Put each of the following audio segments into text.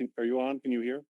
Are you on? Can you hear?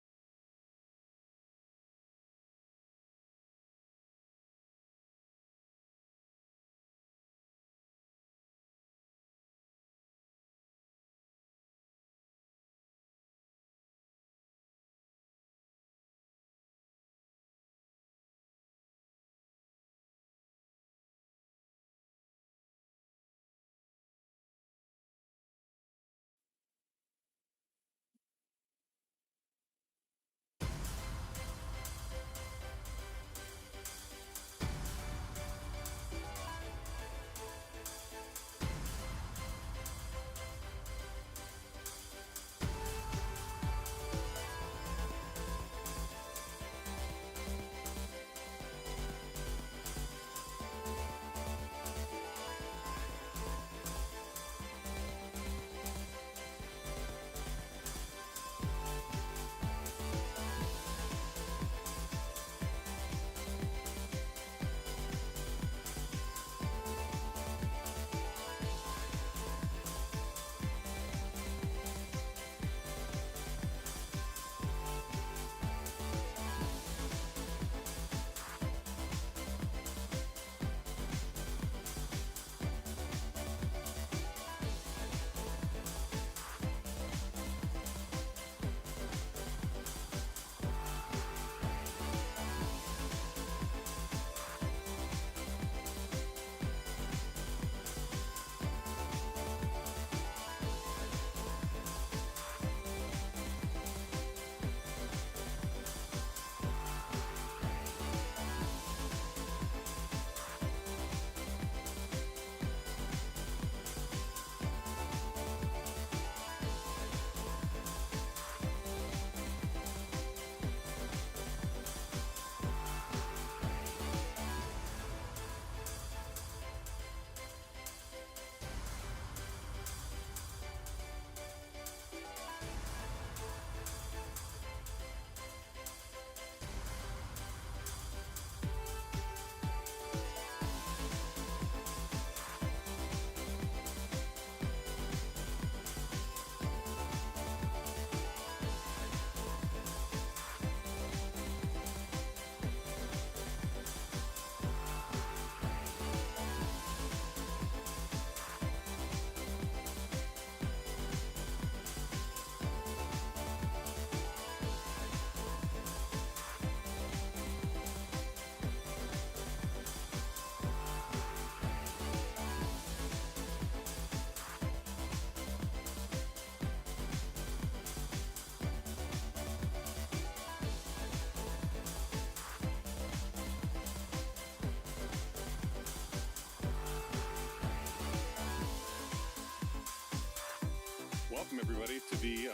Welcome everybody to the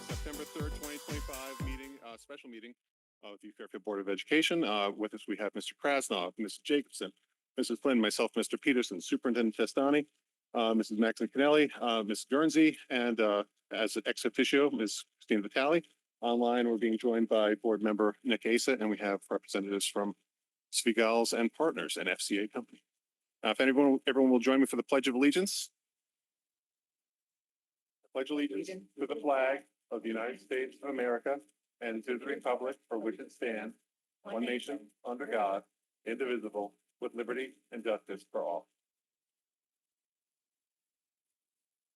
September 3rd, 2025 meeting, special meeting of the Fairfield Board of Education. With us we have Mr. Krasnov, Mrs. Jacobson, Mrs. Flynn, myself, Mr. Peterson, Superintendent Testani, Mrs. Maxon Kennelly, Ms. Guernsey, and as an ex officio, Ms. Christine Vitale. Online, we're being joined by board member Nick Asa, and we have representatives from Svigals and Partners, an FCA company. If everyone will join me for the Pledge of Allegiance. Pledge allegiance to the flag of the United States of America and to the republic for which it stands, one nation, under God, indivisible, with liberty and justice for all.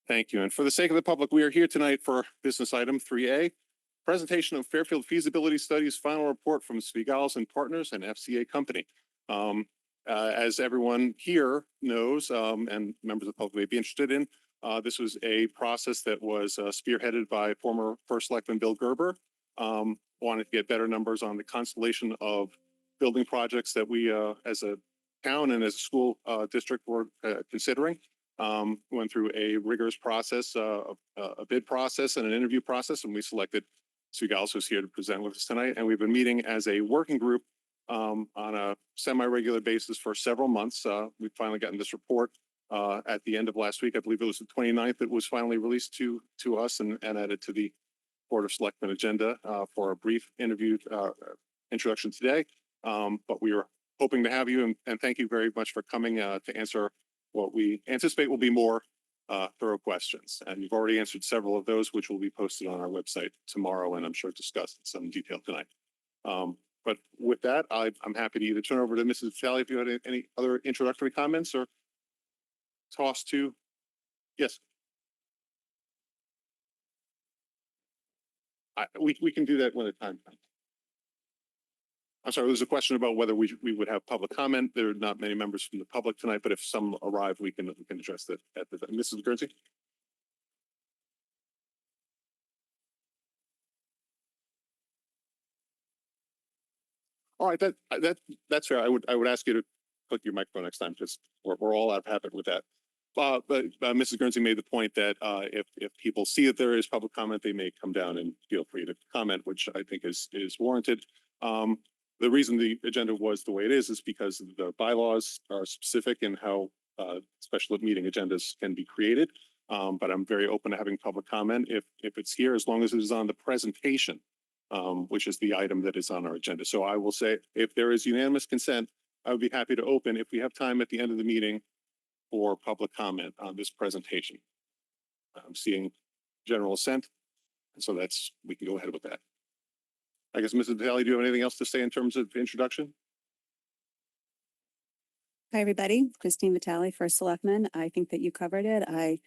Thank you. And for the sake of the public, we are here tonight for business item 3A, presentation of Fairfield Feasibility Studies final report from Svigals and Partners, an FCA company. As everyone here knows, and members of the public may be interested in, this was a process that was spearheaded by former First Selectman Bill Gerber. Wanted to get better numbers on the constellation of building projects that we, as a town and as a school district, were considering. Went through a rigorous process, a bid process and an interview process, and we selected Svigals, who's here to present with us tonight. And we've been meeting as a working group on a semi-regular basis for several months. We've finally gotten this report at the end of last week. I believe it was the 29th. It was finally released to us and added to the Board of Selectmen agenda for a brief interview introduction today. But we were hoping to have you and thank you very much for coming to answer what we anticipate will be more thorough questions. And you've already answered several of those, which will be posted on our website tomorrow, and I'm sure discussed in some detail tonight. But with that, I'm happy to either turn over to Mrs. Vitale if you had any other introductory comments, or toss to, yes. We can do that when the time comes. I'm sorry, there was a question about whether we would have public comment. There are not many members from the public tonight, but if some arrive, we can address that at the time. Mrs. Guernsey? All right, that's fair. I would ask you to click your microphone next time, because we're all out of habit with that. But Mrs. Guernsey made the point that if people see that there is public comment, they may come down and feel free to comment, which I think is warranted. The reason the agenda was the way it is because the bylaws are specific in how special meeting agendas can be created. But I'm very open to having public comment if it's here, as long as it is on the presentation, which is the item that is on our agenda. So I will say, if there is unanimous consent, I would be happy to open, if we have time at the end of the meeting, for public comment on this presentation. I'm seeing general assent, and so we can go ahead with that. I guess, Mrs. Vitale, do you have anything else to say in terms of introduction? Hi, everybody. Christine Vitale, First Selectman. I think that you covered it. I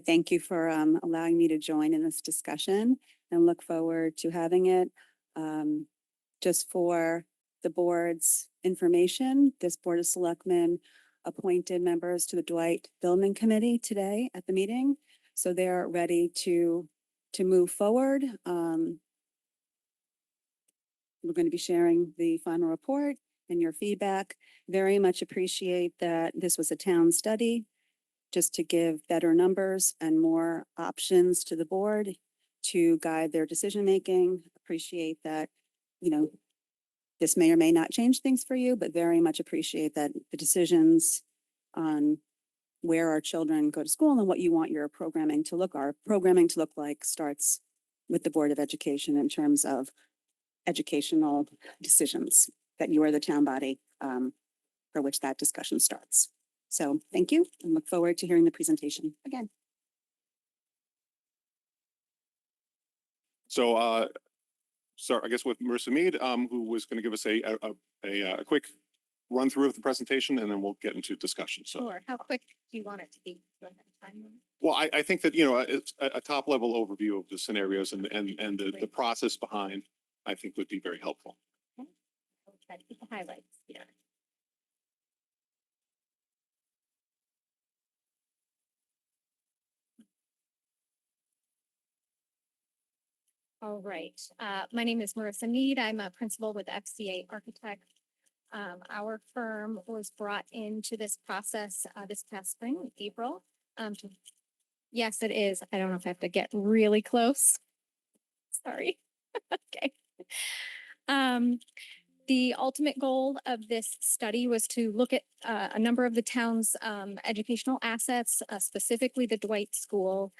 thank you for allowing me to join in this discussion and look forward to having it. Just for the board's information, this Board of Selectmen appointed members to the Dwight Building Committee today at the meeting. So they're ready to move forward. We're going to be sharing the final report and your feedback. Very much appreciate that this was a town study, just to give better numbers and more options to the board to guide their decision-making. Appreciate that, this may or may not change things for you, but very much appreciate that the decisions on where our children go to school and what you want your programming to look like starts with the Board of Education in terms of educational decisions, that you are the town body for which that discussion starts. So thank you, and look forward to hearing the presentation again. So, I guess with Marissa Mead, who was going to give us a quick run through of the presentation, and then we'll get into discussion. So, sure. How quick do you want it to be? Well, I think that it's a top level overview of the scenarios and the process behind, I think, would be very helpful. Okay. I'll try to keep the highlights. Yeah. All right. My name is Marissa Mead. I'm a principal with FCA Architect. Our firm was brought into this process this past spring, April. Yes, it is. I don't know if I have to get really close. Sorry. Okay. The ultimate goal of this study was to look at a number of the town's educational assets, specifically the Dwight School,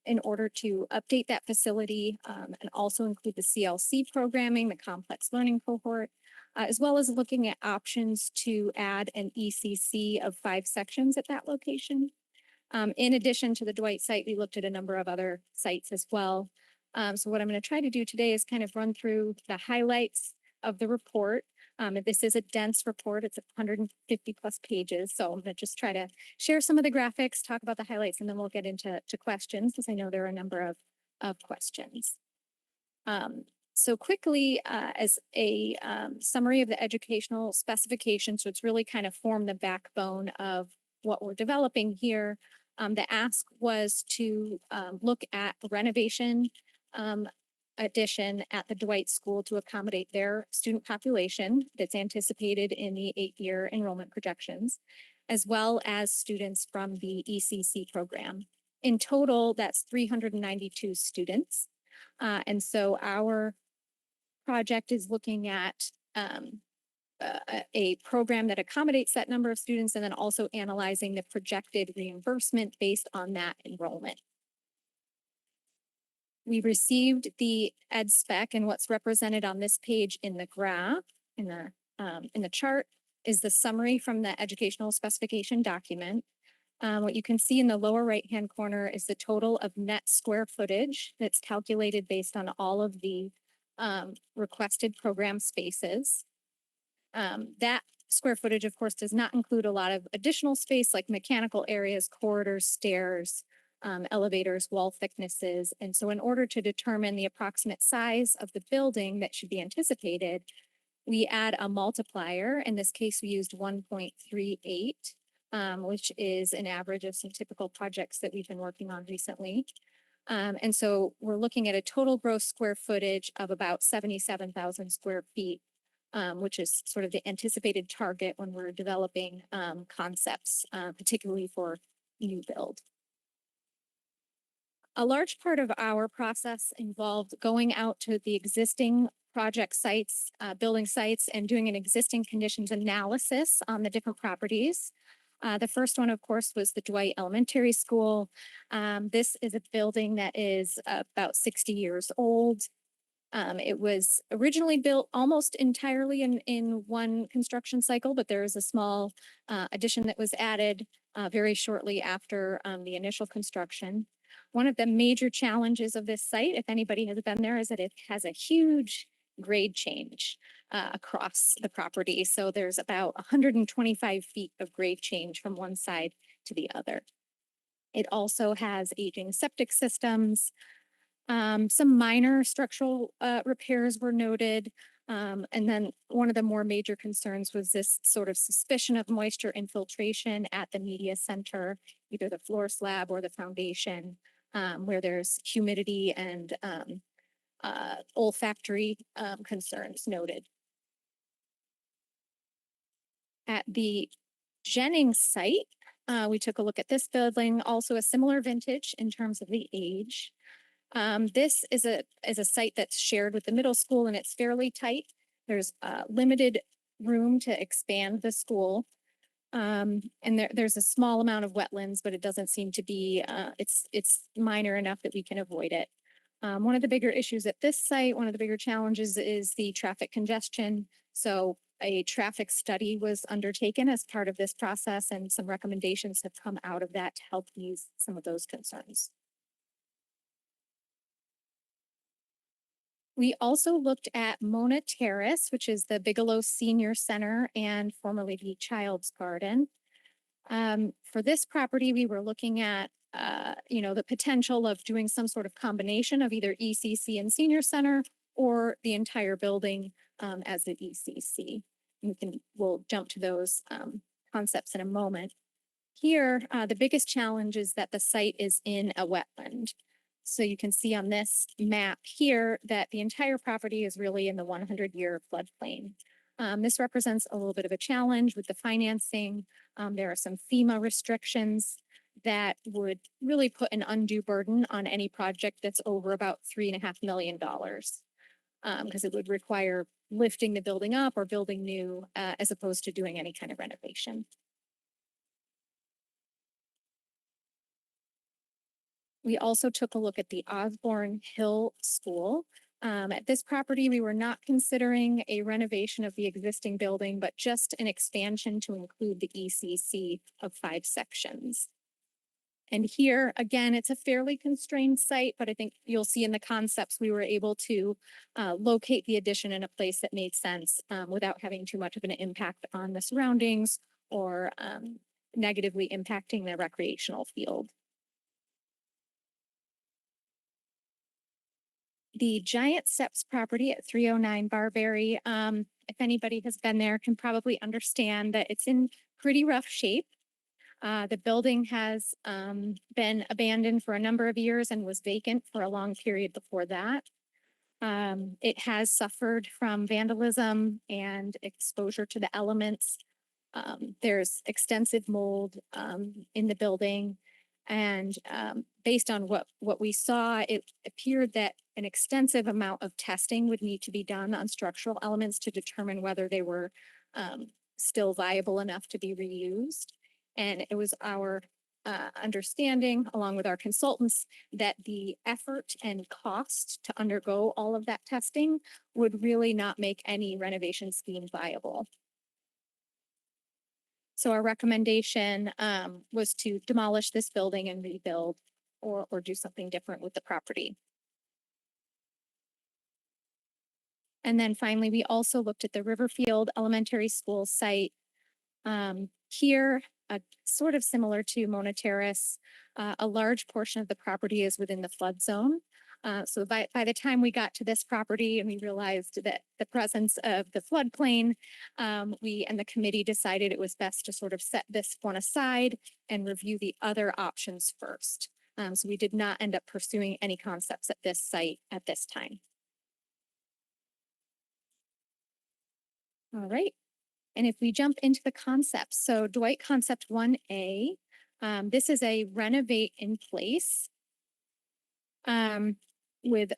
in order to update that facility and also include the CLC programming, the complex learning cohort, as well as looking at options to add an ECC of 5 sections at that location. In addition to the Dwight site, we looked at a number of other sites as well. So what I'm going to try to do today is kind of run through the highlights of the report. This is a dense report. It's 150 plus pages. So I'm going to just try to share some of the graphics, talk about the highlights, and then we'll get into questions, because I know there are a number of questions. So quickly, as a summary of the educational specification, so it's really kind of formed the backbone of what we're developing here. The ask was to look at renovation addition at the Dwight School to accommodate their student population that's anticipated in the 8-year enrollment projections, as well as students from the ECC program. In total, that's 392 students. And so our project is looking at a program that accommodates that number of students, and then also analyzing the projected reimbursement based on that enrollment. We received the ed spec, and what's represented on this page in the graph, in the chart, is the summary from the educational specification document. What you can see in the lower right-hand corner is the total of net square footage that's calculated based on all of the requested program spaces. That square footage, of course, does not include a lot of additional space like mechanical areas, corridors, stairs, elevators, wall thicknesses. And so in order to determine the approximate size of the building that should be anticipated, we add a multiplier. In this case, we used 1.38, which is an average of some typical projects that we've been working on recently. And so we're looking at a total gross square footage of about 77,000 square feet, which is sort of the anticipated target when we're developing concepts, particularly for new build. A large part of our process involved going out to the existing project sites, building sites, and doing an existing conditions analysis on the different properties. The first one, of course, was the Dwight Elementary School. This is a building that is about 60 years old. It was originally built almost entirely in one construction cycle, but there is a small addition that was added very shortly after the initial construction. One of the major challenges of this site, if anybody has been there, is that it has a huge grade change across the property. So there's about 125 feet of grade change from one side to the other. It also has aging septic systems. Some minor structural repairs were noted. And then one of the more major concerns was this sort of suspicion of moisture infiltration at the media center, either the floor slab or the foundation, where there's humidity and olfactory concerns noted. At the Jennings site, we took a look at this building, also a similar vintage in terms of the age. This is a site that's shared with the middle school, and it's fairly tight. There's limited room to expand the school. And there's a small amount of wetlands, but it doesn't seem to be, it's minor enough that we can avoid it. One of the bigger issues at this site, one of the bigger challenges is the traffic congestion. So a traffic study was undertaken as part of this process, and some recommendations have come out of that to help ease some of those concerns. We also looked at Mona Terrace, which is the Bigelow Senior Center and formerly the Child's Garden. For this property, we were looking at, the potential of doing some sort of combination of either ECC and Senior Center or the entire building as the ECC. We'll jump to those concepts in a moment. Here, the biggest challenge is that the site is in a wetland. So you can see on this map here that the entire property is really in the 100-year floodplain. This represents a little bit of a challenge with the financing. There are some FEMA restrictions that would really put an undue burden on any project that's over about $3.5 million, because it would require lifting the building up or building new as opposed to doing any kind of renovation. We also took a look at the Osborne Hill School. At this property, we were not considering a renovation of the existing building, but just an expansion to include the ECC of 5 sections. And here, again, it's a fairly constrained site, but I think you'll see in the concepts we were able to locate the addition in a place that made sense without having too much of an impact on the surroundings or negatively impacting the recreational field. The Giant Steps property at 309 Barberry, if anybody has been there, can probably understand that it's in pretty rough shape. The building has been abandoned for a number of years and was vacant for a long period before that. It has suffered from vandalism and exposure to the elements. There's extensive mold in the building. And based on what we saw, it appeared that an extensive amount of testing would need to be done on structural elements to determine whether they were still viable enough to be reused. And it was our understanding, along with our consultants, that the effort and cost to undergo all of that testing would really not make any renovation scheme viable. So our recommendation was to demolish this building and rebuild or do something different with the property. And then finally, we also looked at the Riverfield Elementary School site. Here, sort of similar to Mona Terrace, a large portion of the property is within the flood zone. So by the time we got to this property and we realized that the presence of the floodplain, we and the committee decided it was best to sort of set this one aside and review the other options first. So we did not end up pursuing any concepts at this site at this time. All right. And if we jump into the concepts, so Dwight Concept 1A, this is a renovate in place with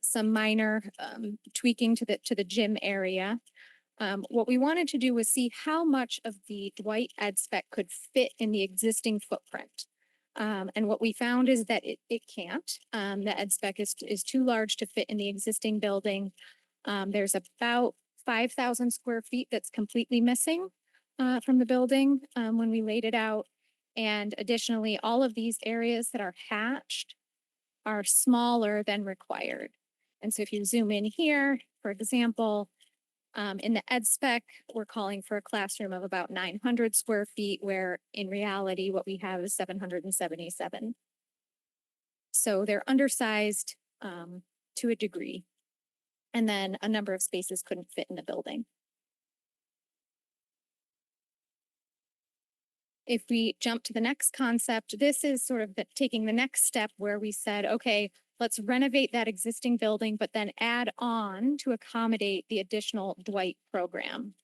some minor tweaking to the gym area. What we wanted to do was see how much of the Dwight ed spec could fit in the existing footprint. And what we found is that it can't. The ed spec is too large to fit in the existing building. There's about 5,000 square feet that's completely missing from the building when we laid it out. And additionally, all of these areas that are hatched are smaller than required. And so if you zoom in here, for example, in the ed spec, we're calling for a classroom of about 900 square feet, where in reality, what we have is 777. So they're undersized to a degree. And then a number of spaces couldn't fit in the building. If we jump to the next concept, this is sort of taking the next step where we said, okay, let's renovate that existing building, but then add on to accommodate the additional Dwight program.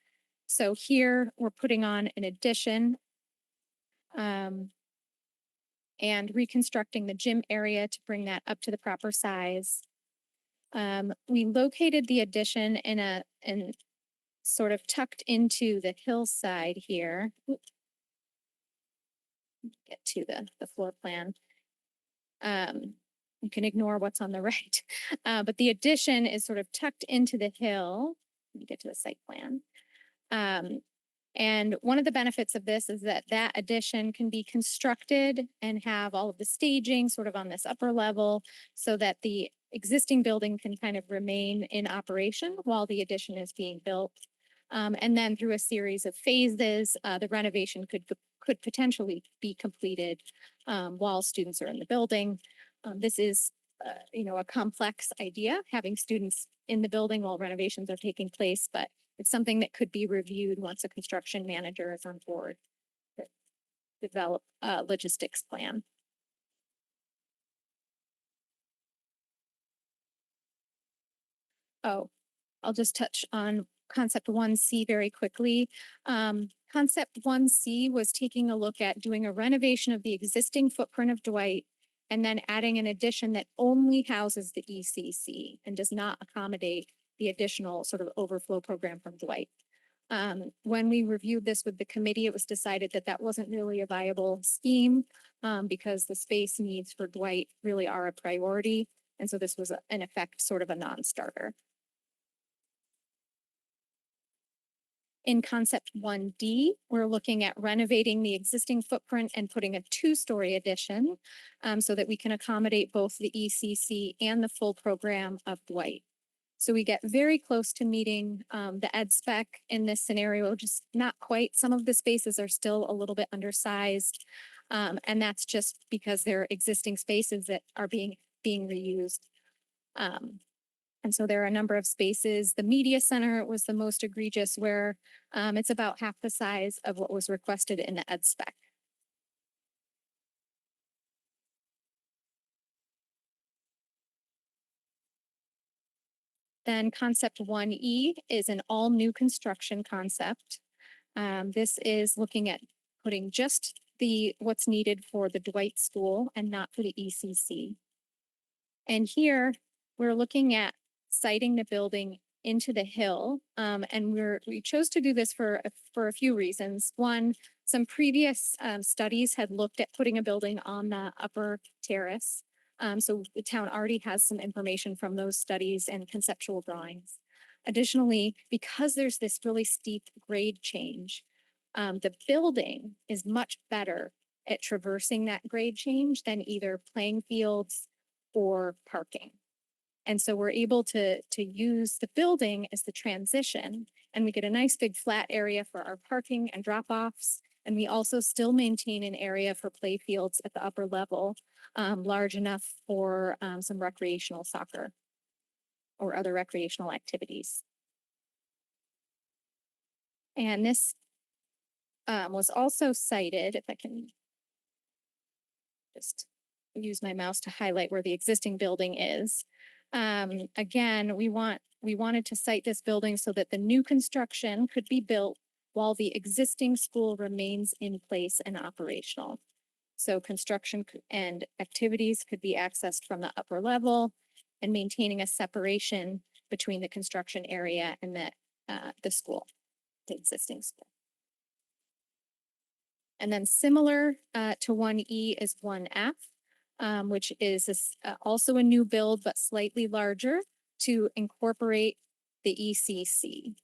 So here we're putting on an addition and reconstructing the gym area to bring that up to the proper size. We located the addition in sort of tucked into the hillside here. Get to the floor plan. You can ignore what's on the right, but the addition is sort of tucked into the hill. Let me get to the site plan. And one of the benefits of this is that that addition can be constructed and have all of the staging sort of on this upper level so that the existing building can kind of remain in operation while the addition is being built. And then through a series of phases, the renovation could potentially be completed while students are in the building. This is, a complex idea, having students in the building while renovations are taking place, but it's something that could be reviewed once a construction manager is on board to develop a logistics plan. Oh, I'll just touch on concept 1C very quickly. Concept 1C was taking a look at doing a renovation of the existing footprint of Dwight and then adding an addition that only houses the ECC and does not accommodate the additional sort of overflow program from Dwight. When we reviewed this with the committee, it was decided that that wasn't really a viable scheme because the space needs for Dwight really are a priority. And so this was in effect sort of a non-starter. In concept 1D, we're looking at renovating the existing footprint and putting a 2-story addition so that we can accommodate both the ECC and the full program of Dwight. So we get very close to meeting the ed spec in this scenario, just not quite. Some of the spaces are still a little bit undersized. And that's just because they're existing spaces that are being reused. And so there are a number of spaces. The media center was the most egregious, where it's about half the size of what was requested in the ed spec. Then concept 1E is an all new construction concept. This is looking at putting just what's needed for the Dwight School and not for the ECC. And here we're looking at siting the building into the hill. And we chose to do this for a few reasons. One, some previous studies had looked at putting a building on the upper terrace. So the town already has some information from those studies and conceptual drawings. Additionally, because there's this really steep grade change, The building is much better at traversing that grade change than either playing fields or parking. And so we're able to use the building as the transition, and we get a nice big flat area for our parking and drop-offs. And we also still maintain an area for play fields at the upper level, large enough for some recreational soccer or other recreational activities. And this was also cited, if I can just use my mouse to highlight where the existing building is. Again, we wanted to cite this building so that the new construction could be built while the existing school remains in place and operational. So construction and activities could be accessed from the upper level, and maintaining a separation between the construction area and the school, the existing school. And then similar to 1E is 1F, which is also a new build, but slightly larger to incorporate the ECC.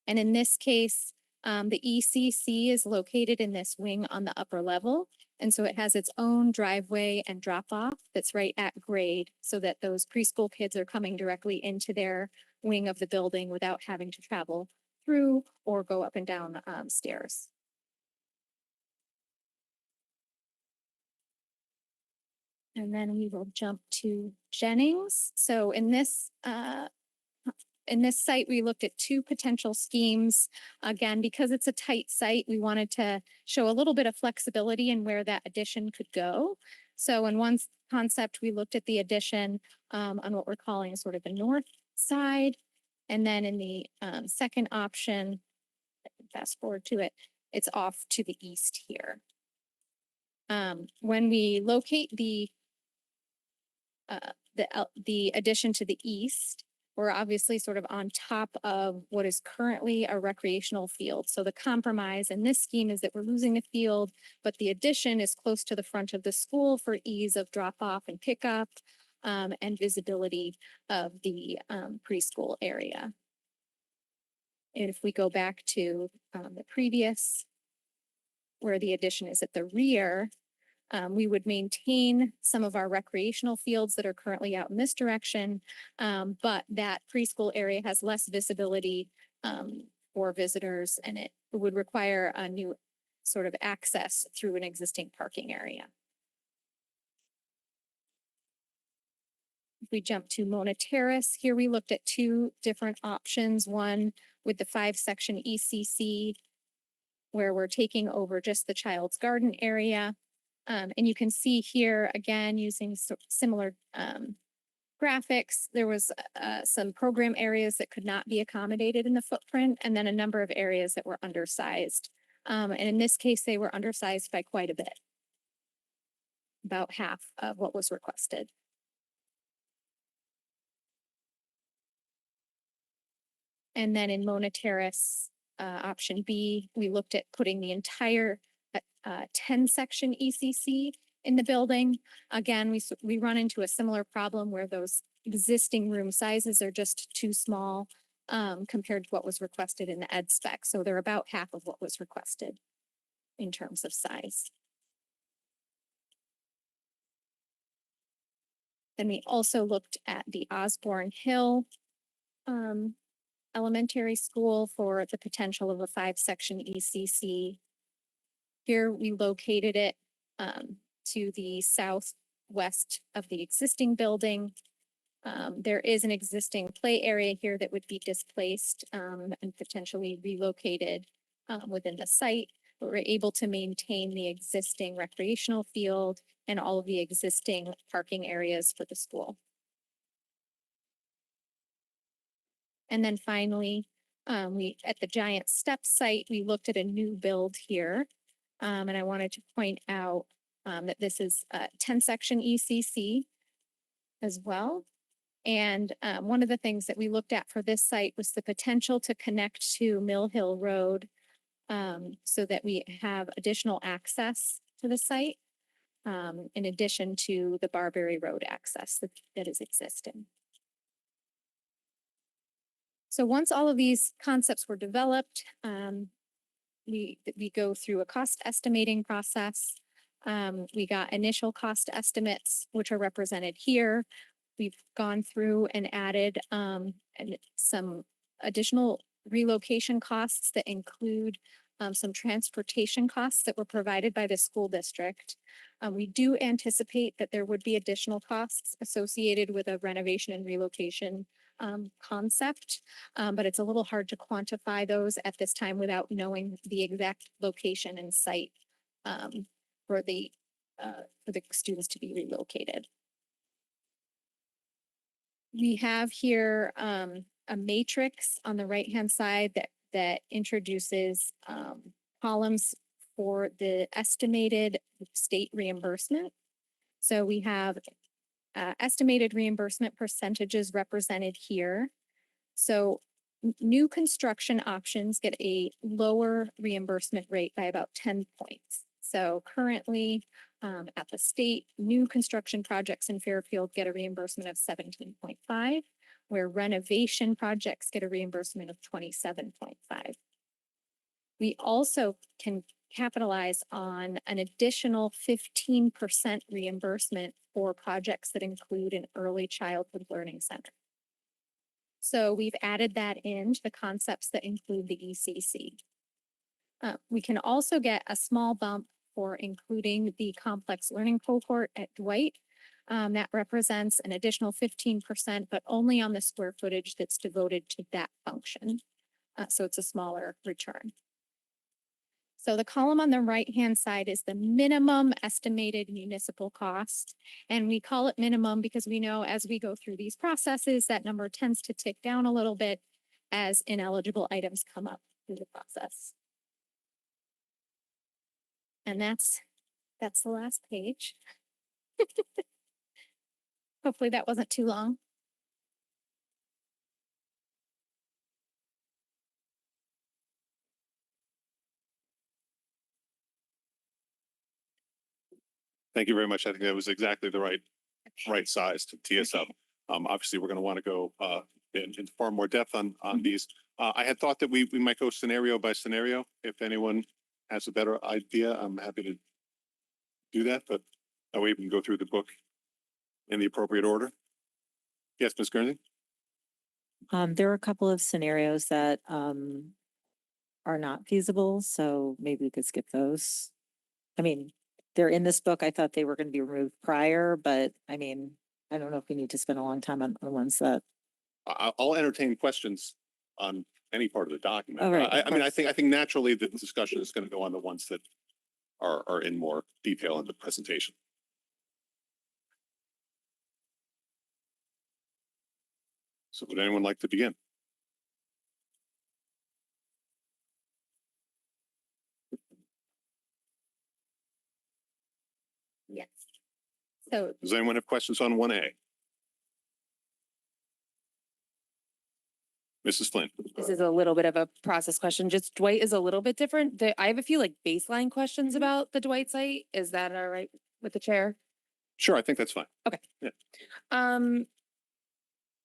And in this case, the ECC is located in this wing on the upper level. And so it has its own driveway and drop off that's right at grade, so that those preschool kids are coming directly into their wing of the building without having to travel through or go up and down stairs. And then we will jump to Jennings. So in this site, we looked at two potential schemes. Again, because it's a tight site, we wanted to show a little bit of flexibility in where that addition could go. So in one concept, we looked at the addition on what we're calling sort of the north side. And then in the second option, fast forward to it, it's off to the east here. When we locate the addition to the east, we're obviously sort of on top of what is currently a recreational field. So the compromise in this scheme is that we're losing the field, but the addition is close to the front of the school for ease of drop off and pickup, and visibility of the preschool area. And if we go back to the previous, where the addition is at the rear, we would maintain some of our recreational fields that are currently out in this direction, but that preschool area has less visibility for visitors, and it would require a new sort of access through an existing parking area. If we jump to Mona Terrace, here we looked at two different options, one with the 5-section ECC, where we're taking over just the child's garden area. And you can see here, again, using similar graphics, there was some program areas that could not be accommodated in the footprint, and then a number of areas that were undersized. And in this case, they were undersized by quite a bit, about half of what was requested. And then in Mona Terrace, option B, we looked at putting the entire 10-section ECC in the building. Again, we run into a similar problem where those existing room sizes are just too small compared to what was requested in the ed spec. So they're about half of what was requested in terms of size. Then we also looked at the Osborne Hill elementary school for the potential of a 5-section ECC. Here we located it to the southwest of the existing building. There is an existing play area here that would be displaced and potentially relocated within the site. But we're able to maintain the existing recreational field and all of the existing parking areas for the school. And then finally, at the Giant Steps site, we looked at a new build here. And I wanted to point out that this is a 10-section ECC as well. And one of the things that we looked at for this site was the potential to connect to Mill Hill Road so that we have additional access to the site in addition to the Barberry Road access that is existing. So once all of these concepts were developed, we go through a cost estimating process. We got initial cost estimates, which are represented here. We've gone through and added some additional relocation costs that include some transportation costs that were provided by the school district. We do anticipate that there would be additional costs associated with a renovation and relocation concept, but it's a little hard to quantify those at this time without knowing the exact location and site for the students to be relocated. We have here a matrix on the right-hand side that introduces columns for the estimated state reimbursement. So we have estimated reimbursement percentages represented here. So new construction options get a lower reimbursement rate by about 10 points. So currently at the state, new construction projects in Fairfield get a reimbursement of 17.5, where renovation projects get a reimbursement of 27.5. We also can capitalize on an additional 15% reimbursement for projects that include an early childhood learning center. So we've added that into the concepts that include the ECC. We can also get a small bump for including the complex learning cohort at Dwight. That represents an additional 15%, but only on the square footage that's devoted to that function. So it's a smaller return. So the column on the right-hand side is the minimum estimated municipal cost. And we call it minimum because we know as we go through these processes, that number tends to tick down a little bit as ineligible items come up through the process. And that's the last page. Hopefully that wasn't too long. Thank you very much. I think that was exactly the right size to tee us up. Okay. Obviously, we're going to want to go into far more depth on Mhm. these. I had thought that we might go scenario by scenario. If anyone has a better idea, I'm happy to do that, but that way we can go through the book in the appropriate order. Yes, Ms. Guernsey? There are a couple of scenarios that are not feasible, so maybe we could skip those. I mean, they're in this book. I thought they were going to be removed prior, but I mean, I don't know if we need to spend a long time on the ones that. I'll entertain questions on any part of the document. All right, I mean, I think naturally the discussion is going to go on the ones that are in more detail in the presentation. So would anyone like to begin? Yes. So Does anyone have questions on 1A? Mrs. Flynn? This is a little bit of a process question. Just Dwight is a little bit different. I have a few like baseline questions about the Dwight site. Is that all right with the chair? Sure, I think that's fine.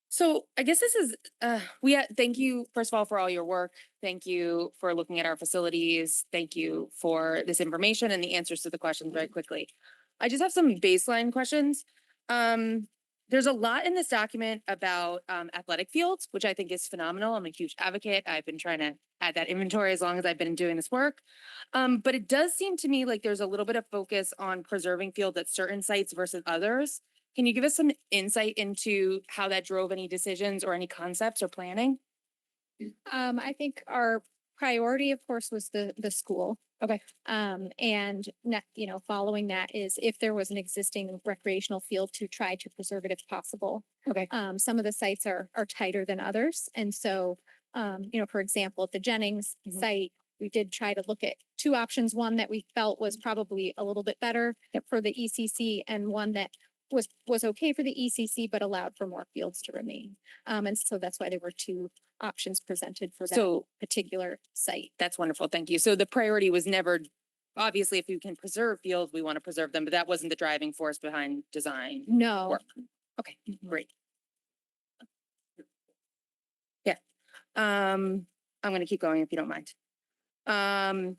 So I guess this is, thank you, first of all, for all your work. Thank you for looking at our facilities. Thank you for this information and the answers to the questions very quickly. I just have some baseline questions. There's a lot in this document about athletic fields, which I think is phenomenal. I'm a huge advocate. I've been trying to add that inventory as long as I've been doing this work. But it does seem to me like there's a little bit of focus on preserving fields at certain sites versus others. Can you give us some insight into how that drove any decisions or any concepts or planning? I think our priority, of course, was the school. Okay. Following that is if there was an existing recreational field to try to preserve it if possible. Okay. Some of the sites are tighter than others. And so, for example, at the Jennings Mhm. site, we did try to look at two options, one that we felt was probably a little bit better for the ECC and one that was okay for the ECC, but allowed for more fields to remain. And so that's why there were two options presented for that So particular site. that's wonderful. Thank you. So the priority was never, obviously, if you can preserve fields, we want to preserve them, but that wasn't the driving force behind design No. work. Okay, great. Yeah. I'm going to keep going if you don't mind. Following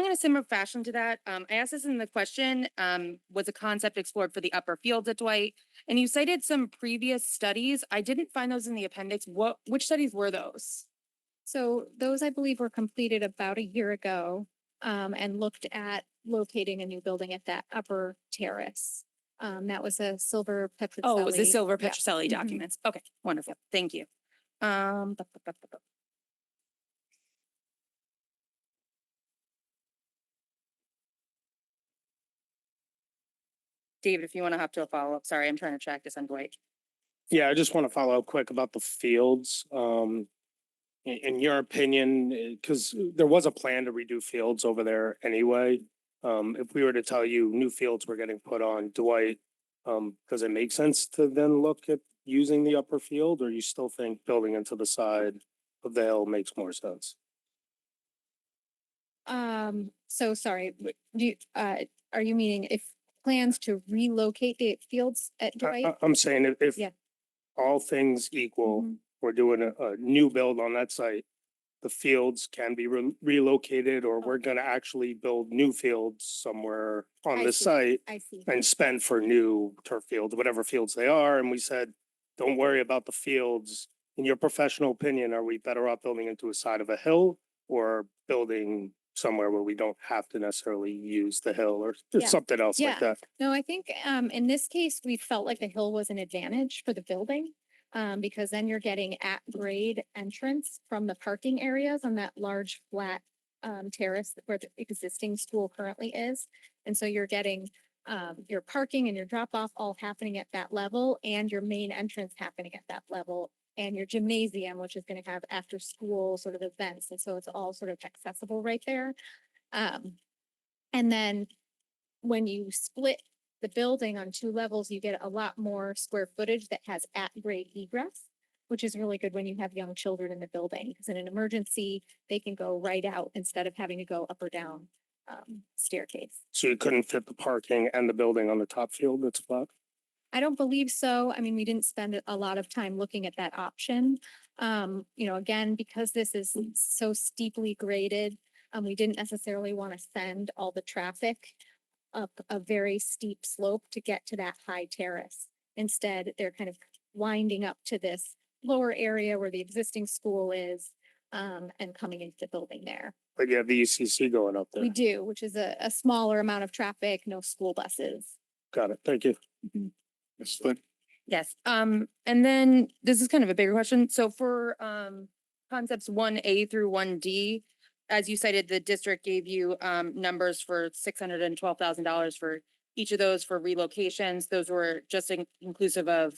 in a similar fashion to that, I asked this in the question, was a concept explored for the upper fields at Dwight? And you cited some previous studies. I didn't find those in the appendix. Which studies were those? So those, I believe, were completed about a year ago, and looked at locating a new building at that upper terrace. That was a Silver Petrocelli. Oh, it was the Silver Yeah. Petrocelli Mhm. documents. Okay, wonderful. Thank you. David, if you want to hop to a follow-up, sorry, I'm trying to track this on Dwight. Yeah, I just want to follow up quick about the fields. In your opinion, because there was a plan to redo fields over there anyway. If we were to tell you new fields were getting put on Dwight, does it make sense to then look at using the upper field, or you still think building into the side of the hill makes more sense? So sorry, are you meaning if plans to relocate the fields at Dwight? I'm saying if Yeah. all things equal, Mhm. we're doing a new build on that site, the fields can be relocated, or we're gonna actually build new fields somewhere on I this see. site I see. and spend for new turf fields, whatever fields they are. And we said, don't worry about the fields. In your professional opinion, are we better off building into a side of a hill or building somewhere where we don't have to necessarily use the hill or Yeah. something else Yeah. like that? No, I think in this case, we felt like the hill was an advantage for the building. Because then you're getting at grade entrance from the parking areas on that large flat terrace where the existing school currently is. And so you're getting your parking and your drop off all happening at that level, and your main entrance happening at that level, and your gymnasium, which is going to have after school sort of events. And so it's all sort of accessible right there. And then when you split the building on two levels, you get a lot more square footage that has at-grade egress, which is really good when you have young children in the building, because in an emergency, they can go right out instead of having to go up or down staircase. So you couldn't fit the parking and the building on the top field that's flat? I don't believe so. I mean, we didn't spend a lot of time looking at that option. Again, because this is so steeply graded, we didn't necessarily want to send all the traffic up a very steep slope to get to that high terrace. Instead, they're kind of winding up to this lower area where the existing school is, and coming into the building there. But you have the UCC going up there. We do, which is a smaller amount of traffic, no school buses. Got it. Thank you. Ms. Flynn? Yes, and then this is kind of a bigger question. So for concepts 1A through 1D, as you cited, the district gave you numbers for $612,000 for each of those for relocations. Those were just inclusive of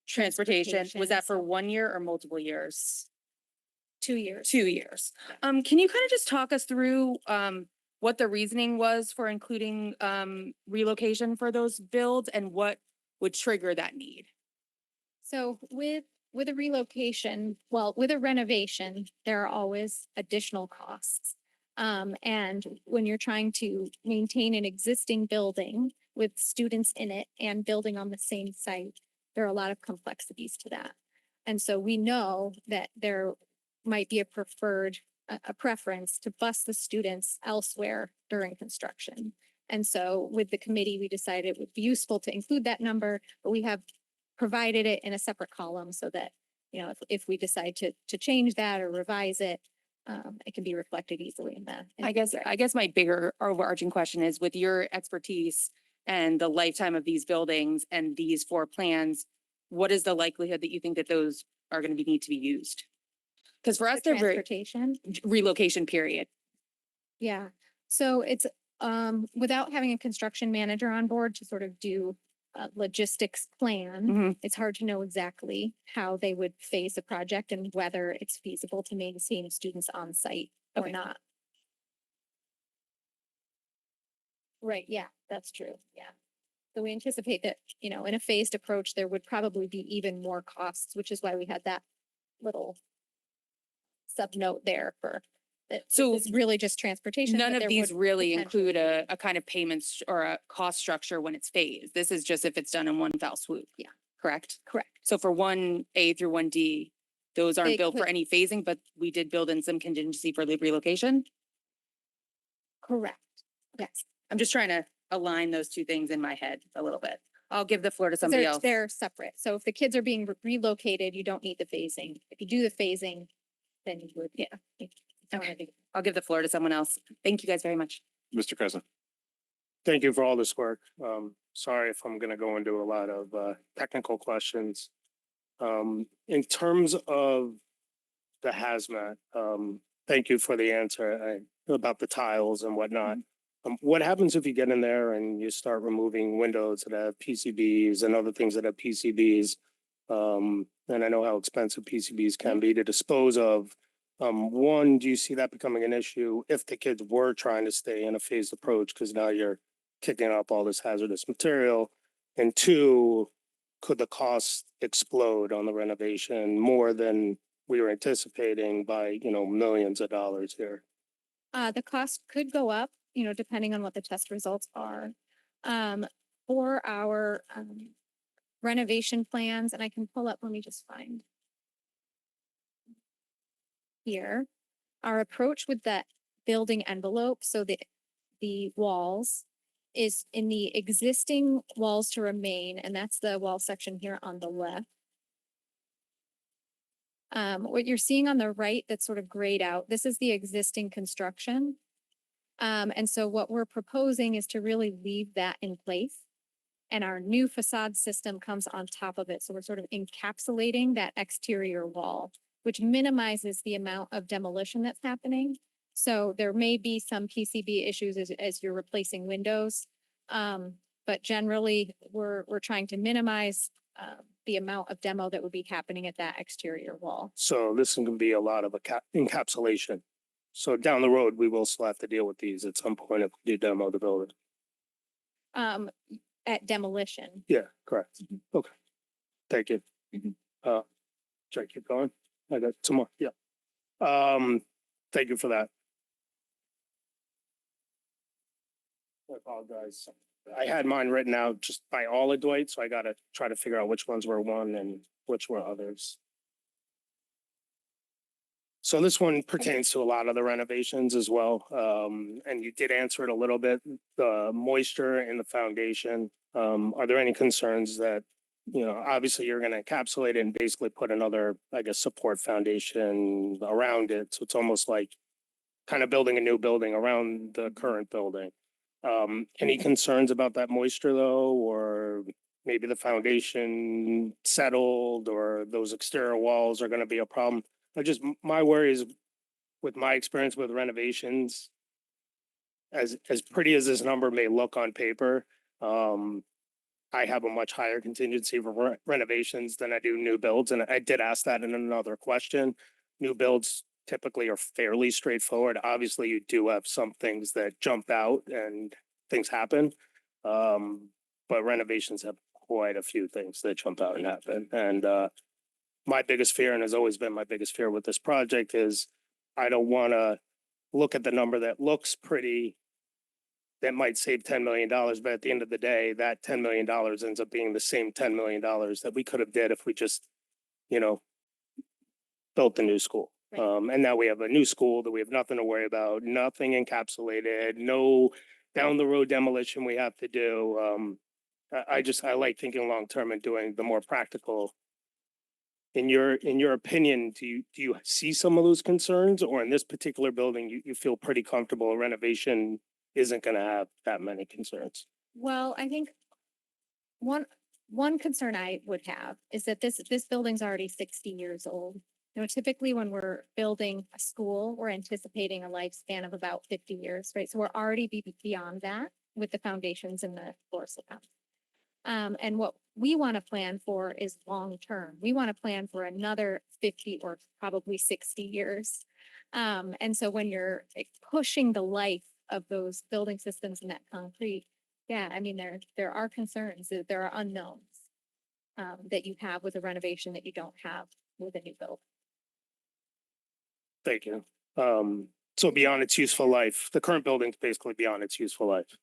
transportation. Was that for so 1 year or multiple years? 2 years. 2 years. Can you kind of just talk us through what the reasoning was for including relocation for those builds and what would trigger that need? So with a relocation, well, with a renovation, there are always additional costs. And when you're trying to maintain an existing building with students in it and building on the same site, there are a lot of complexities to that. And so we know that there might be a preference to bus the students elsewhere during construction. And so with the committee, we decided it would be useful to include that number, but we have provided it in a separate column so that, if we decide to change that or revise it, it can be reflected easily in the. I guess my bigger overarching question is, with your expertise and the lifetime of these buildings and these 4 plans, what is the likelihood that you think that those are going to need to be used? Because for us, they're very Transportation. relocation period. Yeah, so it's, without having a construction manager on board to sort of do a logistics plan, Mhm. it's hard to know exactly how they would phase the project and whether it's feasible to maintain students on site or Okay. not. Right, yeah, that's true, yeah. So we anticipate that, in a phased approach, there would probably be even more costs, which is why we had that little sub-note there for that. So it's really just transportation. None but of there these would really potentially include a kind of payments or a cost structure when it's phased. This is just if it's done in one fell swoop. Yeah. Correct? Correct. So for 1A through 1D, those aren't They built for could- any phasing, but we did build in some contingency for relocation. Correct. Yes. I'm just trying to align those two things in my head a little bit. I'll give the floor to 'Cause somebody else. They're separate. So if the kids are being relocated, you don't need the phasing. If you do the phasing, then you would, yeah. Okay. I'll give the floor to someone else. Thank you guys very much. Mr. Kresge. Thank you for all this work. Sorry if I'm gonna go into a lot of technical questions. In terms of the hazmat, thank you for the answer about the tiles and whatnot. What happens if you get in there and you start removing windows that have PCBs and other things that have PCBs? And I know how expensive PCBs can be to dispose of. One, do you see that becoming an issue if the kids were trying to stay in a phased approach? Because now you're kicking up all this hazardous material. And two, could the cost explode on the renovation more than we were anticipating by, millions of dollars here? The cost could go up, depending on what the test results are. For our renovation plans, and I can pull up, let me just find. Here, our approach with that building envelope, so the walls is in the existing walls to remain, and that's the wall section here on the left. What you're seeing on the right that's sort of grayed out, this is the existing construction. And so what we're proposing is to really leave that in place. And our new facade system comes on top of it. So we're sort of encapsulating that exterior wall, which minimizes the amount of demolition that's happening. So there may be some PCB issues as you're replacing windows. But generally, we're trying to minimize the amount of demo that would be happening at that exterior wall. So this is gonna be a lot of encapsulation. So down the road, we will still have to deal with these at some point if we do demo the building. At demolition. Yeah, correct. Okay. Thank you. Mhm. Should I keep going? I got some more, yeah. Thank you for that. I apologize. I had mine written out just by all of Dwight, so I gotta try to figure out which ones were one and which were others. So this one pertains to a lot of the renovations as well. And you did answer it a little bit, the moisture in the foundation. Are there any concerns that, obviously you're gonna encapsulate it and basically put another, I guess, support foundation around it. So it's almost like kind of building a new building around the current building. Any concerns about that moisture though, or maybe the foundation settled or those exterior walls are gonna be a problem? My worry is with my experience with renovations, as pretty as this number may look on paper, I have a much higher contingency for renovations than I do new builds. And I did ask that in another question. New builds typically are fairly straightforward. Obviously, you do have some things that jump out and things happen. But renovations have quite a few things that jump out and happen. And my biggest fear, and has always been my biggest fear with this project, is I don't want to look at the number that looks pretty, that might save $10 million, but at the end of the day, that $10 million ends up being the same $10 million that we could have did if we just, built the new school. Right. And now we have a new school that we have nothing to worry about, nothing encapsulated, no down the road demolition we have to do. I like thinking long term and doing the more practical. In your opinion, do you see some of those concerns, or in this particular building, you feel pretty comfortable renovation isn't gonna have that many concerns? Well, I think one concern I would have is that this building's already 60 years old. Typically when we're building a school, we're anticipating a lifespan of about 50 years, right? So we're already beyond that with the foundations and the floor slab. And what we want to plan for is long-term. We want to plan for another 50 or probably 60 years. And so when you're pushing the life of those building systems and that concrete, yeah, I mean, there are concerns, that there are unknowns that you have with a renovation that you don't have with a new build. Thank you. So beyond its useful life, the current building's basically beyond its useful life.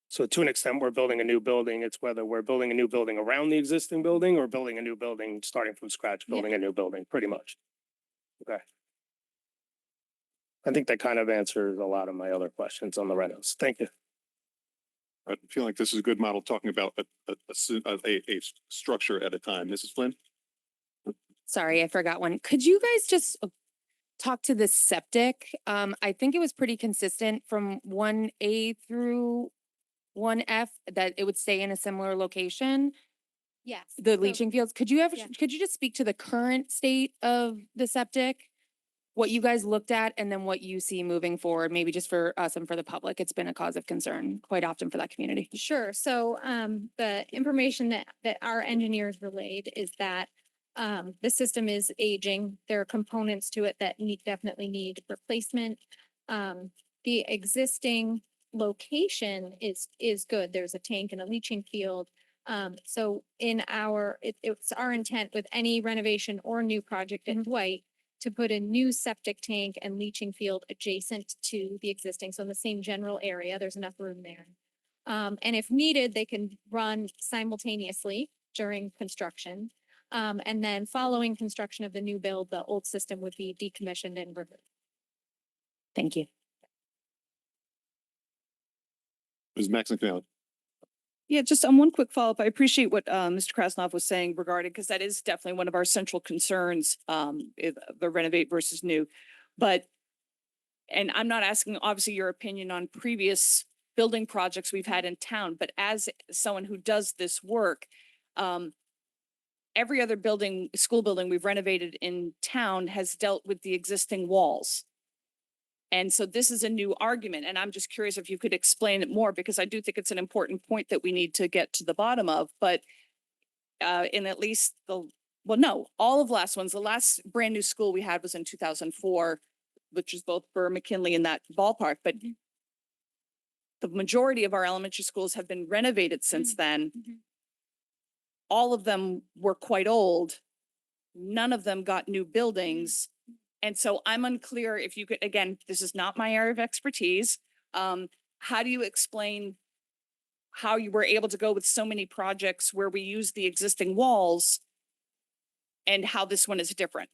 So to an extent, we're building a new building. It's whether we're building a new building around the existing building or building a new building, starting from scratch, Yeah. building a new building, pretty much. Okay. I think that kind of answers a lot of my other questions on the renos. Thank you. I feel like this is a good model talking about a structure at a time. Mrs. Flynn? Sorry, I forgot one. Could you guys just talk to the septic? I think it was pretty consistent from 1A through 1F that it would stay in a similar location, Yes. the so- leaching fields. Could you Yeah. could you just speak to the current state of the septic? What you guys looked at and then what you see moving forward, maybe just for us and for the public. It's been a cause of concern quite often for that community. Sure. So the information that our engineers relayed is that the system is aging. There are components to it that definitely need replacement. The existing location is good. There's a tank and a leaching field. So it's our intent with any renovation or new project in Dwight to put a new septic tank and leaching field adjacent to the existing, so in the same general area, there's enough room there. And if needed, they can run simultaneously during construction. And then following construction of the new build, the old system would be decommissioned and removed. Thank you. Ms. Maxine? Yeah, just one quick follow-up. I appreciate what Mr. Krasnov was saying regarding, because that is definitely one of our central concerns, the renovate versus new. But, and I'm not asking obviously your opinion on previous building projects we've had in town, but as someone who does this work, every other building, school building we've renovated in town has dealt with the existing walls. And so this is a new argument, and I'm just curious if you could explain it more, because I do think it's an important point that we need to get to the bottom of, but in at least all of last ones, the last brand new school we had was in 2004, which is both Burr, McKinley in that ballpark, but the majority of our elementary schools have been renovated since then. All of them were quite old. None of them got new buildings. And so I'm unclear if you could, again, this is not my area of expertise. How do you explain how you were able to go with so many projects where we use the existing walls and how this one is different?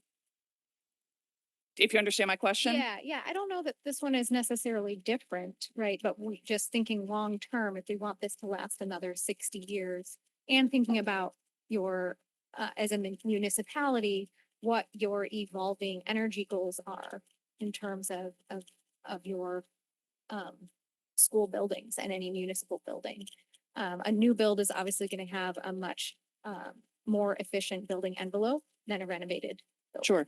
If you understand my question? Yeah. I don't know that this one is necessarily different, right? But we just thinking long-term, if we want this to last another 60 years and thinking about your, as a municipality, what your evolving energy goals are in terms of your school buildings and any municipal building. A new build is obviously going to have a much more efficient building envelope than a renovated building. Sure.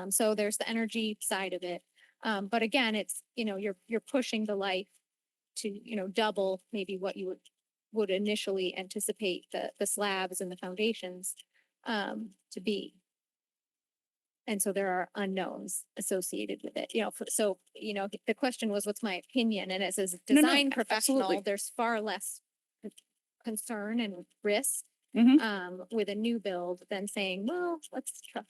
So there's the energy side of it. But again, it's, you're pushing the life to, double maybe what you would initially anticipate the slabs and the foundations to be. And so there are unknowns associated with it, the question was, what's my opinion? And as a No, design professional, absolutely. there's far less concern and risk with a new build than saying, well, let's try.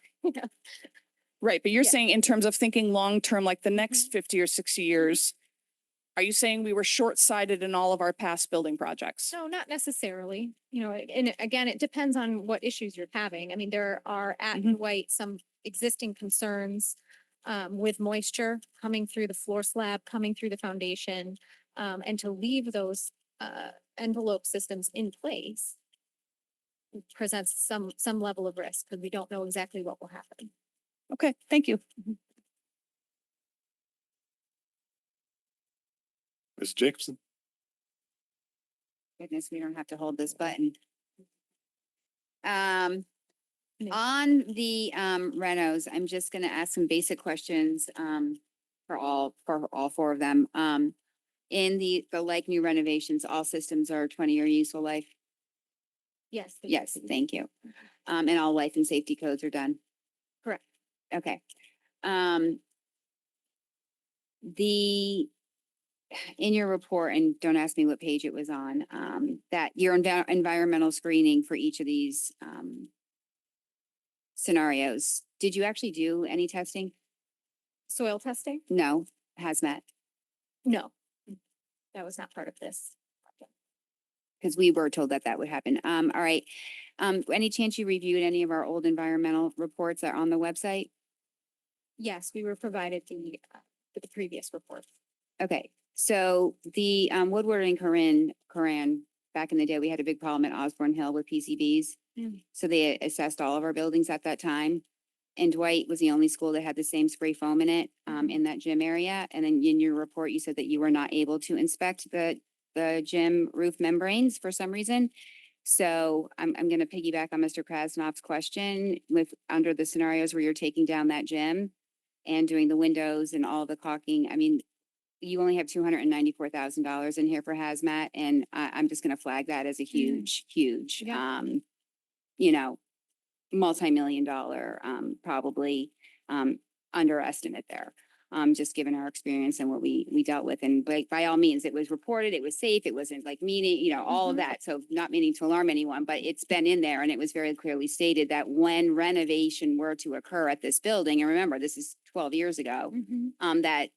Right, but you're Yeah. saying in terms of thinking long-term, like the next 50 or 60 years, are you saying we were short-sighted in all of our past building projects? No, not necessarily, and again, it depends on what issues you're having. I mean, there are at Dwight some existing concerns with moisture coming through the floor slab, coming through the foundation, and to leave those envelope systems in place presents some level of risk because we don't know exactly what will happen. Okay, thank you. Ms. Jacobson? Goodness, we don't have to hold this button. Yeah. On the renos, I'm just gonna ask some basic questions for all four of them. In the like new renovations, all systems are 20-year useful life. Yes. Yes, thank you. And all life and safety codes are done. Correct. Okay. In your report, and don't ask me what page it was on, that your environmental screening for each of these scenarios, did you actually do any testing? Soil testing? No, hazmat. No, that was not part of this. because we were told that that would happen. All right. Any chance you reviewed any of our old environmental reports that are on the website? Yes, we were provided the previous report. Okay, so the Woodward and Coran, back in the day, we had a big problem at Osborne Hill with PCBs. Mm. So they assessed all of our buildings at that time. And Dwight was the only school that had the same spray foam in it, in that gym area. And then in your report, you said that you were not able to inspect the gym roof membranes for some reason. So I'm gonna piggyback on Mr. Krasnoff's question with, under the scenarios where you're taking down that gym and doing the windows and all the caulking. I mean, you only have $294,000 in here for hazmat, and I'm just gonna flag that as a huge, huge, Yeah. you know, multi-million dollar, probably, underestimate there. Just given our experience and what we dealt with. And by all means, it was reported, it was safe, it wasn't like meaning, you know, all of Mhm. that. So not meaning to alarm anyone, but it's been in there and it was very clearly stated that when renovation were to occur at this building, and remember, this is 12 years ago, that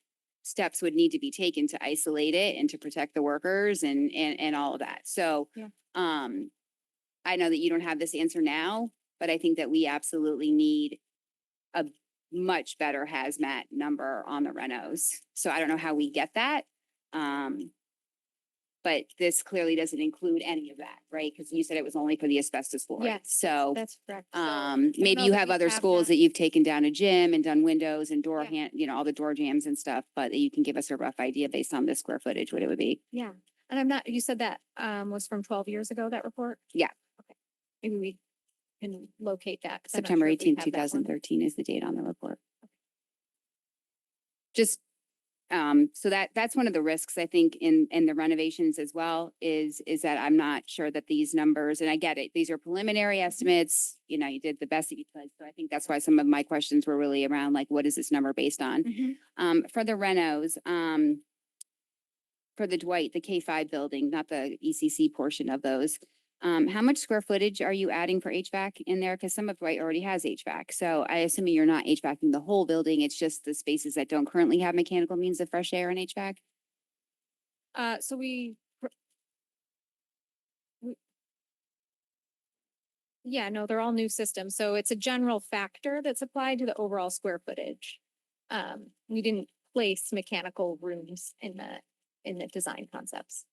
steps would need to be taken to isolate it and to protect the workers and all of that. So, Yeah. I know that you don't have this answer now, but I think that we absolutely need a much better hazmat number on the renos. So I don't know how we get that. But this clearly doesn't include any of that, right? Because you said it was only for the asbestos board. Yes, So, that's correct. So, maybe know you that have we other have schools that. that you've taken down a gym and done windows and door Yeah. you know, all the door jams and stuff, but you can give us a rough idea based on the square footage, what it would be. Yeah, and I'm not, you said that was from 12 years ago, that report? Yeah. Okay, maybe we can locate that. 'cause I'm not September sure if we 18th, have that one. 2013 is the date on the report. Just, so that's one of the risks, I think, in the renovations as well, is that I'm not sure that these numbers, and I get it, these are preliminary estimates, you know, you did the best that you could. So I think that's why some of my questions were really around, like, what is this number based on? Mhm. For the renos, for the Dwight, the K5 building, not the ECC portion of those. How much square footage are you adding for HVAC in there? Because some of Dwight already has HVAC. So I assume you're not HVACing the whole building. It's just the spaces that don't currently have mechanical means of fresh air and HVAC. So we, yeah, no, they're all new systems. So it's a general factor that's applied to the overall square footage. We didn't place mechanical rooms in the design concepts.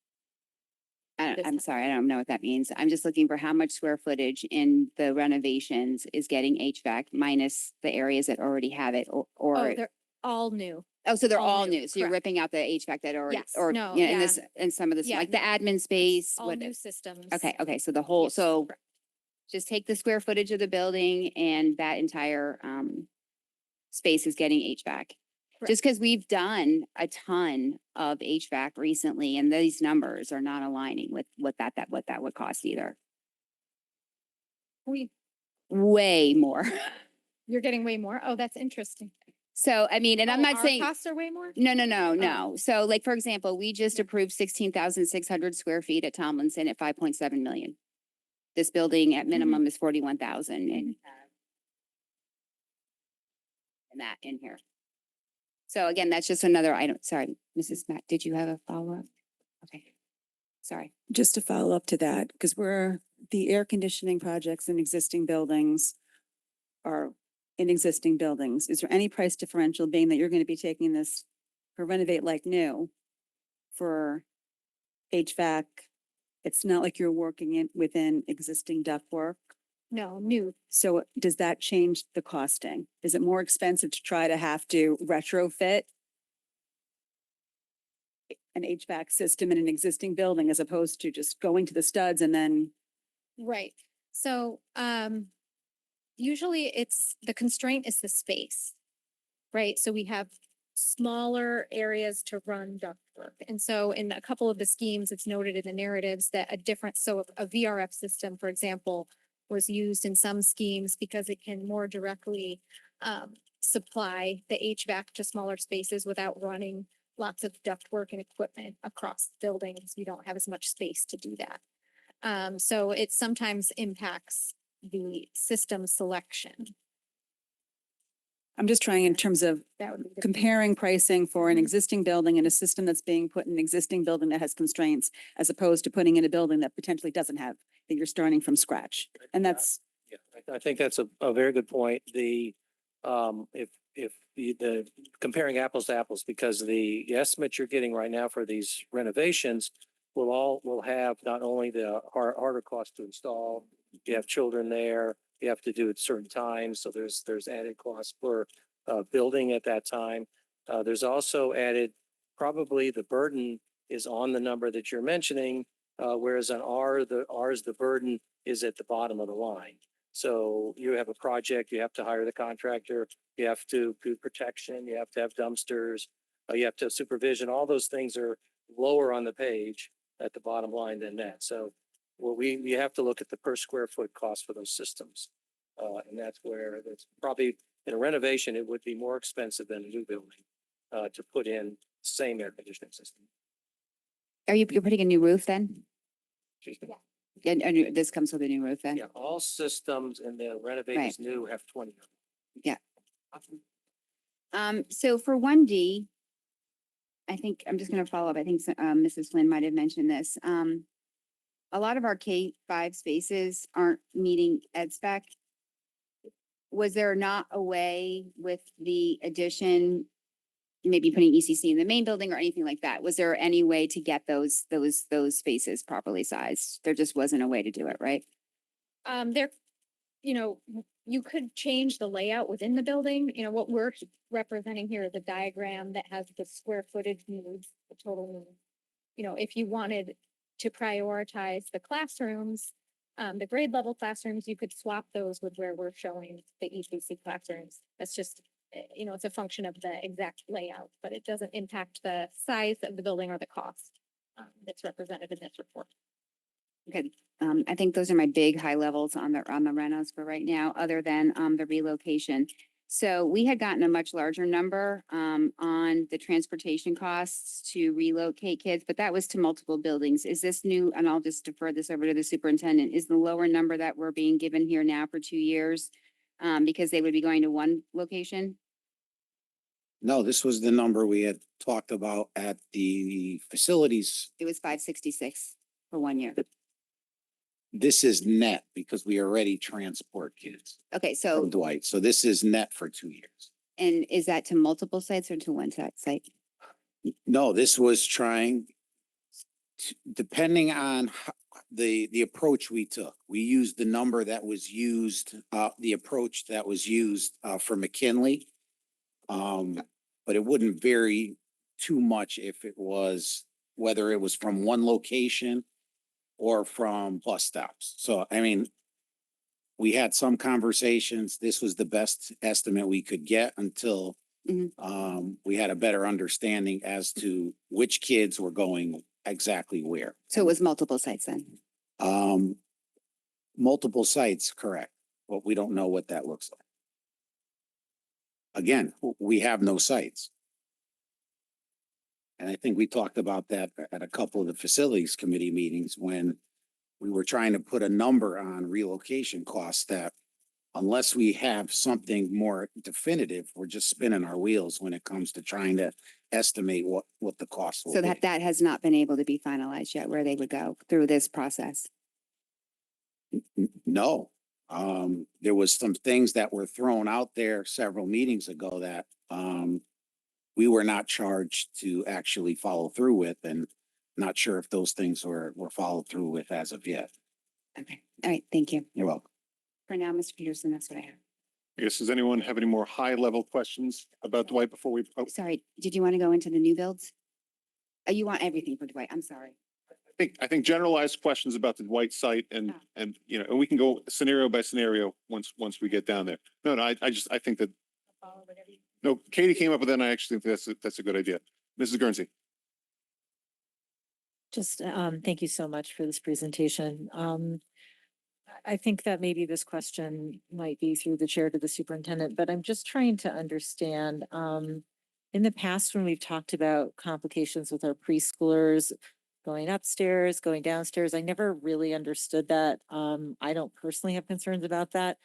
This I'm time. sorry, I don't know what that means. I'm just looking for how much square footage in the renovations is getting HVAC minus the areas that already have it Oh, or, they're all new. oh, so they're all all new, new. So you're correct. ripping out the HVAC that already, Yes, or, no, you know, in yeah. this, in some of this, Yeah, like the no, admin It's space. all what- new systems. Okay, so the whole, Yes, so correct. just take the square footage of the building and that entire space is getting HVAC. Just because we've done a ton of HVAC recently and these numbers are not aligning with what that would cost either. We, Way more. you're getting way more. Oh, that's interesting. So, I mean, and I'm Oh, not our saying, costs are way more? no. So like, for example, we just approved 16,600 square feet at Tomlinson at 5.7 million. This building at minimum is 41,000 and that in here. So again, that's just another item. Sorry, Mrs. Matt, did you have a follow-up? Okay. Sorry. Just to follow up to that, because the air conditioning projects in existing buildings are in existing buildings. Is there any price differential being that you're going to be taking this for renovate like new for HVAC? It's not like you're working in within existing ductwork. No, new. So does that change the costing? Is it more expensive to try to have to retrofit an HVAC system in an existing building as opposed to just going to the studs and then? Right. So, usually the constraint is the space. Right? So we have smaller areas to run ductwork. And so in a couple of the schemes, it's noted in the narratives that a VRF system, for example, was used in some schemes because it can more directly supply the HVAC to smaller spaces without running lots of ductwork and equipment across buildings. We don't have as much space to do that. So it sometimes impacts the system selection. I'm just trying in terms of That would be the. comparing pricing for an Mhm. existing building and a system that's being put in an existing building that has constraints, as opposed to putting in a building that potentially doesn't have, that you're starting from scratch. And that's, Yeah, I think that's a very good point. If the comparing apples to apples, because the estimates you're getting right now for these renovations will have not only the harder cost to install, you have children there, you have to do it certain times, so there's added costs for building at that time. There's also added, probably the burden is on the number that you're mentioning, whereas on ours, the burden is at the bottom of the line. So you have a project, you have to hire the contractor, you have to do protection, you have to have dumpsters, you have to have supervision. All those things are lower on the page at the bottom line than that. So well, we have to look at the per square foot cost for those systems. And that's where it's probably in a renovation, it would be more expensive than a new building to put in same air conditioning system. You're putting a new roof then? Excuse me. And this comes with a new roof then? Yeah, all systems in the renovated new have 20. So for 1D, I think, I'm just gonna follow up. I think Mrs. Flynn might have mentioned this. A lot of our K-5 spaces aren't meeting ed spec. Was there not a way with the addition, maybe putting ECC in the main building or anything like that? Was there any way to get those spaces properly sized? There just wasn't a way to do it, right? There, you could change the layout within the building. What we're representing here is a diagram that has the square footage needs, the total needs. If you wanted to prioritize the classrooms, the grade level classrooms, you could swap those with where we're showing the ECC classrooms. That's just, it's a function of the exact layout, but it doesn't impact the size of the building or the cost that's represented in this report. Okay, I think those are my big high levels on the renos for right now, other than the relocation. So we had gotten a much larger number on the transportation costs to relocate kids, but that was to multiple buildings. Is this new? And I'll just defer this over to the superintendent. Is the lower number that we're being given here now for 2 years because they would be going to one location? No, this was the number we had talked about at the facilities. It was 566 for 1 year. This is net because we already transport kids Okay, so, from Dwight. So this is net for 2 years. and is that to multiple sites or to one site? No, this was trying depending on the approach we took. We used the number that was used, the approach that was used for McKinley. But it wouldn't vary too much if it was, whether it was from one location or from bus stops. So, I mean, we had some conversations. This was the best estimate we could get until we had a better understanding as to which kids were going exactly where. So it was multiple sites then? Multiple sites, correct. But we don't know what that looks like. Again, we have no sites. And I think we talked about that at a couple of the facilities committee meetings when we were trying to put a number on relocation costs that unless we have something more definitive, we're just spinning our wheels when it comes to trying to estimate what the cost will So be. that has not been able to be finalized yet, where they would go through this process? No. There was some things that were thrown out there several meetings ago that we were not charged to actually follow through with, and not sure if those things were followed through with as of yet. Okay, all right, thank you. You're welcome. For now, Mr. Peterson, that's what I have. I guess, does anyone have any more high level questions about Dwight before we? Sorry, did you want to go into the new builds? You want everything for Dwight? I'm sorry. I think generalized questions about the Dwight site and and we can go scenario by scenario once we get down there. No, I think that. No, Katie came up with that and I actually think that's a good idea. Mrs. Guernsey. Just, thank you so much for this presentation. I think that maybe this question might be through the chair to the superintendent, but I'm just trying to understand, in the past, when we've talked about complications with our preschoolers, going upstairs, going downstairs, I never really understood that. I don't personally have concerns about that.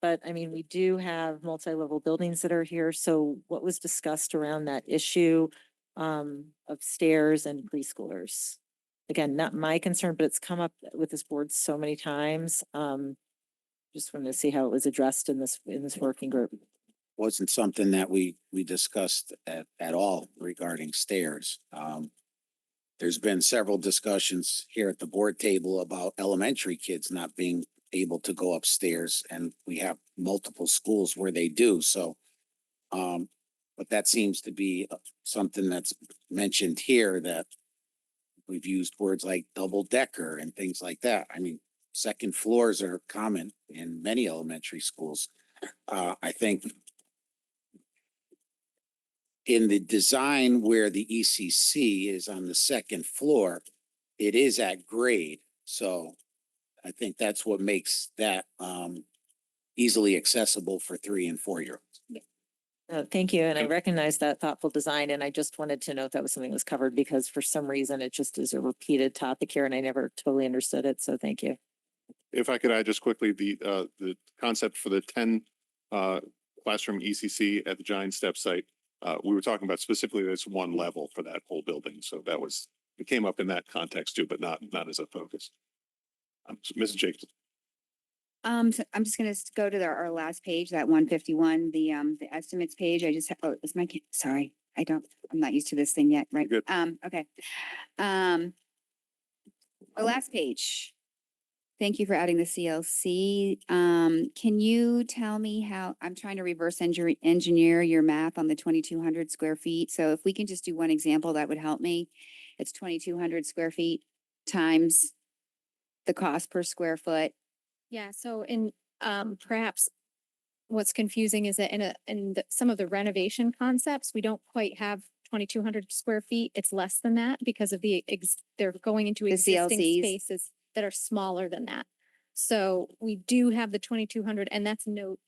But I mean, we do have multi-level buildings that are here. So what was discussed around that issue of stairs and preschoolers? Again, not my concern, but it's come up with this board so many times. Just wanted to see how it was addressed in this working group. Wasn't something that we discussed at all regarding stairs. There's been several discussions here at the board table about elementary kids not being able to go upstairs, and we have multiple schools where they do, so. But that seems to be something that's mentioned here, that we've used words like double decker and things like that. I mean, second floors are common in many elementary schools. I think in the design where the ECC is on the second floor, it is at grade. So I think that's what makes that easily accessible for 3 and 4-year-olds. Thank you. And I Yep. recognize that thoughtful design, and I just wanted to know if that was something that was covered, because for some reason it just is a repeated topic here and I never totally understood it. So thank you. If I could add just quickly, the concept for the 10 classroom ECC at the Giant Step site, we were talking about specifically this one level for that whole building. So it came up in that context too, but not as a focus. Mrs. Jacobs. So I'm just gonna go to our last page, that 151, the estimates page. I just, is sorry, I'm not used to this thing yet, right? You're good. Okay. The last page. Thank you for adding the CLC. Can you tell me how, I'm trying to reverse engineer your math on the 2,200 square feet. So if we can just do one example, that would help me. It's 2,200 square feet times the cost per square foot. Yeah, so in perhaps what's confusing is that some of the renovation concepts, we don't quite have 2,200 square feet. It's less than that because of they're going into The existing CLCs. spaces that are smaller than that. So we do have the 2,200, and that's So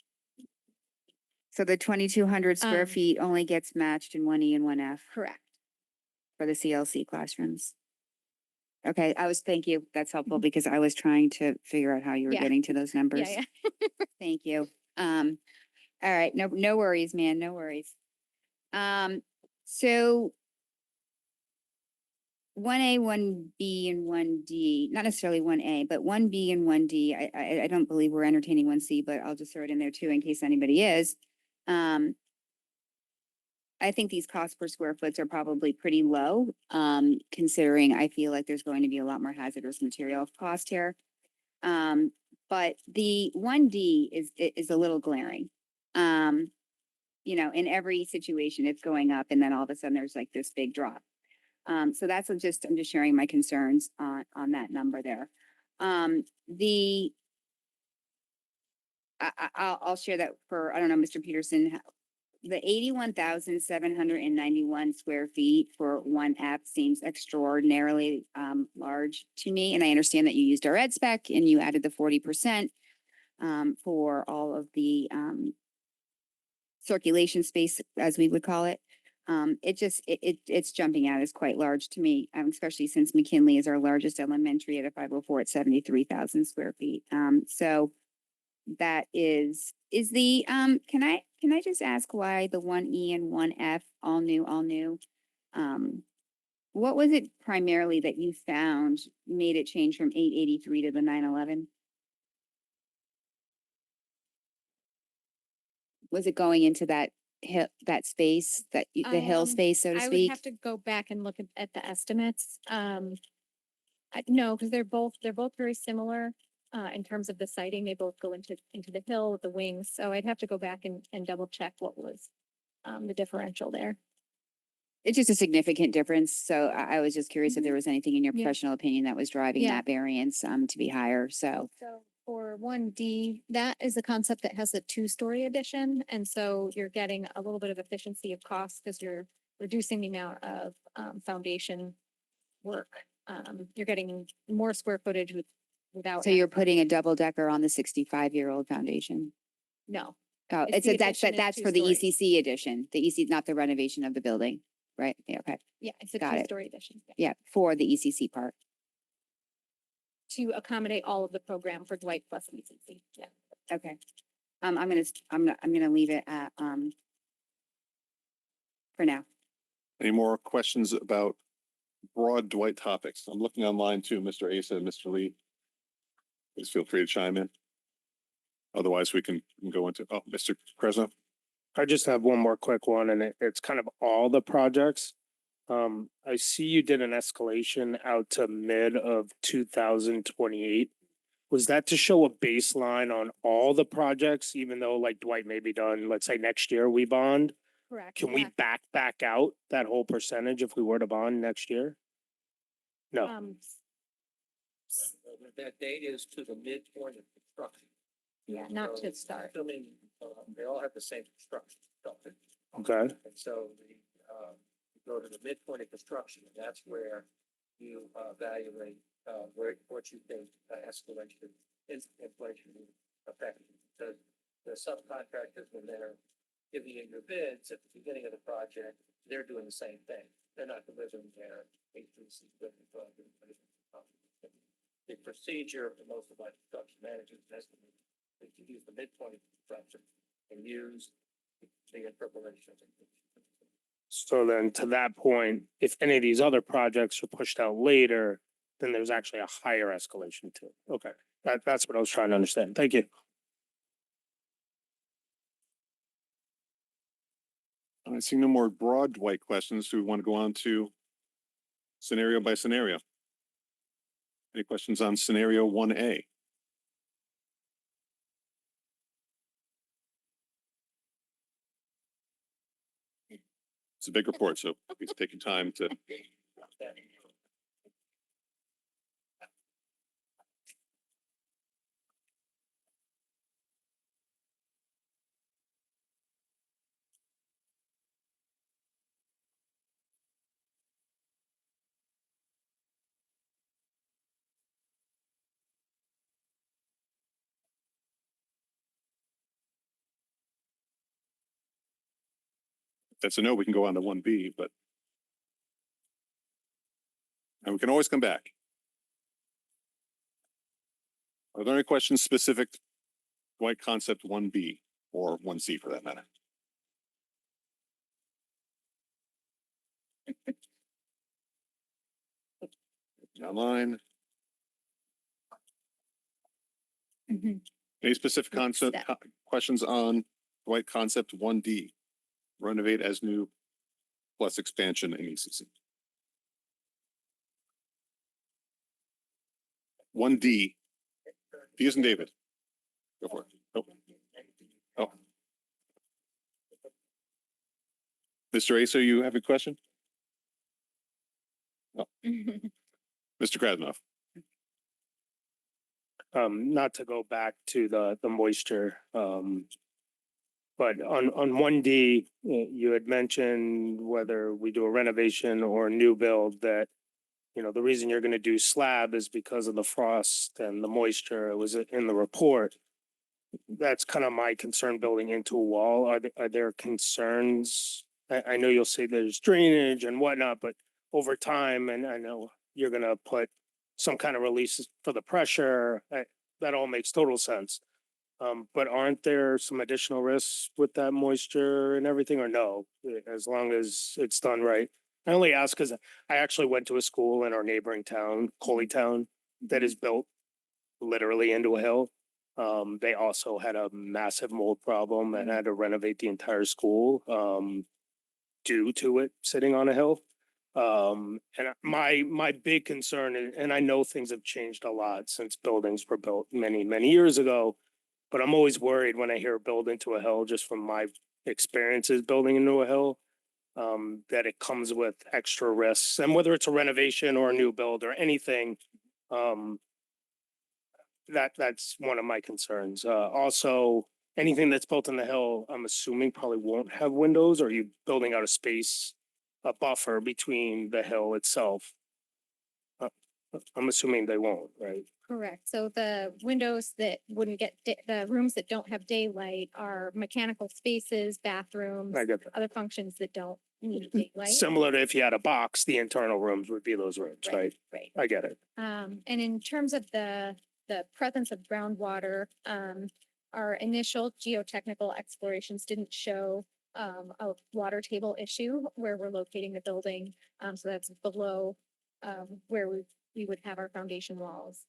the 2,200 square Um, feet only gets matched in 1E and 1F correct. for the CLC classrooms. Okay, thank you. That's helpful Mhm. because I was trying to figure out how you were Yeah. getting to those numbers. Yeah, Thank you. All right, no worries, man, no worries. So 1A, 1B, and 1D, not necessarily 1A, but 1B and 1D. I don't believe we're entertaining 1C, but I'll just throw it in there too in case anybody is. I think these costs per square foot are probably pretty low, considering I feel like there's going to be a lot more hazardous material cost here. But the 1D is a little glaring. You know, in every situation, it's going up and then all of a sudden there's like this big drop. So I'm just sharing my concerns on that number there. I'll share that for, I don't know, Mr. Peterson, the 81,791 square feet for 1F seems extraordinarily large to me. And I understand that you used our ed spec and you added the 40% for all of the circulation space, as we would call it. It's jumping out as quite large to me, especially since McKinley is our largest elementary at a 504 at 73,000 square feet. So that is the, can I just ask why the 1E and 1F all new? What was it primarily that you found made it change from 883 to the 911? Was it going into that that space, the hill space, so to I would speak? have to go back and look at the estimates. No, because they're both very similar in terms of the siting. They both go into the hill with the wings. So I'd have to go back and double check what was the differential there. It's just a significant difference. So I was just curious if there was anything in your Yeah. professional opinion that was driving Yeah. that variance to be higher. So So for 1D, that is a concept that has a 2-story addition. And so you're getting a little bit of efficiency of cost because you're reducing the amount of foundation work. You're getting more square footage without. so you're putting a double decker on the 65-year-old foundation. No, Oh, It's the addition is that's 2 for the stories. ECC addition. The EC, not the renovation of the building, right? Yeah, okay. yeah, it's a Got it. 2-story addition. Yeah. Yeah, for the ECC part. To accommodate all of the program for Dwight plus ECC. Yeah. Okay. I'm gonna leave it at, for now. Any more questions about broad Dwight topics? I'm looking online too, Mr. Asa and Mr. Lee. Please feel free to chime in. Otherwise, we can go into, oh, Mr. Kresno. I just have one more quick one and it's kind of all the projects. I see you did an escalation out to mid of 2028. Was that to show a baseline on all the projects, even though like Dwight may be done, let's say next year we bond? Correct. Can we yeah. back out that whole percentage if we were to bond next year? No, That date is to the midpoint of construction. Yeah, not So to start. Assuming, they all have the same construction. structure. okay, And so you go to the midpoint of construction, and that's where you evaluate, what you think escalation is, inflation affecting. The subcontractors, when they're giving you your bids at the beginning of the project, they're doing the same thing. They're not delivering their HVAC equipment. The procedure for most of my construction managers is to use the midpoint of construction and use the interpolation. so then to that point, if any of these other projects are pushed out later, then there's actually a higher escalation too. Okay, that's what I was trying to understand. Thank you. I see no more broad Dwight questions. Do we want to go on to scenario by scenario? Any questions on scenario 1A? It's a big report, so please take your time to. If that's a no, we can go on to 1B, but. And we can always come back. Are there any questions specific to Dwight concept 1B or 1C for that matter? Online, Mhm. any specific Next concept, step. questions on Dwight concept 1D? Renovate as new plus expansion in ECC. 1D, D as in David. Go for it. Oh. Oh. Mr. Asa, you have a question? Mr. Krasnoff. Not to go back to the moisture, but on 1D, you had mentioned whether we do a renovation or a new build that, you know, the reason you're gonna do slab is because of the frost and the moisture. It was in the report. That's kind of my concern building into a wall. Are there concerns? I know you'll say there's drainage and whatnot, but over time, and I know you're gonna put some kind of release for the pressure. That all makes total sense. But aren't there some additional risks with that moisture and everything, or no? As long as it's done right. I only ask because I actually went to a school in our neighboring town, Coleytown, that is built literally into a hill. They also had a massive mold problem and had to renovate the entire school due to it sitting on a hill. And my big concern, and I know things have changed a lot since buildings were built many years ago, but I'm always worried when I hear build into a hill, just from my experiences building into a hill, that it comes with extra risks. And whether it's a renovation or a new build or anything, that's one of my concerns. Also, anything that's built in the hill, I'm assuming probably won't have windows. Or are you building out a space, a buffer between the hill itself? I'm assuming they won't, right? Correct. So the windows that wouldn't get, the rooms that don't have daylight are mechanical spaces, bathrooms, I get that. other functions that don't need daylight. Similar to if you had a box, the internal rooms would be those rooms, right? Right. I get it. And in terms of the presence of groundwater, our initial geotechnical explorations didn't show a water table issue where we're locating the building. So that's below where we would have our foundation walls.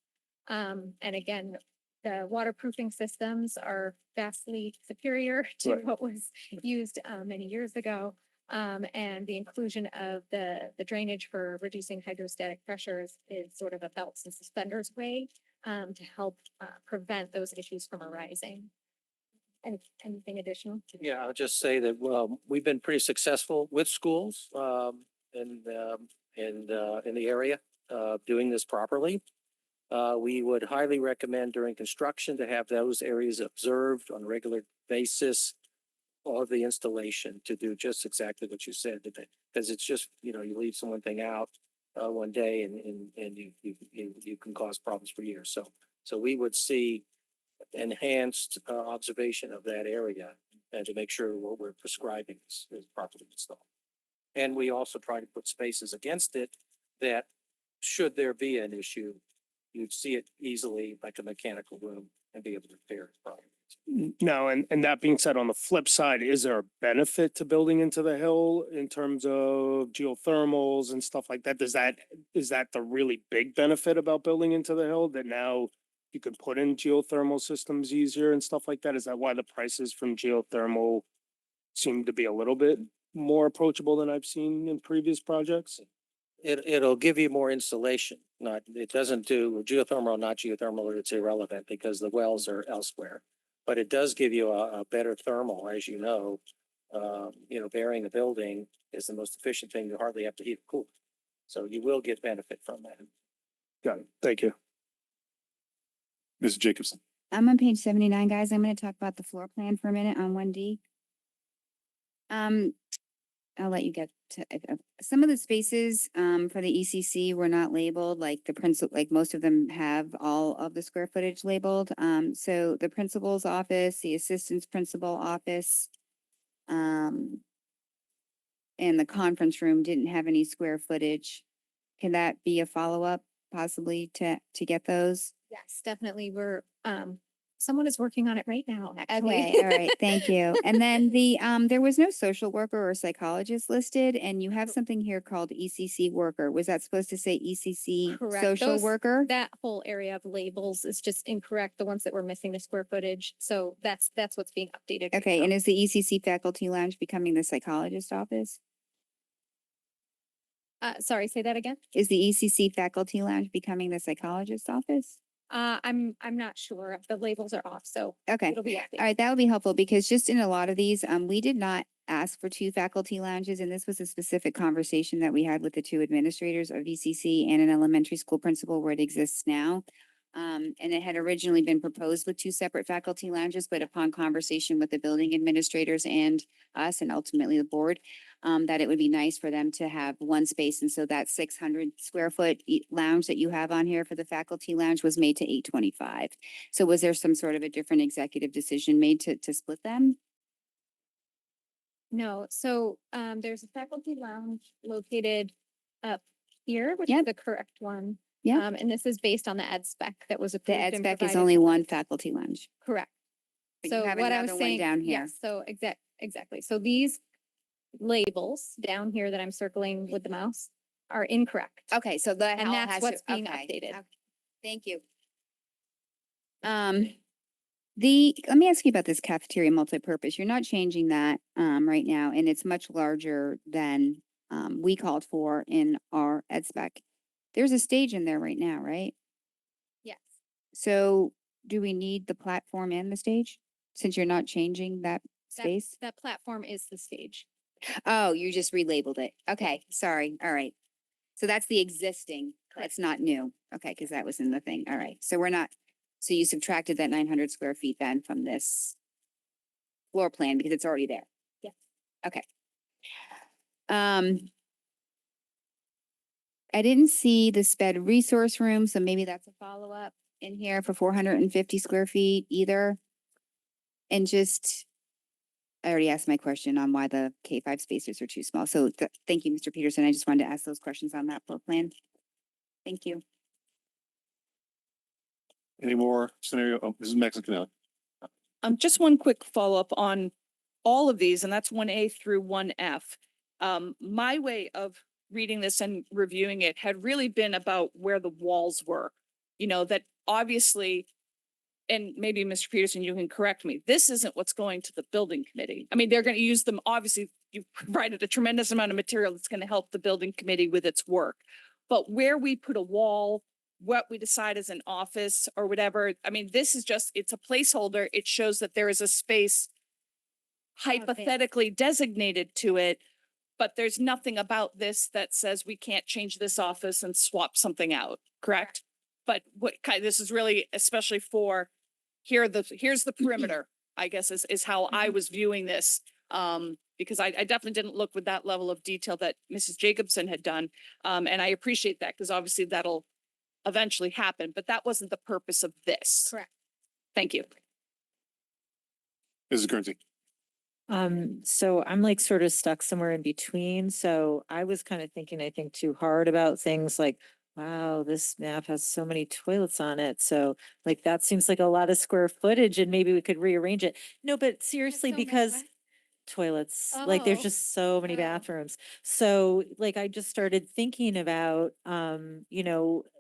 And again, the waterproofing systems are vastly superior to Right. what was used many years ago. And the inclusion of the drainage for reducing hydrostatic pressures is sort of a belts and suspenders way to help prevent those issues from arising. Anything additional? Yeah, I'll just say that, we've been pretty successful with schools, in the area, doing this properly. We would highly recommend during construction to have those areas observed on a regular basis of the installation to do just exactly what you said, because it's just, you leave one thing out one day and you can cause problems for years. So we would see enhanced observation of that area and to make sure what we're prescribing is properly installed. And we also try to put spaces against it that, should there be an issue, you'd see it easily like a mechanical room and be able to repair it properly. No, and that being said, on the flip side, is there a benefit to building into the hill in terms of geothermals and stuff like that? Is that the really big benefit about building into the hill, that now you could put in geothermal systems easier and stuff like that? Is that why the prices from geothermal seem to be a little bit more approachable than I've seen in previous projects? It'll give you more insulation, it doesn't do geothermal or not geothermal, it's irrelevant because the wells are elsewhere. But it does give you a better thermal, as you know. Burying a building is the most efficient thing. You hardly have to heat or cool. So you will get benefit from that. Got it. Thank you. Mrs. Jacobson. I'm on page 79, guys. I'm going to talk about the floor plan for a minute on 1D. I'll let you get to some of the spaces for the ECC were not labeled, like the principal, like most of them have all of the square footage labeled. So the principal's office, the assistant's principal office, and the conference room didn't have any square footage. Can that be a follow-up possibly to get those? Yes, definitely. We're someone is working on it right now, actually. Okay, all right, thank you. And then there was no social worker or psychologist listed, and you have something here called ECC worker. Was that supposed to say ECC Correct. social Those- worker? That whole area of labels is just incorrect, the ones that were missing the square footage. So that's what's being updated. right Okay, now. and is the ECC faculty lounge becoming the psychologist office? Sorry, say that again? Is the ECC faculty lounge becoming the psychologist office? I'm not sure. The labels are off, so Okay, it'll be all updated. right, that would be helpful because just in a lot of these, we did not ask for 2 faculty lounges, and this was a specific conversation that we had with the 2 administrators of ECC and an elementary school principal where it exists now. And it had originally been proposed with 2 separate faculty lounges, but upon conversation with the building administrators and us and ultimately the board, that it would be nice for them to have one space. And so that 600 square foot lounge that you have on here for the faculty lounge was made to 825. So was there some sort of a different executive decision made to split them? No, so there's a faculty lounge located up here, which is Yep. the correct one. Yep. And this is based on the ed spec that was The approved. ed and spec is provided only to us. one faculty lounge. Correct. But you So have what I was another one saying, down here. yes, so exactly. So these labels down here that I'm circling with the mouse are incorrect. Okay, so the And hall that's has what's to, being okay, updated. okay. Thank you. Let me ask you about this cafeteria multipurpose. You're not changing that right now, and it's much larger than we called for in our ed spec. There's a stage in there right now, right? Yes. So do we need the platform and the stage? Since you're not changing that space? That platform is the stage. Oh, you just relabeled it. Okay, sorry. All right. So that's the existing. That's not new. Okay, because that was in the thing. All right. So we're not, so you subtracted that 900 square feet then from this floor plan because it's already there. Yeah. Okay. I didn't see the sped resource room, so maybe that's a follow-up in here for 450 square feet either. And just, I already asked my question on why the K5 spaces are too small. So thank you, Mr. Peterson. I just wanted to ask those questions on that floor plan. Thank you. Any more scenario? Oh, Mrs. Maxon. Just one quick follow-up on all of these, and that's one A through one F. My way of reading this and reviewing it had really been about where the walls were. You know, that obviously, and maybe Mr. Peterson, you can correct me, this isn't what's going to the building committee. I mean, they're going to use them, obviously, you've provided a tremendous amount of material that's going to help the building committee with its work. But where we put a wall, what we decide as an office or whatever, I mean, this is just, it's a placeholder. It shows that there is a space hypothetically designated to it, but there's nothing about this that says we can't change this office and swap something out, correct? But what kind, this is really especially for, here's the perimeter, I guess is how I was viewing this. Because I definitely didn't look with that level of detail that Mrs. Jacobson had done. And I appreciate that because obviously that'll eventually happen, but that wasn't the purpose of this. Correct. Thank you. Mrs. Guernsey. So I'm like sort of stuck somewhere in between. So I was kind of thinking, I think too hard about things like, wow, this map has so many toilets on it. So like that seems like a lot of square footage and maybe we could rearrange it. No, but seriously, so many because what? toilets, like there's Oh. just so many Oh. bathrooms. So like I just started thinking about,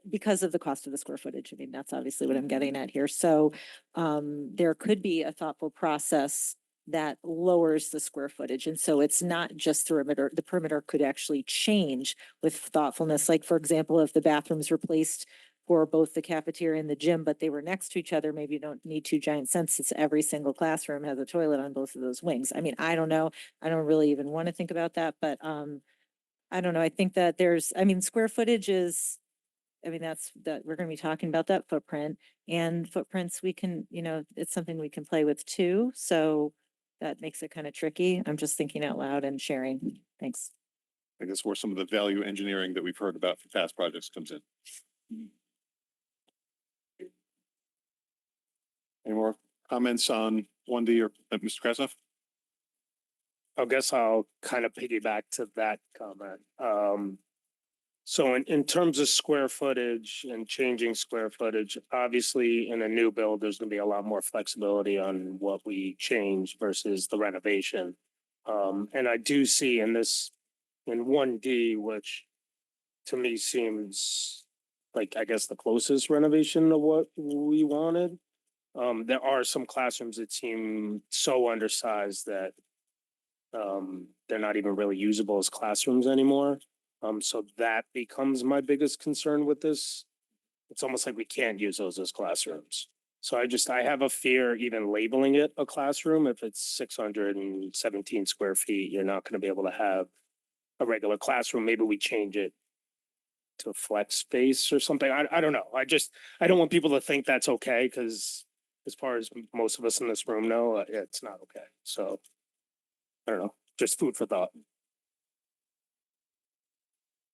because of the cost of the square footage. I mean, that's obviously what I'm getting at here. So there could be a thoughtful process that lowers the square footage. And so it's not just the perimeter could actually change with thoughtfulness. Like, for example, if the bathrooms replaced for both the cafeteria and the gym, but they were next to each other, maybe you don't need two giant since every single classroom has a toilet on both of those wings. I mean, I don't know. I don't really even want to think about that, but I don't know. I think that square footage is, that's that we're going to be talking about that footprint and footprints. We can, it's something we can play with too. So that makes it kind of tricky. I'm just thinking out loud and sharing. Thanks. I guess where some of the value engineering that we've heard about for past projects comes in. Any more comments on 1D or Mr. Krasnoff? I guess I'll kind of piggyback to that comment. So in terms of square footage and changing square footage, obviously in a new build, there's gonna be a lot more flexibility on what we change versus the renovation. And I do see in 1D, which to me seems like, I guess, the closest renovation to what we wanted. There are some classrooms that seem so undersized that they're not even really usable as classrooms anymore. So that becomes my biggest concern with this. It's almost like we can't use those as classrooms. So I have a fear even labeling it a classroom. If it's 617 square feet, you're not going to be able to have a regular classroom. Maybe we change it to a flex space or something. I don't know. I don't want people to think that's okay, because as far as most of us in this room know, it's not okay. So I don't know, just food for thought.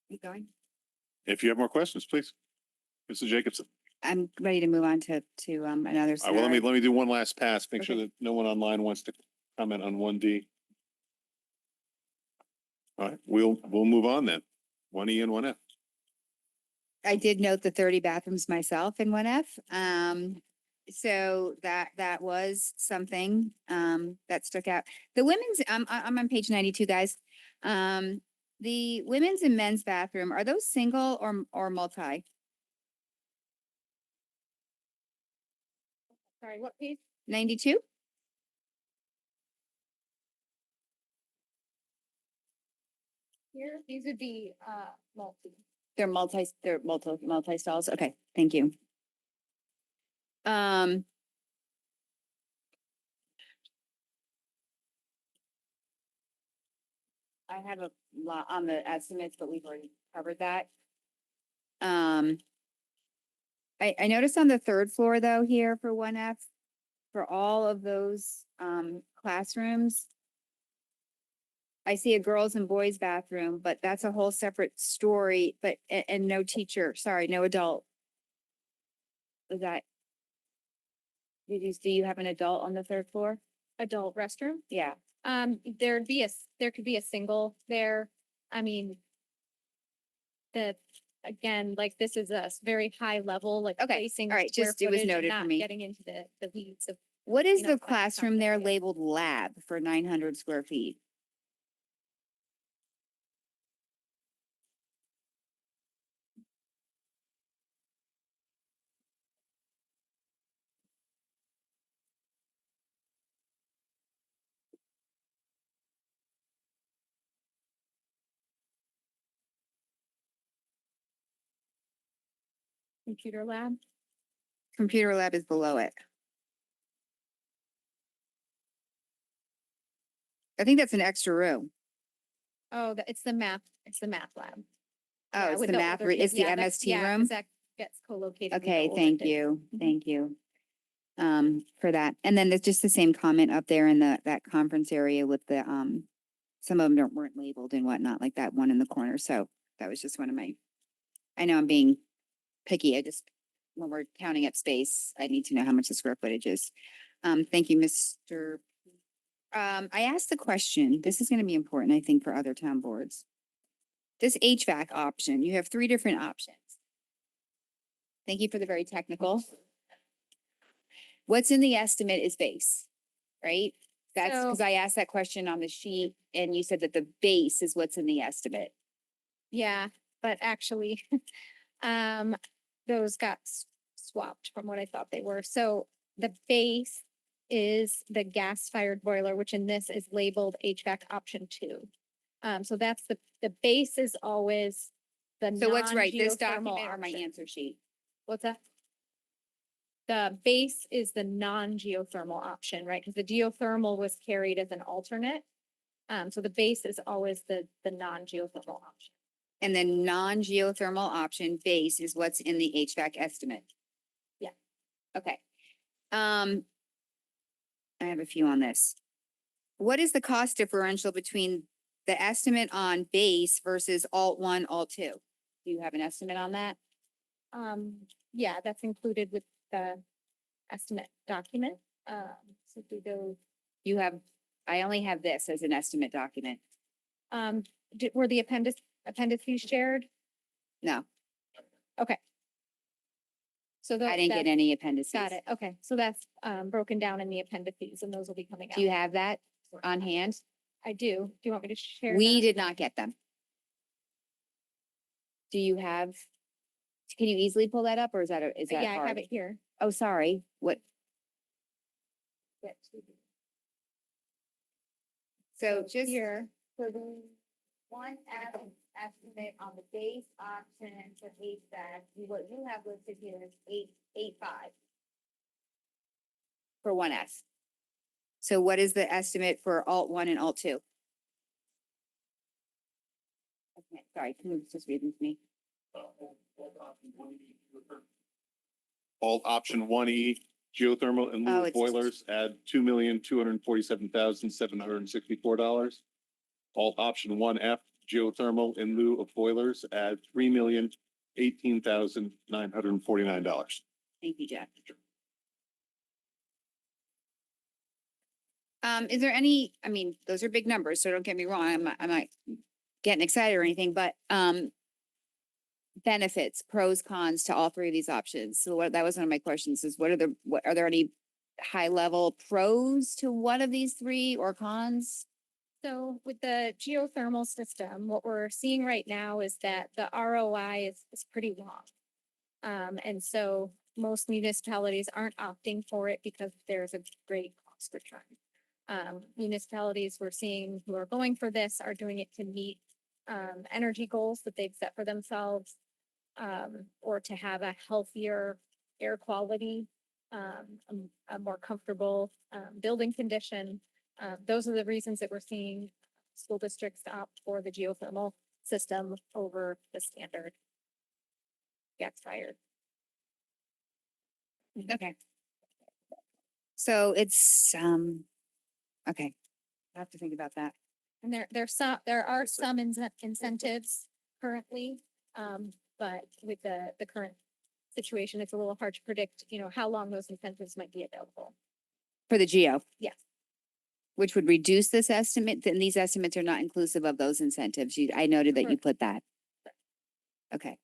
Keep going. If you have more questions, please. Mrs. Jacobson. I'm ready to move on to another. Well, let scenario. me do one last pass, make sure Okay. that no one online wants to comment on 1D. All right, we'll move on then. 1E and 1F. I did note the 30 bathrooms myself in 1F. So that was something that stuck out. The women's, I'm on page 92, guys. The women's and men's bathroom, are those single or multi? Sorry, what page? 92? Here, these would be, multi. They're multi stalls. Okay, thank you. I have a lot on the estimates, but we've already covered that. I noticed on the third floor though, here for 1F, for all of those classrooms, I see a girls and boys bathroom, but that's a whole separate story, but and no teacher, sorry, no adult. Is that? Do you have an adult on the third floor? Adult restroom. Yeah. There could be a single there. I mean, again, like this is a very high level, like Okay, facing all right, square just- it was footage and noted for not me. getting into the weeds of What is you know, the but classroom there something. labeled lab for 900 square feet? Computer lab. Computer lab is below it. I think that's an extra room. Oh, it's the math lab. Oh, Yeah, it's with the math, older it's kids. the Yeah, that's- MST yeah, 'cause room? That gets co-located. with the Okay, older thank kids. you, Mhm. thank you. For that. And then there's just the same comment up there in that conference area with the, some of them weren't labeled and whatnot, like that one in the corner. So that was just one of my, I know I'm being picky. I just, when we're counting up space, I need to know how much the square footage is. Thank you, Mr. I asked the question, this is gonna be important, I think, for other town boards. This HVAC option, you have 3 different options. Thank you for the very technical. What's in the estimate is base, right? That's So- because I asked that question on the sheet and you said that the base is what's in the estimate. Yeah, but actually, those got swapped from what I thought they were. So the base is the gas-fired boiler, which in this is labeled HVAC option 2. So that's the base is always the So what's right, this non-geothermal document or my option. answer sheet? What's that? The base is the non-geothermal option, right? Because the geothermal was carried as an alternate. So the base is always the non-geothermal option. And the non-geothermal option base is what's in the HVAC estimate. Yeah. Okay. I have a few on this. What is the cost differential between the estimate on base versus alt 1, alt 2? Do you have an estimate on that? Yeah, that's included with the estimate document. So if we go, You have, I only have this as an estimate document. were the appendices shared? No, Okay. So I didn't get any appendices. Got it. Okay, so that's broken down in the appendices and those will be coming out. Do you have that on hand? I do. Do you want me to share? We that? did not get them. Do you have, can you easily pull that up or is that Yeah, I have hard? it here. Oh, sorry, what, Yeah, so just, here, so the one estimate on the base option for HVAC, what you have listed here is 885. for 1S. So what is the estimate for alt 1 and alt 2? Okay, sorry, can you just read them to me? Alt option 1E, geothermal and Oh, lieu of it's- boilers, add $2,247,764. Alt option 1F, geothermal in lieu of boilers, add $3,018,949. Thank you, Jeff. Is there any, I mean, those are big numbers, so don't get me wrong, I'm not getting excited or anything, but, benefits, pros, cons to all 3 of these options. So that was one of my questions is what are there any high level pros to one of these 3 or cons? So with the geothermal system, what we're seeing right now is that the ROI is pretty long. And so most municipalities aren't opting for it because there's a great cost return. Municipalities we're seeing who are going for this are doing it to meet energy goals that they've set for themselves, or to have a healthier air quality, a more comfortable building condition. Those are the reasons that we're seeing school districts opt for the geothermal system over the standard gas fired. Okay. So it's, okay, I have to think about that. And there are some incentives currently, but with the current situation, it's a little hard to predict, how long those incentives might be available. For the geo? Yes. Which would reduce this estimate, then these estimates are not inclusive of those incentives. I noted that you Correct. put that. Okay.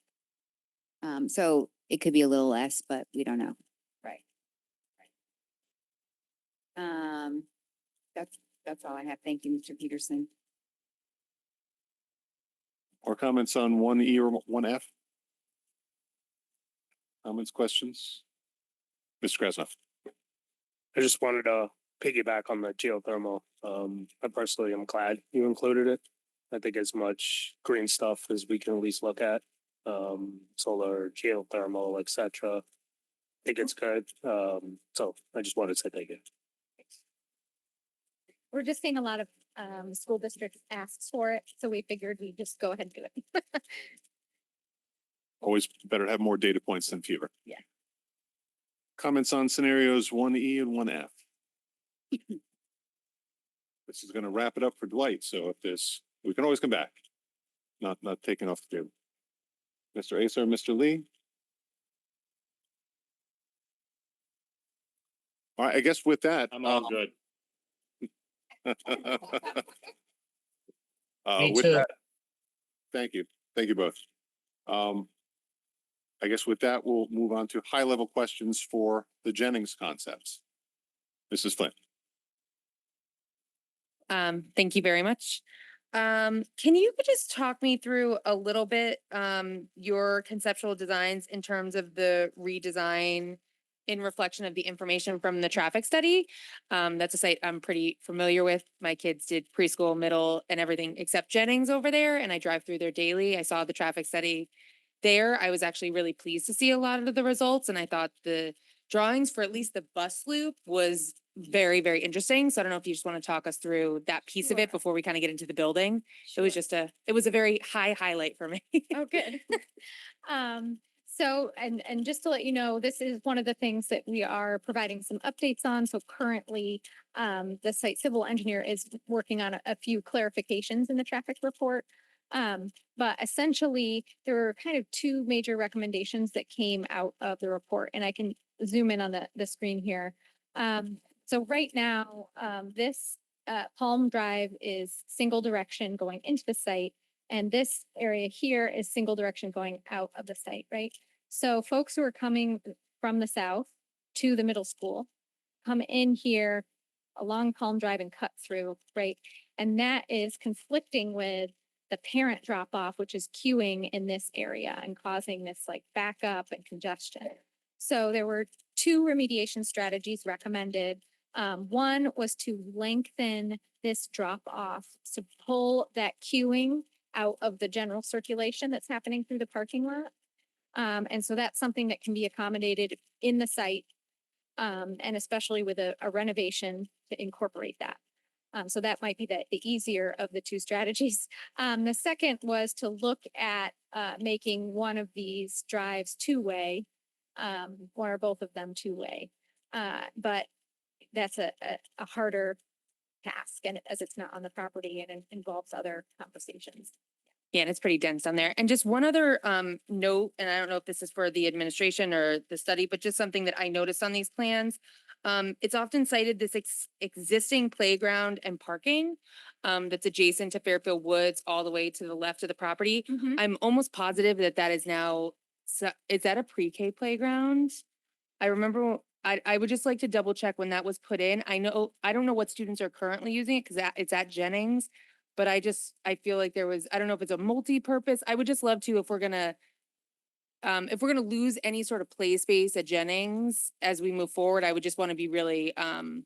So it could be a little less, but we don't know. Right. That's all I have. Thank you, Mr. Peterson. Or comments on one E or one F? Comments, questions? Mr. Krasnoff. I just wanted to piggyback on the geothermal. I personally am glad you included it. I think as much green stuff as we can at least look at, solar, geothermal, et cetera. I think it's good. So I just wanted to say thank you. We're just seeing a lot of school districts asks for it, so we figured we'd just go ahead and do it. Always better to have more data points than fewer. Yeah. Comments on scenarios one E and one F? This is gonna wrap it up for Dwight, so if there's, we can always come back. Not taken off the table. Mr. Acer, Mr. Lee? All right, I guess with that. I'm all good. Me With too. that, thank you. Thank you both. I guess with that, we'll move on to high-level questions for the Jennings concepts. Mrs. Flynn. Thank you very much. Can you just talk me through a little bit, your conceptual designs in terms of the redesign in reflection of the information from the traffic study? That's a site I'm pretty familiar with. My kids did preschool, middle, and everything except Jennings over there, and I drive through there daily. I saw the traffic study there. I was actually really pleased to see a lot of the results, and I thought the drawings for at least the bus loop was very, very interesting. So I don't know if you just want to talk us through that piece of it before we kind of get into the building. It was just it was a very high highlight for me. Oh, good. So, and just to let you know, this is one of the things that we are providing some updates on. So currently, the site civil engineer is working on a few clarifications in the traffic report. But essentially, there were kind of two major recommendations that came out of the report, and I can zoom in on the screen here. So right now, this Palm Drive is single direction going into the site. And this area here is single direction going out of the site, right? So folks who are coming from the south to the middle school come in here along Palm Drive and cut through, right? And that is conflicting with the parent drop off, which is queuing in this area and causing this like backup and congestion. So there were two remediation strategies recommended. One was to lengthen this drop off to pull that queuing out of the general circulation that's happening through the parking lot. And so that's something that can be accommodated in the site, and especially with a renovation to incorporate that. So that might be the easier of the two strategies. The second was to look at making one of these drives two-way, one or both of them two-way. But that's a harder task, and as it's not on the property and it involves other conversations. Yeah, and it's pretty dense down there. And just one other note, and I don't know if this is for the administration or the study, but just something that I noticed on these plans. It's often cited this existing playground and parking that's adjacent to Fairfield Woods all the way to the left of the property. Mhm. I'm almost positive that that is now, is that a pre-K playground? I remember, I would just like to double check when that was put in. I don't know what students are currently using it because it's at Jennings. But I feel like there was, I don't know if it's a multi-purpose. I would just love to, if we're gonna lose any sort of play space at Jennings as we move forward, I would just want to be really on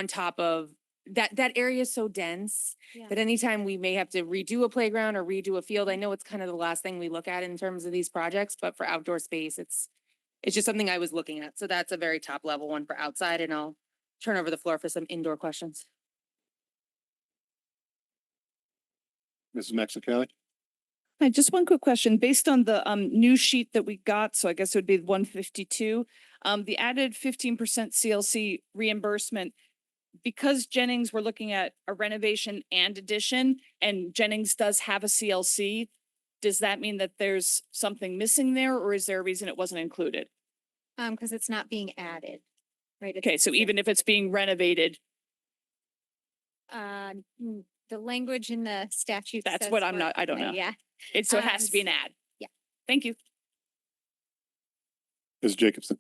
top of that. That area is so dense that anytime we may have to redo a playground or redo a field, I know it's kind of the last thing we look at in terms of these projects, but for outdoor space, it's just something I was looking at. So that's a very top level one for outside, and I'll turn over the floor for some indoor questions. Mrs. Maxicali? Hi, just one quick question. Based on the new sheet that we got, so I guess it would be 152, the added 15% CLC reimbursement, because Jennings, we're looking at a renovation and addition, and Jennings does have a CLC, does that mean that there's something missing there, or is there a reason it wasn't included? Because it's not being added, right? Okay, so even if it's being renovated, The language in the statute. That's says what I'm we're- not- I don't know. Yeah. so it has to be an ad? Yeah. Thank you. Ms. Jacobson?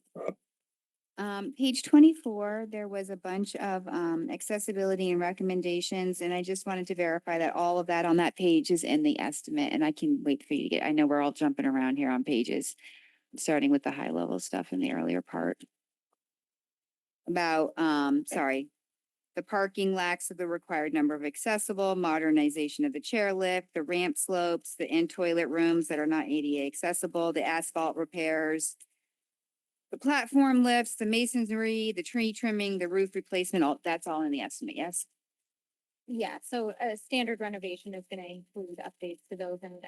Page 24, there was a bunch of accessibility and recommendations, and I just wanted to verify that all of that on that page is in the estimate, and I can wait for you to get, I know we're all jumping around here on pages, starting with the high level stuff in the earlier part. About, sorry, the parking lacks of the required number of accessible, modernization of the chairlift, the ramp slopes, the in-toilet rooms that are not ADA accessible, the asphalt repairs, the platform lifts, the masonry, the tree trimming, the roof replacement, all, that's all in the estimate, yes? Yeah, so a standard renovation is gonna include updates to those and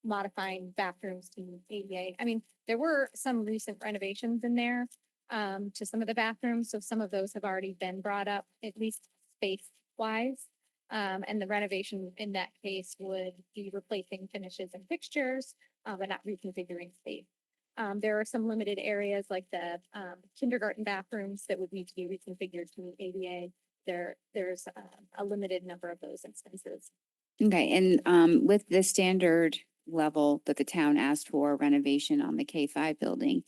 modifying bathrooms to ADA. I mean, there were some recent renovations in there to some of the bathrooms, so some of those have already been brought up, at least space wise. And the renovation in that case would be replacing finishes and fixtures, but not reconfiguring space. There are some limited areas like the kindergarten bathrooms that would need to be reconfigured to meet ADA. There's a limited number of those instances. Okay, and with the standard level that the town asked for renovation on the K-5 building,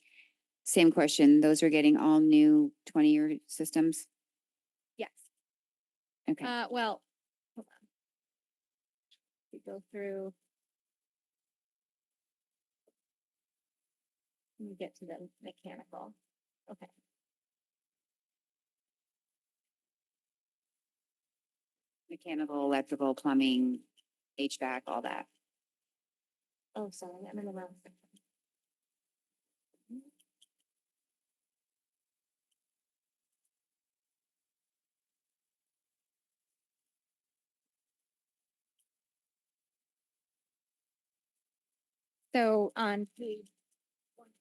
same question, those are getting all new 20-year systems? Yes. Okay, Well, hold on. We go through. Let me get to the mechanical. Okay. mechanical, electrical, plumbing, HVAC, all that. Oh, sorry, I'm in the wrong section. So on page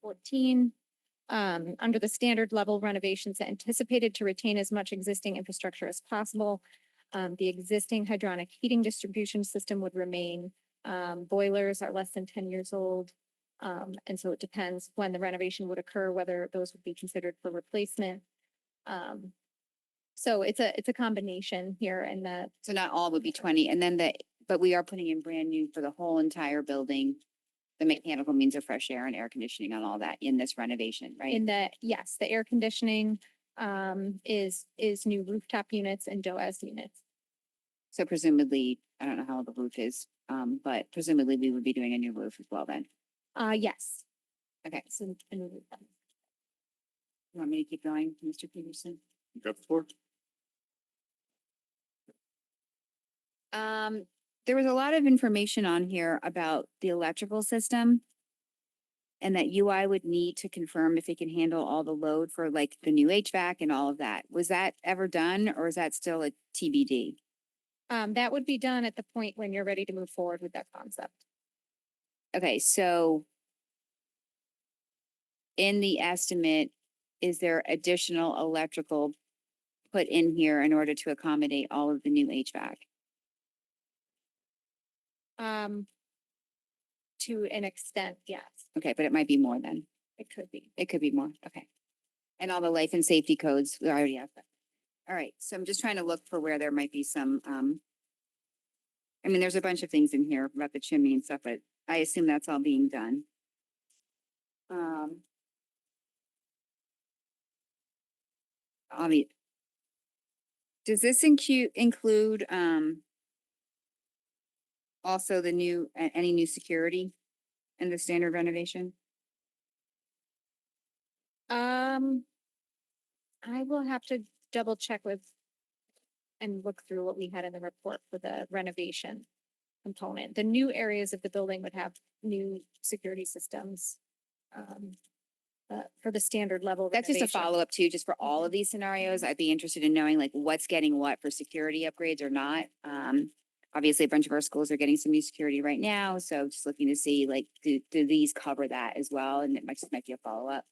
114, under the standard level renovations anticipated to retain as much existing infrastructure as possible. The existing hydronic heating distribution system would remain. Boilers are less than 10 years old. And so it depends when the renovation would occur, whether those would be considered for replacement. So it's a combination here and the, So not all would be 20, and then but we are putting in brand new for the whole entire building. The mechanical means of fresh air and air conditioning and all that in this renovation, right? in the, yes, the air conditioning is new rooftop units and DOAS units. So presumably, I don't know how the roof is, but presumably we would be doing a new roof as well then. Yes. Okay, So a new rooftop. you want me to keep going, Mr. Peterson? You got the floor. There was a lot of information on here about the electrical system. And that UI would need to confirm if it can handle all the load for like the new HVAC and all of that. Was that ever done or is that still a TBD? That would be done at the point when you're ready to move forward with that concept. Okay, so in the estimate, is there additional electrical put in here in order to accommodate all of the new HVAC? To an extent, yes, Okay, but it might be more then. it could be. It could be more. Okay. And all the life and safety codes, we already have that. All right, so I'm just trying to look for where there might be some, I mean, there's a bunch of things in here about the chimney and stuff, but I assume that's all being done. Does this include, also the new, any new security in the standard renovation? I will have to double check with and look through what we had in the report for the renovation component. The new areas of the building would have new security systems. For the standard level. That's just a renovation. follow-up too, just for all of these scenarios. I'd be interested in knowing like what's getting what for security upgrades or not. Obviously a bunch of our schools are getting some new security right now, so just looking to see like, do these cover that as well? And it might be a follow-up.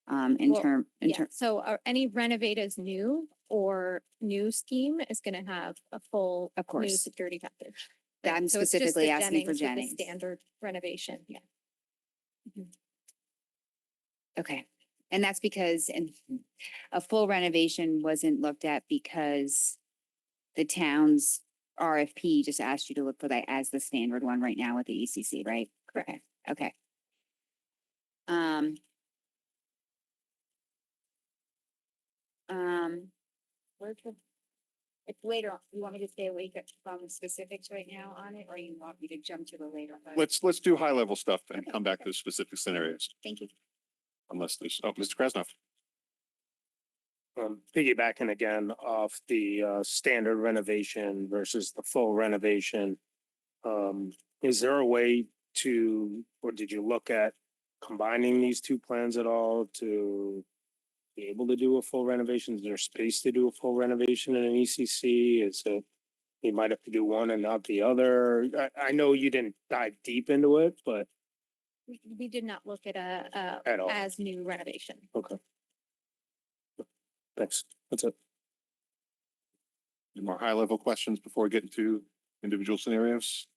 In Well, term, Yeah, so any renovated new or new scheme is gonna have a full. Of New course. security package. I'm So it's just the specifically asking for with the Jennings. Standard renovation, yeah. Okay, and that's because a full renovation wasn't looked at because the town's RFP just asked you to look for that as the standard one right now with the ECC, right? Correct. Okay. If later, you want me to stay awake from the specifics right now on it, or you want me to jump to the later? Let's do high level stuff and come back to the specific scenarios, Thank you. unless there's, oh, Mr. Krasnoff. Piggybacking again off the standard renovation versus the full renovation. Is there a way to, or did you look at combining these two plans at all to be able to do a full renovation? Is there space to do a full renovation in an ECC? Is it, you might have to do one and not the other? I know you didn't dive deep into it, but We did not look at a, At all. as new renovation. okay. Thanks. That's it. Any more high level questions before we get into individual scenarios?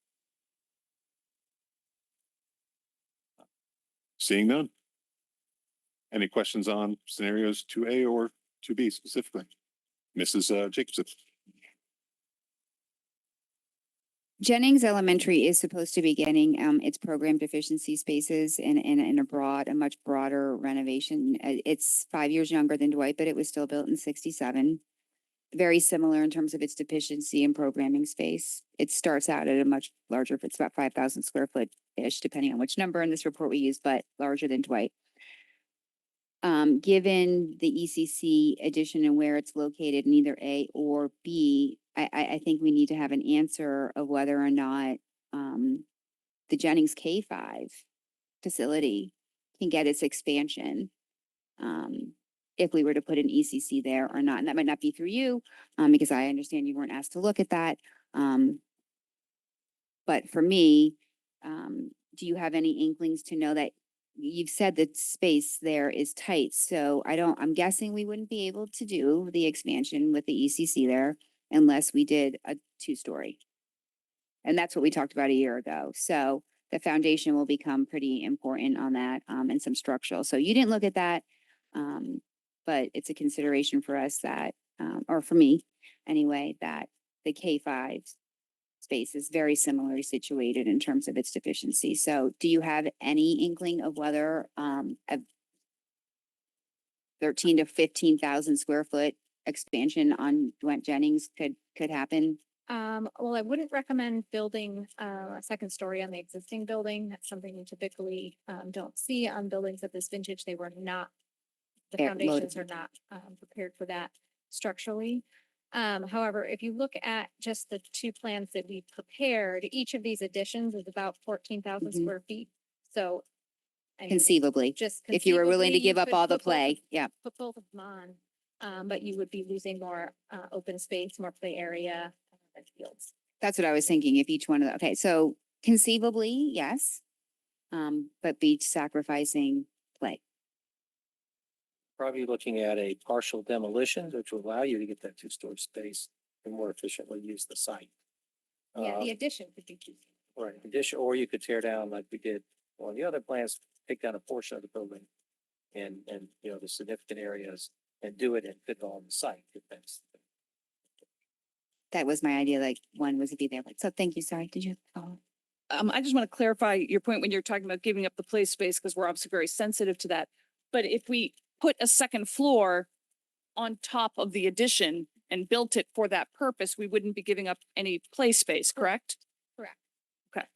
Seeing none. Any questions on scenarios 2A or 2B specifically? Mrs. Jacobson. Jennings Elementary is supposed to be getting its program deficiency spaces in a much broader renovation. It's 5 years younger than Dwight, but it was still built in 67. Very similar in terms of its deficiency in programming space. It starts out at a much larger, it's about 5,000 square foot-ish, depending on which number in this report we use, but larger than Dwight. Given the ECC addition and where it's located in either A or B, I think we need to have an answer of whether or not the Jennings K-5 facility can get its expansion. If we were to put an ECC there or not, and that might not be through you, because I understand you weren't asked to look at that. But for me, do you have any inklings to know that you've said that space there is tight, so I'm guessing we wouldn't be able to do the expansion with the ECC there unless we did a 2-story. And that's what we talked about a year ago. So the foundation will become pretty important on that, and some structural. So you didn't look at that. But it's a consideration for us that, or for me anyway, that the K-5 space is very similarly situated in terms of its deficiency. So do you have any inkling of whether a 13 to 15,000 square foot expansion on Dwight Jennings could happen? Well, I wouldn't recommend building a second story on the existing building. That's something you typically don't see on buildings of this vintage. They were not, the Air- foundations are not prepared for that structurally. However, if you look at just the 2 plans that we prepared, each of these additions is about 14,000 Mhm. square feet. So I mean, Conceivably, just if you were willing to conceivably, you give up could all the put both of- play, yeah. Put both of them on, but you would be losing more open space, more play area and fields. That's what I was thinking, if each one of the, okay, so conceivably, yes. But be sacrificing play. Probably looking at a partial demolition, which will allow you to get that 2-story space and more efficiently use the site. Yeah, Uh, the addition could be key. Right, addition, or you could tear down like we did on the other plans, take down a portion of the building and, you know, the significant areas and do it and fit it on the site. If that's- That was my idea, like one was to be there. So thank you, sorry, did you? Oh, I just want to clarify your point when you're talking about giving up the play space, because we're obviously very sensitive to that. But if we put a second floor on top of the addition and built it for that purpose, we wouldn't be giving up any play space, correct? Correct. Okay.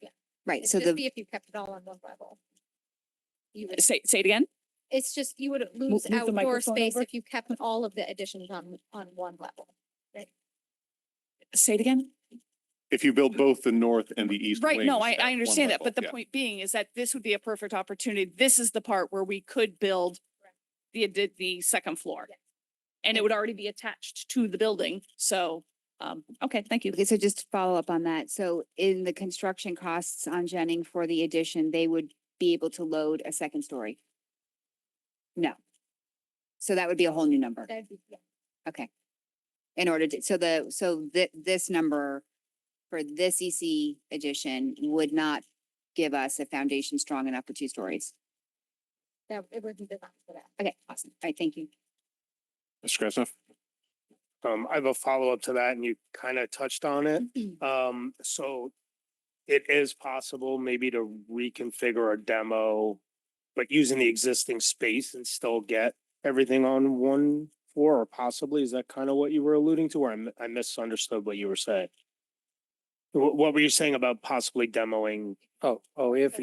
right, It'd so just be the, if you kept it all on one level. You would, Say it again? it's just, you would lose move the outdoor microphone space over. if you kept all of the additions on one level. Say it again? If you build both the north and the east. Right, no, wings at I one understand that, level, but the yeah. point being is that this would be a perfect opportunity. This is the part where we could build the second floor. Yes. And it would already be attached to the building, so, okay, thank you. okay, so just to follow up on that. So in the construction costs on Jennings for the addition, they would be able to load a second story? No. So that would be a whole new number. That'd be, yeah. Okay. In order to, this number for this EC addition would not give us a foundation strong enough for 2 stories. That, it would be designed for that. Okay, awesome. All right, thank you. Mr. Krasnoff. I have a follow-up to that and you kind of touched on it. So it is possible maybe to reconfigure a demo, but using the existing space and still get everything on one before, or possibly, is that kind of what you were alluding to, or I misunderstood what you were saying? What were you saying about possibly demoing If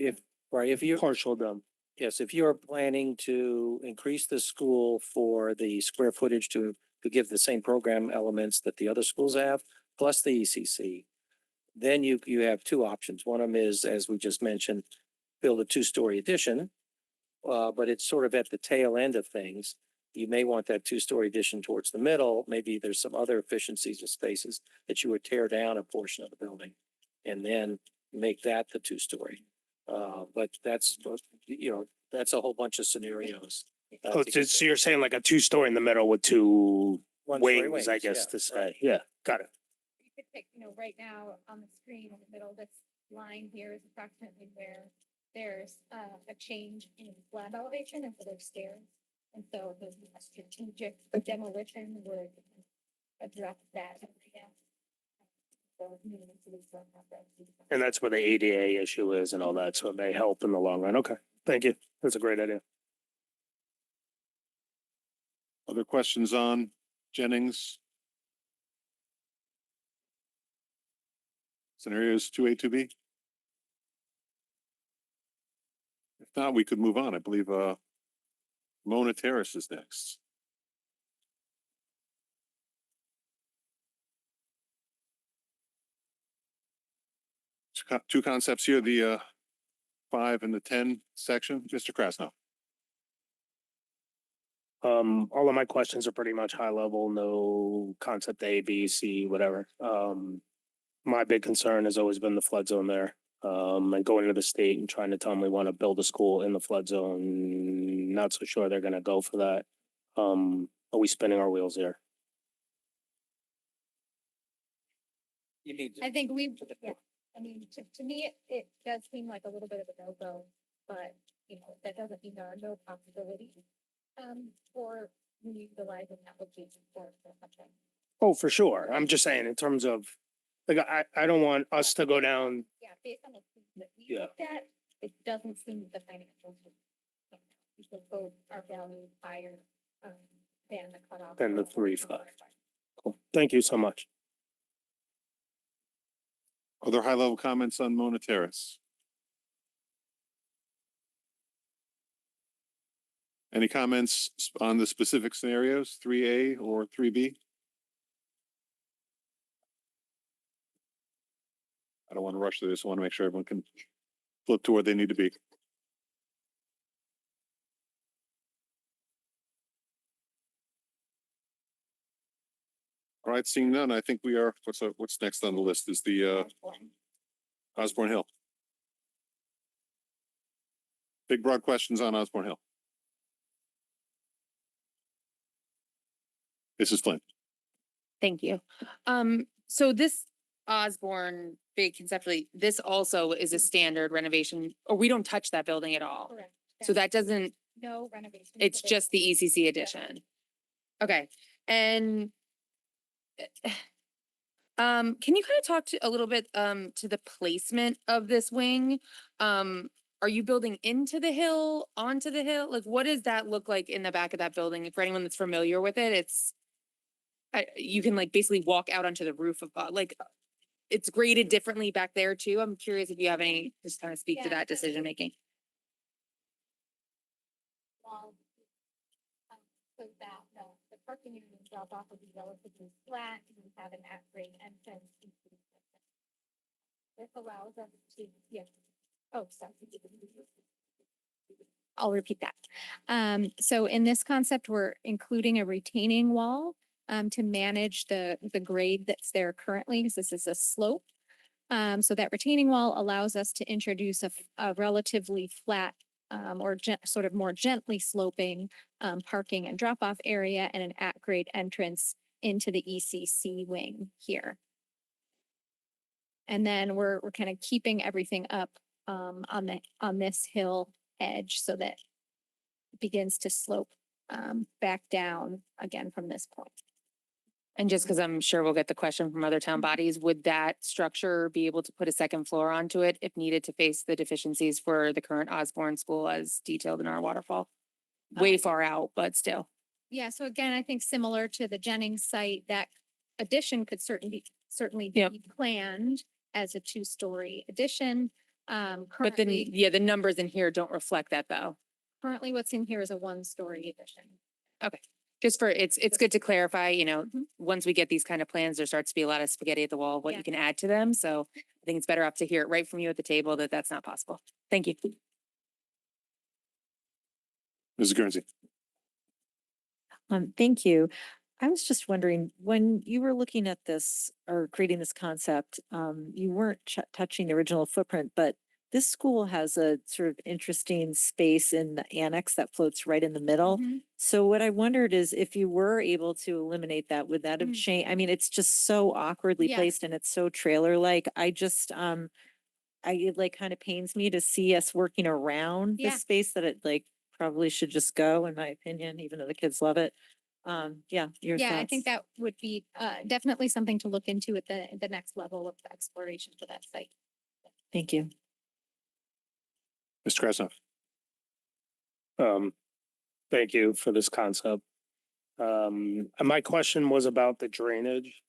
you, partial demo? yes, if you're planning to increase the school for the square footage to give the same program elements that the other schools have, plus the ECC, then you have two options. One of them is, as we just mentioned, build a two-story addition. But it's sort of at the tail end of things. You may want that two-story addition towards the middle. Maybe there's some other efficiencies of spaces that you would tear down a portion of the building and then make that the two-story. But that's, that's a whole bunch of scenarios. Oh, so you're saying like a two-story in the middle with two One-story wings, I wings, guess yeah, to say. right. Yeah, got it. You could pick, right now on the screen in the middle, this line here is approximately where there's a change in slab elevation instead of stairs. And so the strategic demolition would address that. area. So, And that's where the ADA issue is and all that, so it may help in the long run. Okay, thank you. That's a great idea. Other questions on Jennings? Scenarios 2A, 2B? If not, we could move on. I believe, Mona Terrace is next. Two concepts here, the, 5 and the 10 section. Mr. Krasnow. All of my questions are pretty much high level, no concept A, B, C, whatever. My big concern has always been the flood zone there. And going to the state and trying to tell them we want to build a school in the flood zone, not so sure they're gonna go for that. Are we spinning our wheels here? You need I think yeah, I mean, to me, it does seem like a little bit of a no-go, but, that doesn't mean there are no possibilities. For utilizing application for something. Oh, for sure. I'm just saying in terms of, like, I don't want us to go down. Yeah, based on the things that we Yeah. looked at, it doesn't seem that the financials. Because both are valued higher, than the cutoff. Than the 3.5. Cool. Thank you so much. Other high-level comments on Mona Terrace? Any comments on the specific scenarios, 3A or 3B? I don't want to rush through this. I want to make sure everyone can flip to where they need to be. All right, seeing none, I think we are, what's next on the list is the, Osborne Hill. Big broad questions on Osborne Hill. Mrs. Flynn. Thank you. So this Osborne, big conceptually, this also is a standard renovation, or we don't touch that building at all. Correct. So that doesn't, No renovation. it's just the ECC addition. Okay, and can you kind of talk to a little bit to the placement of this wing? Are you building into the hill, onto the hill? Like, what does that look like in the back of that building? For anyone that's familiar with it, it's you can like basically walk out onto the roof of it's graded differently back there too. I'm curious if you have any, just kind of speak to Yeah. that decision making. Wall, so that the parking area drop off will be relatively flat, and you have an at-grade entrance. This allows us to, oh, sorry. I'll repeat that. So in this concept, we're including a retaining wall to manage the grade that's there currently, because this is a slope. So that retaining wall allows us to introduce a relatively flat or sort of more gently sloping parking and drop-off area and an at-grade entrance into the ECC wing here. And then we're kind of keeping everything up on this hill edge so that it begins to slope back down again from this point. And just because I'm sure we'll get the question from other town bodies, would that structure be able to put a second floor onto it if needed to face the deficiencies for the current Osborne School as detailed in our waterfall? Way far out, but still. Yeah, so again, I think similar to the Jennings site, that addition could certainly Yep. be planned as a two-story addition. But then, Currently, yeah, the numbers in here don't reflect that though. currently what's in here is a one-story addition. Just for, it's good to clarify, you know, Mhm. once we get these kind of plans, there starts to be a lot of spaghetti at the wall, what Yeah. you can add to them. So I think it's better off to hear it right from you at the table that that's not possible. Thank you. Mrs. Guernsey. Thank you. I was just wondering, when you were looking at this or creating this concept, you weren't touching the original footprint, but this school has a sort of interesting space in the annex that floats right in the middle. Mhm. So what I wondered is if you were able to eliminate that, would that have Mm. changed? I mean, it's just so awkwardly Yeah. placed and it's so trailer-like. It like kind of pains me to see us working around Yeah. the space that it like probably should just go, in my opinion, even though the kids love it. Yeah, your Yeah, I thoughts? think that would be definitely something to look into at the next level of exploration for that site. Thank you. Mr. Krasnoff. Thank you for this concept. And my question was about the drainage.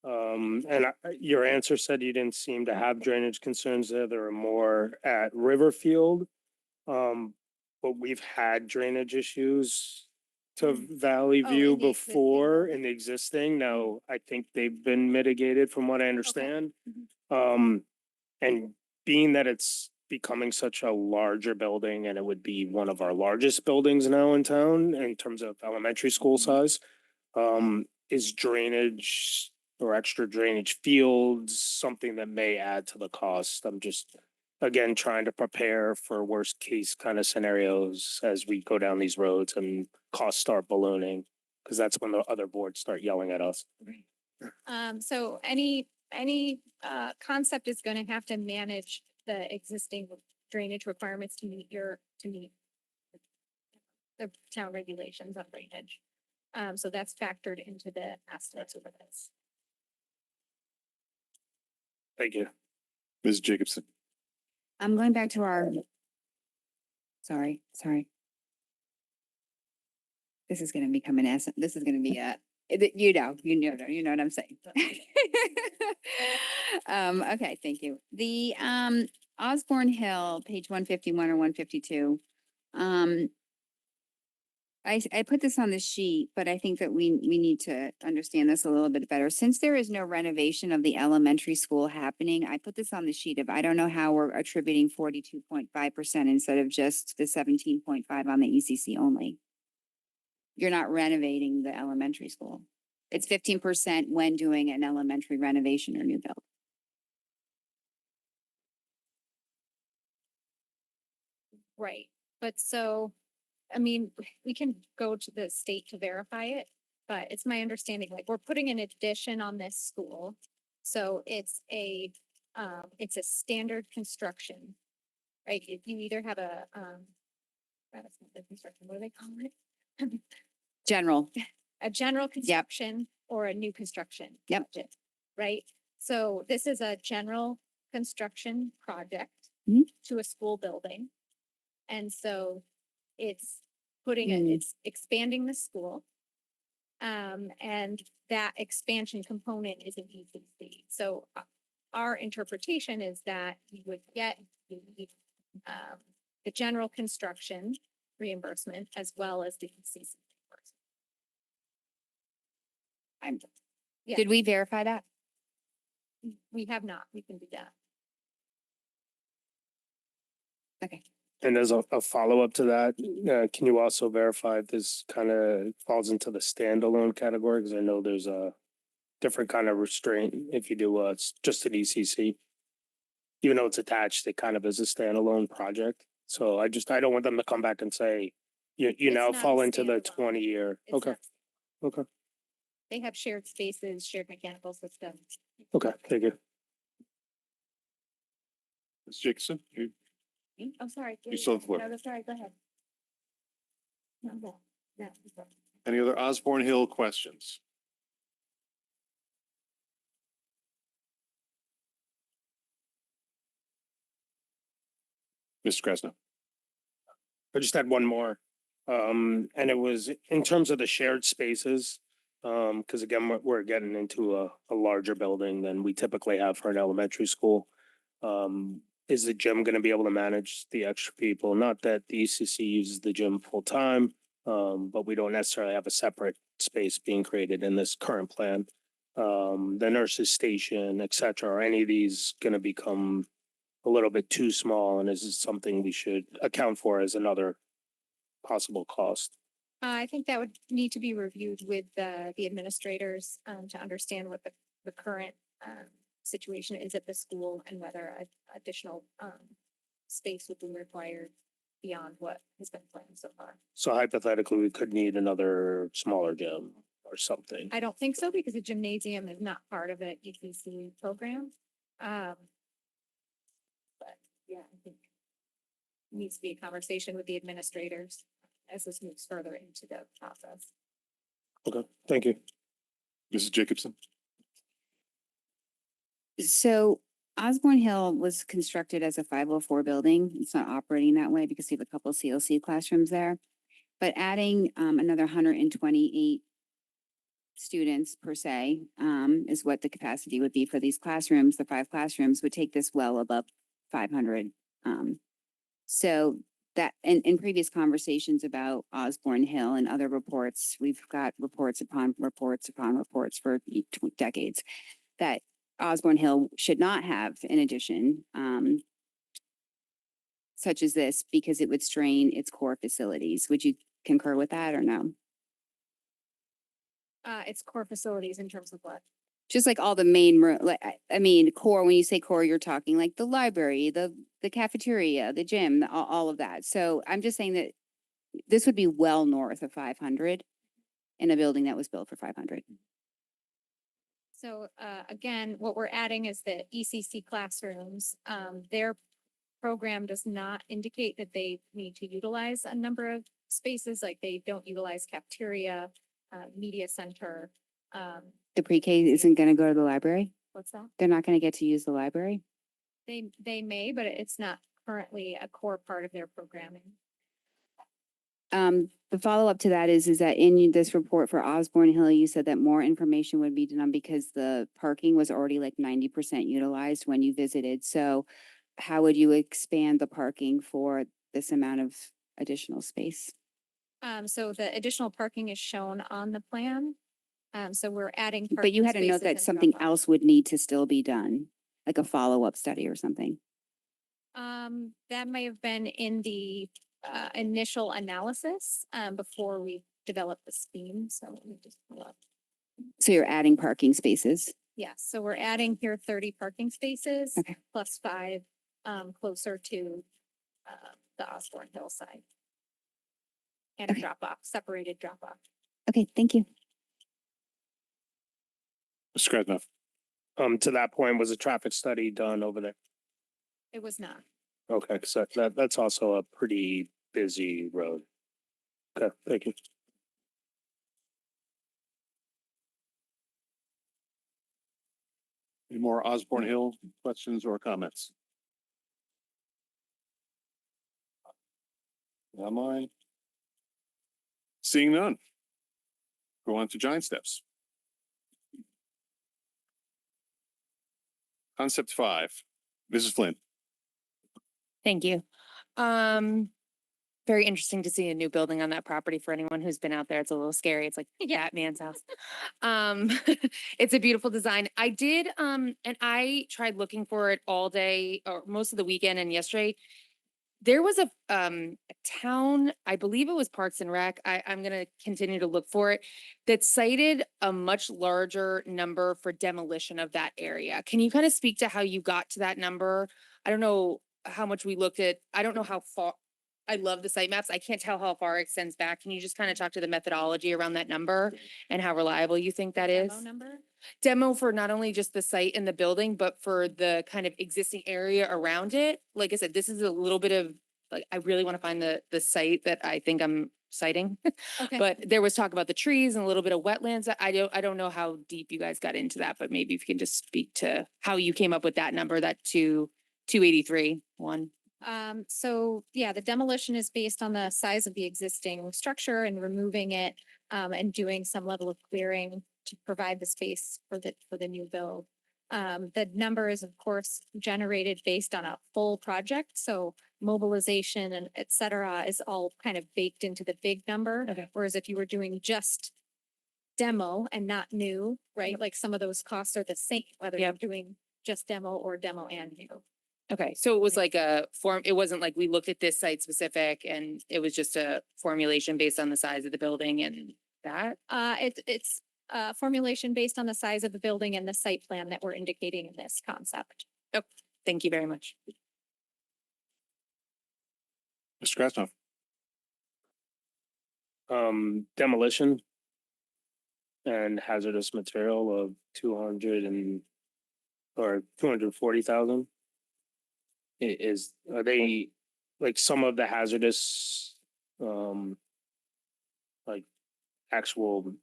Your answer said you didn't seem to have drainage concerns there. There are more at Riverfield. But we've had drainage issues to Valley Oh, View in the existing before building. in the existing. Now, I think they've been mitigated from what I understand. And being that it's becoming such a larger building and it would be one of our largest buildings now in town in terms of elementary school size, is drainage or extra drainage fields something that may add to the cost? I'm just, again, trying to prepare for worst case kind of scenarios as we go down these roads and costs start ballooning. Cause that's when the other boards start yelling at us. So any concept is going to have to manage the existing drainage requirements to meet the town regulations on drainage. So that's factored into the estimates over this. Thank you. Ms. Jacobson. I'm going back to our. Sorry. This is gonna become this is gonna be you know what I'm saying. Okay, thank you. The, Osborne Hill, page 151 or 152. I put this on the sheet, but I think that we need to understand this a little bit better. Since there is no renovation of the elementary school happening, I put this on the sheet of, I don't know how we're attributing 42.5% instead of just the 17.5 on the ECC only. You're not renovating the elementary school. It's 15% when doing an elementary renovation or new build. Right, but so, I mean, we can go to the state to verify it, but it's my understanding, like, we're putting an addition on this school. So it's a standard construction, right? If you either have that's not the construction, what do they call it? General. A general construction or a new construction. Yep. project, right? So this is a general construction project Mhm. to a school building. And so it's Mm. it's expanding the school. And that expansion component is an ECC. So our interpretation is that you would get the general construction reimbursement as well as the ECC reimbursement. Yeah. Did we verify that? We have not, we can do that. Okay. And as a follow-up to that, can you also verify if this kind of falls into the standalone category? Because I know there's a different kind of restraint if you do, it's just an ECC. Even though it's attached, it kind of is a standalone project. So I don't want them to come back and say, you It's now not a fall into the standalone. 20-year. It's Okay, not- okay, They have shared spaces, shared mechanical systems. okay, thank you. Ms. Jacobson. You- I'm sorry. You still have the floor. No, sorry, go ahead. No. Any other Osborne Hill questions? Mr. Krasnoff. I just had one more. And it was in terms of the shared spaces. Because again, we're getting into a larger building than we typically have for an elementary school. Is the gym gonna be able to manage the extra people? Not that the ECC uses the gym full time, but we don't necessarily have a separate space being created in this current plan. The nurses station, et cetera, are any of these gonna become a little bit too small? And is this something we should account for as another possible cost? I think that would need to be reviewed with the administrators to understand what the current situation is at the school and whether additional space would be required beyond what has been planned so far. So hypothetically, we could need another smaller gym or something. I don't think so because the gymnasium is not part of the ECC program. But yeah, I think it needs to be a conversation with the administrators as this moves further into the process. Okay, thank you. Mrs. Jacobson? So Osborne Hill was constructed as a 504 building. It's not operating that way because we have a couple of CLC classrooms there. But adding another 128 students per se is what the capacity would be for these classrooms. The 5 classrooms would take this well above 500. So that in previous conversations about Osborne Hill and other reports, we've got reports upon reports upon reports for decades that Osborne Hill should not have an addition such as this because it would strain its core facilities. Would you concur with that or no? It's core facilities in terms of what? Just like all the main room, like I mean, core. When you say core, you're talking like the library, the cafeteria, the gym, all of that. So I'm just saying that this would be well north of 500 in a building that was built for 500. So again, what we're adding is the ECC classrooms. Their program does not indicate that they need to utilize a number of spaces, like they don't utilize cafeteria, media center. The pre-K isn't going to go to the library. What's that? They're not going to get to use the library. They may, but it's not currently a core part of their programming. The follow-up to that is that in this report for Osborne Hill, you said that more information would be done because the parking was already like 90% utilized when you visited. So how would you expand the parking for this amount of additional space? So the additional parking is shown on the plan. So we're adding. But you had to parking note spaces that and something drop-off. else would need to still be done, like a follow-up study or something. That may have been in the initial analysis before we developed the scheme. So let me just pull up. So you're adding parking spaces. Yes, so we're adding here 30 parking spaces Okay. plus 5 closer to the Osborne Hill side. And a Okay. drop off, separated drop off. Okay, thank you. Mr. Krasnoff? To that point, was a traffic study done over there? It was not. Okay, so that's also a pretty busy road. Okay, thank you. Any more Osborne Hill questions or comments? Am I? Seeing none. Go on to Giant Steps. Concept 5, Mrs. Flynn. Thank you. Very interesting to see a new building on that property for anyone who's been out there. It's a little scary. It's like Batman's house. It's a beautiful design. I did, and I tried looking for it all day or most of the weekend and yesterday. There was a town, I believe it was Parks and Rec. I'm gonna continue to look for it, that cited a much larger number for demolition of that area. Can you kind of speak to how you got to that number? I don't know how much we looked at. I don't know how far. I love the site maps. I can't tell how far it extends back. Can you just kind of talk to the methodology around that number and how reliable you think that is? Demo number? Demo for not only just the site and the building, but for the kind of existing area around it. Like I said, this is a little bit of, like, I really want to find the site that I think I'm citing. Okay. But there was talk about the trees and a little bit of wetlands. I don't know how deep you guys got into that, but maybe if you can just speak to how you came up with that number, that 283 one. So yeah, the demolition is based on the size of the existing structure and removing it, and doing some level of clearing to provide the space for the new build. The number is of course generated based on a full project, so mobilization and et cetera is all kind of baked into the big number. Okay. Whereas if you were doing just demo and not new, right? Like some of those costs are the same, whether you're Yep. doing just demo or demo and new. Okay, so it was like a form, it wasn't like we looked at this site specific and it was just a formulation based on the size of the building and that? It's formulation based on the size of the building and the site plan that we're indicating in this concept. Thank you very much. Mr. Krasnoff. Demolition and hazardous material of 240,000. Are they, like, some of the hazardous, like actual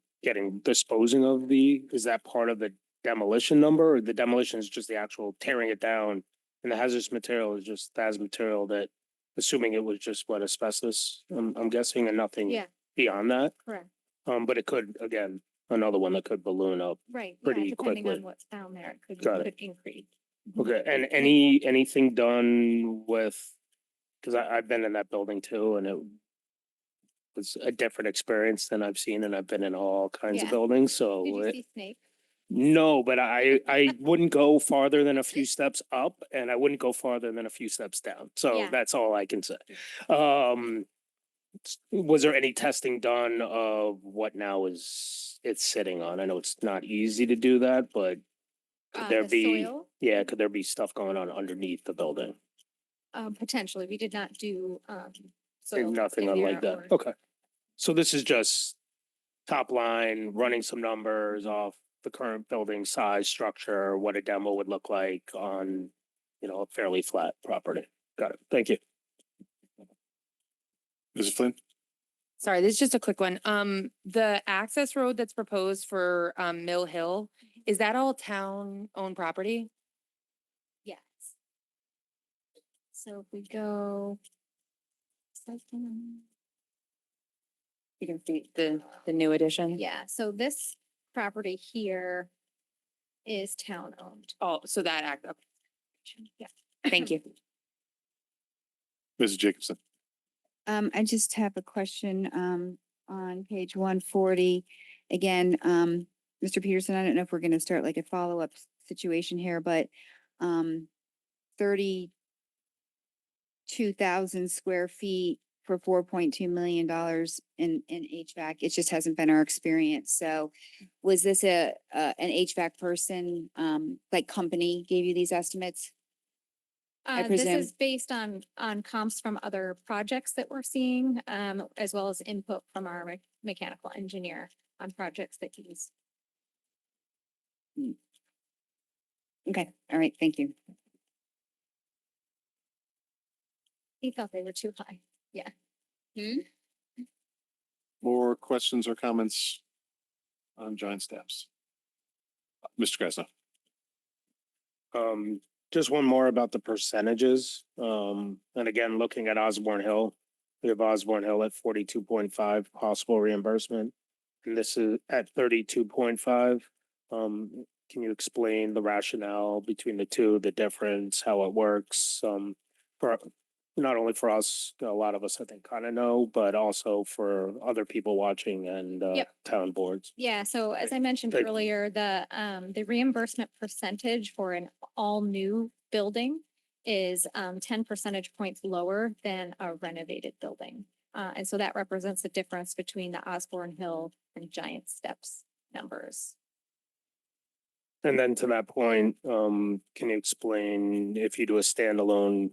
disposing of is that part of the demolition number, or the demolition is just the actual tearing it down? And the hazardous material is just hazardous material that, assuming it was just what, asbestos, I'm guessing, and nothing Yeah, beyond that. correct. But it could, again, another one that could balloon up. Right. Yeah, Pretty depending quickly. on what's down there, it Got it. could increase. Okay, and anything done with, because I've been in that building too, and it was a different experience than I've seen, and I've been in all kinds of Yeah. buildings, Did so. you see Snake? No, but I wouldn't go farther than a few steps up, and I wouldn't go farther than a few steps down, so Yeah. that's all I can say. Was there any testing done of what now it's sitting on? I know it's not easy to do that, but could there The be, soil, yeah, could there be stuff going on underneath the building? potentially, we did not do, There's soil nothing testing on there like that. or- Okay. So this is just top line, running some numbers off the current building size, structure, what a demo would look like on, a fairly flat property. Got it. Thank you. Mrs. Flynn. Sorry, this is just a quick one. The access road that's proposed for Mill Hill, is that all town-owned property? Yes. So if we go. You can see the new addition? Yeah, so this property here is town owned. Oh, so that act, okay, Yeah. thank you. Mrs. Jacobson. I just have a question, on page 140. Again, Mr. Peterson, I don't know if we're gonna start like a follow-up situation here, but, 32,000 square feet for $4.2 million in HVAC. It just hasn't been our experience. So was this an HVAC person, like company gave you these estimates? I This presume. is based on comps from other projects that we're seeing, as well as input from our mechanical engineer on projects that he's. Okay, all right, thank you. He thought they were too high. More questions or comments on Giant Steps? Mr. Krasnoff. Just one more about the percentages. And again, looking at Osborne Hill, we have Osborne Hill at 42.5 possible reimbursement. And this is at 32.5. Can you explain the rationale between the two, the difference, how it works? For not only for us, a lot of us, I think, kind of know, but also for other people watching and Yep. town boards. Yeah, so as I mentioned Thank you. earlier, the reimbursement percentage for an all-new building is 10 percentage points lower than a renovated building. And so that represents the difference between the Osborne Hill and Giant Steps numbers. And then to that point, can you explain if you do a standalone?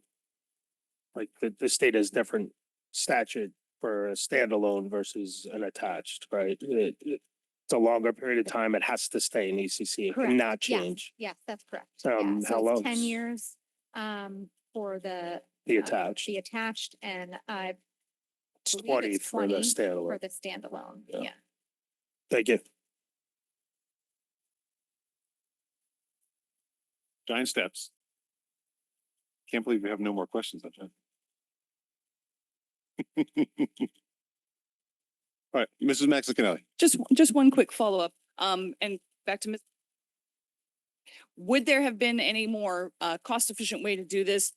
Like the state has different statute for a standalone versus an attached, right? It's a longer period of time. It has to stay in ECC. It Correct. cannot Yes, change. yes, that's correct. Yeah, How so long? it's 10 years for the Attached. the attached, and I It's believe 20 it's for the 20 for standalone. the standalone. Yeah. Yeah. Thank you. Giant Steps. Can't believe we have no more questions on that. All right, Mrs. Maxicanelli. Just one quick follow-up, and back to Ms. Would there have been any more, cost-efficient way to do this?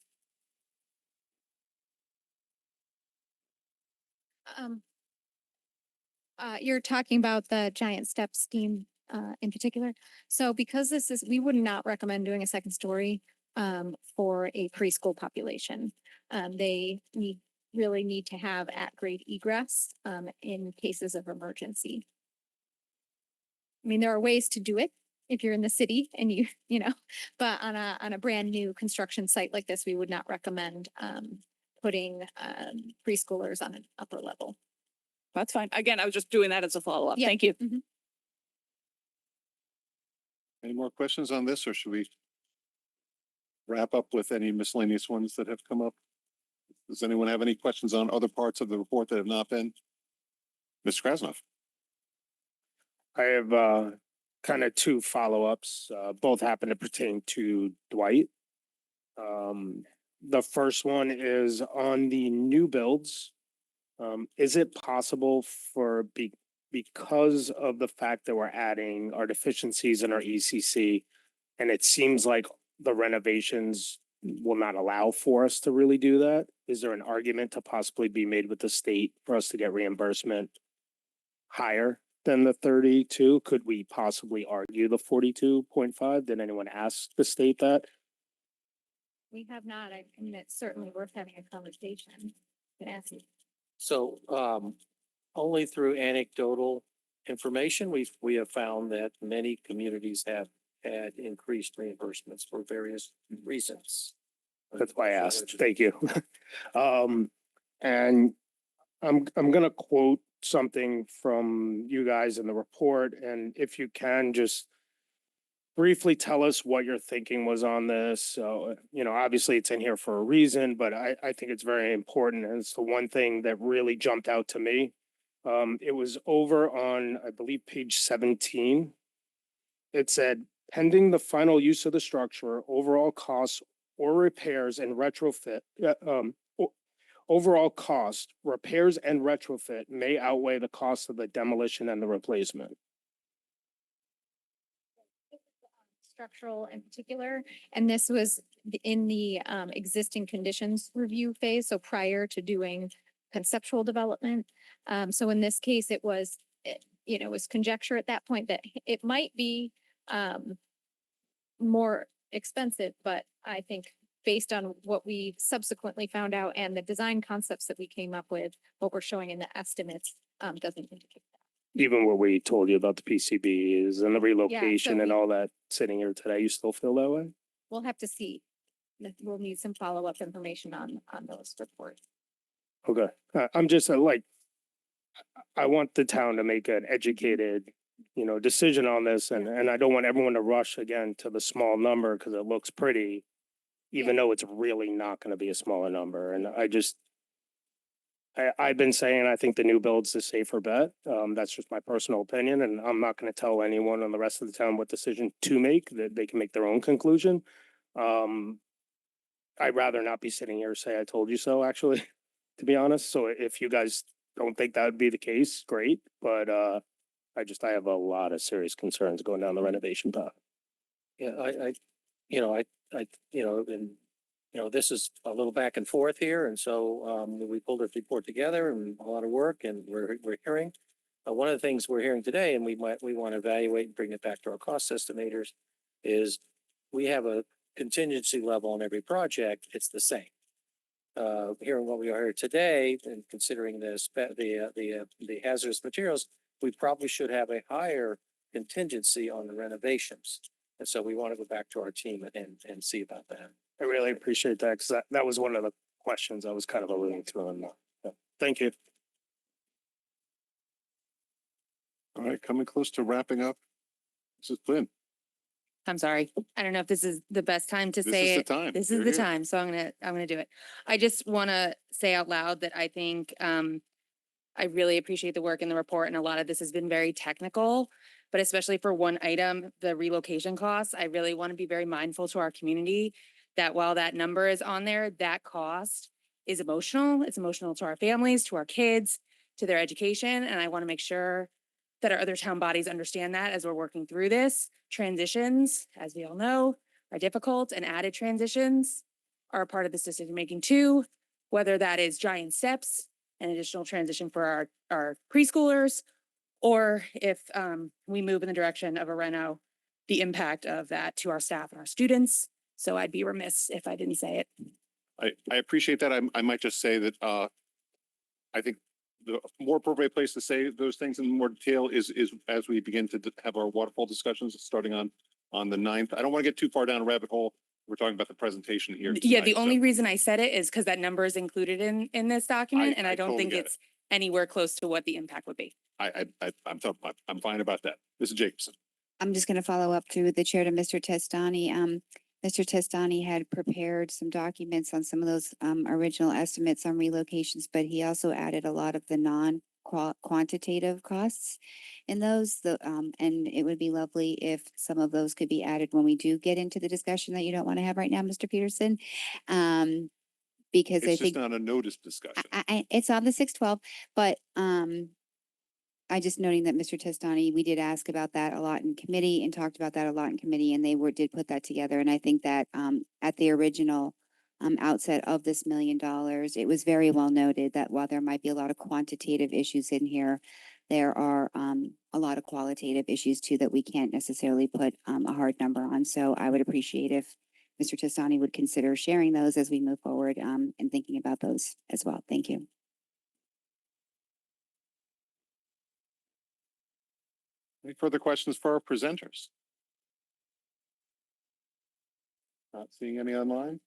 You're talking about the giant step scheme in particular. So because we would not recommend doing a second story for a preschool population. They really need to have at-grade egress in cases of emergency. I mean, there are ways to do it if you're in the city and you know, but on a brand new construction site like this, we would not recommend putting preschoolers on an upper level. That's fine. Again, I was just doing that as a follow-up. Yeah. Thank you. Mhm. Any more questions on this, or should we wrap up with any miscellaneous ones that have come up? Does anyone have any questions on other parts of the report that have not been? Mr. Krasnoff? I have kind of two follow-ups, both happen to pertain to Dwight. The first one is on the new builds. Is it possible for because of the fact that we're adding our deficiencies in our ECC, and it seems like the renovations will not allow for us to really do that? Is there an argument to possibly be made with the state for us to get reimbursement higher than the 32? Could we possibly argue the 42.5? Did anyone ask the state that? We have not. I mean, it's certainly worth having a conversation. Can ask you. So, only through anecdotal information, we have found that many communities have had increased reimbursements for various reasons. That's why I asked. Thank you. And I'm gonna quote something from you guys in the report, and if you can just briefly tell us what your thinking was on this. So, obviously it's in here for a reason, but I think it's very important. And it's the one thing that really jumped out to me. It was over on, I believe, page 17. It said, pending the final use of the structure, overall costs or repairs and retrofit, overall cost, repairs and retrofit may outweigh the cost of the demolition and the replacement. Structural in particular, and this was in the existing conditions review phase, so prior to doing conceptual development. So in this case, it was conjecture at that point that it might be more expensive, but I think based on what we subsequently found out and the design concepts that we came up with, what we're showing in the estimates doesn't indicate that. Even what we told you about the PCBs and the relocation and we- all that sitting here today, you still feel that way? We'll have to see. We'll need some follow-up information on those reports. Okay, I'm just I want the town to make an educated, decision on this, and I don't want everyone to rush again to the small number because it looks pretty, even though it's really not gonna be a smaller number, and I've been saying, I think the new build's the safer bet. That's just my personal opinion, and I'm not gonna tell anyone on the rest of the town what decision to make, that they can make their own conclusion. I'd rather not be sitting here say I told you so, actually, to be honest. So if you guys don't think that would be the case, great, but I have a lot of serious concerns going down the renovation path. Yeah, this is a little back and forth here, and so we pulled this report together and a lot of work, and we're hearing. One of the things we're hearing today, and we want to evaluate and bring it back to our cost estimators, is we have a contingency level on every project. It's the same. Hearing what we are here today, and considering the hazardous materials, we probably should have a higher contingency on the renovations. And so we want to go back to our team and see about that. I really appreciate that, because that was one of the questions I was kind of alluding to. And thank you. All right, coming close to wrapping up. Mrs. Flynn, I'm sorry. I don't know if this is the best time to this say is the it. time. This You're is the here. time, so I'm gonna do it. I just want to say out loud that I think I really appreciate the work in the report, and a lot of this has been very technical, but especially for one item, the relocation costs, I really want to be very mindful to our community that while that number is on there, that cost is emotional. It's emotional to our families, to our kids, to their education. And I want to make sure that our other town bodies understand that as we're working through this. Transitions, as we all know, are difficult, and added transitions are a part of this decision-making too, whether that is giant steps, an additional transition for our preschoolers, or if we move in the direction of a reno, the impact of that to our staff and our students. So I'd be remiss if I didn't say it. I appreciate that. I might just say that, I think the more appropriate place to say those things in more detail is as we begin to have our waterfall discussions starting on the 9th. I don't want to get too far down a rabbit hole. We're talking about the presentation here. Yeah, the tonight, only so reason I said it is because that number is included in this document, and I I don't totally think get it. it's anywhere close to what the impact would be. I'm fine about that. Mrs. Jacobson. I'm just going to follow up through the chair to Mr. Testani. Mr. Testani had prepared some documents on some of those original estimates on relocations, but he also added a lot of the non-quantitative costs in those. And it would be lovely if some of those could be added when we do get into the discussion that you don't want to have right now, Mr. Peterson. Because I It's just think not a notice discussion. it's on the 612, but I just noting that Mr. Testani, we did ask about that a lot in committee and talked about that a lot in committee, and they did put that together. And I think that at the original outset of this $1 million, it was very well noted that while there might be a lot of quantitative issues in here, there are a lot of qualitative issues too that we can't necessarily put a hard number on. So I would appreciate if Mr. Testani would consider sharing those as we move forward and thinking about those as well. Thank you. Any further questions for our presenters? Not seeing any online.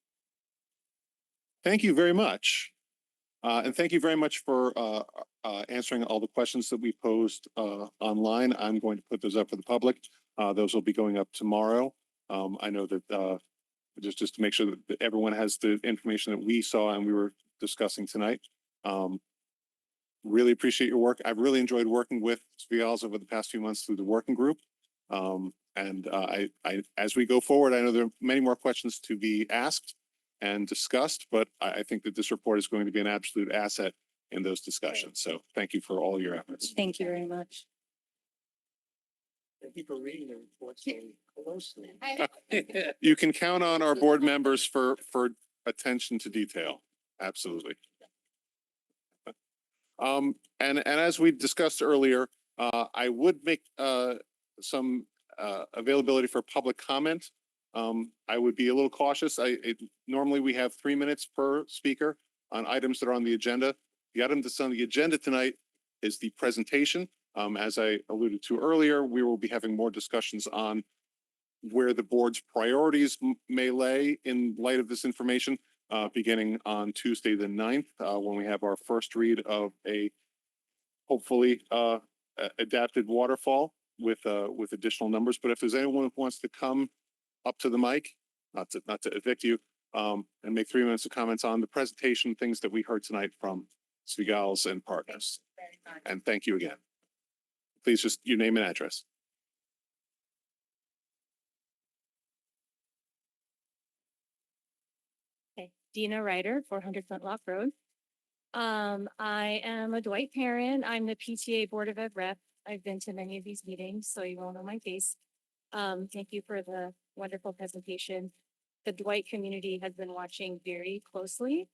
Thank you very much. And thank you very much for answering all the questions that we posed online. I'm going to put those up for the public. Those will be going up tomorrow. I know that just to make sure that everyone has the information that we saw and we were discussing tonight. Really appreciate your work. I've really enjoyed working with Svials over the past few months through the working group. As we go forward, I know there are many more questions to be asked and discussed, but I think that this report is going to be an absolute asset in those discussions. So thank you for all your efforts. Thank you very much. Thank you for reading the report so closely. You can count on our board members for attention to detail. Absolutely. And as we discussed earlier, I would make some availability for public comment. I would be a little cautious. Normally we have 3 minutes per speaker on items that are on the agenda. The item that's on the agenda tonight is the presentation. As I alluded to earlier, we will be having more discussions on where the board's priorities may lay in light of this information, beginning on Tuesday, the 9th, when we have our first read of a hopefully adapted waterfall with additional numbers. But if there's anyone who wants to come up to the mic, not to evict you, and make 3 minutes of comments on the presentation, things that we heard tonight from Svials and Partners. And thank you again. Please just your name and address. Okay, Dina Ryder, 400 Flintlock Road. I am a Dwight parent. I'm the PTA Board of Ed rep. I've been to many of these meetings, so you all know my face. Thank you for the wonderful presentation. The Dwight community has been watching very closely.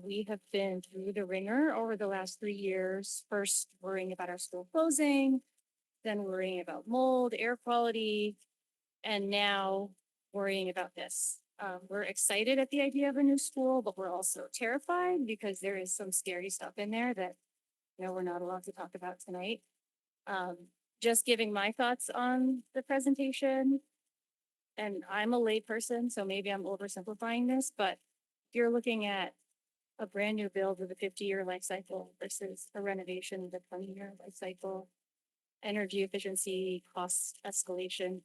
We have been through the ringer over the last 3 years, first worrying about our school closing, then worrying about mold, air quality, and now worrying about this. We're excited at the idea of a new school, but we're also terrified because there is some scary stuff in there that, you know, we're not allowed to talk about tonight. Just giving my thoughts on the presentation. And I'm a lay person, so maybe I'm oversimplifying this, but if you're looking at a brand new build with a 50-year life cycle versus a renovation with a 20-year life cycle, energy efficiency, cost escalation,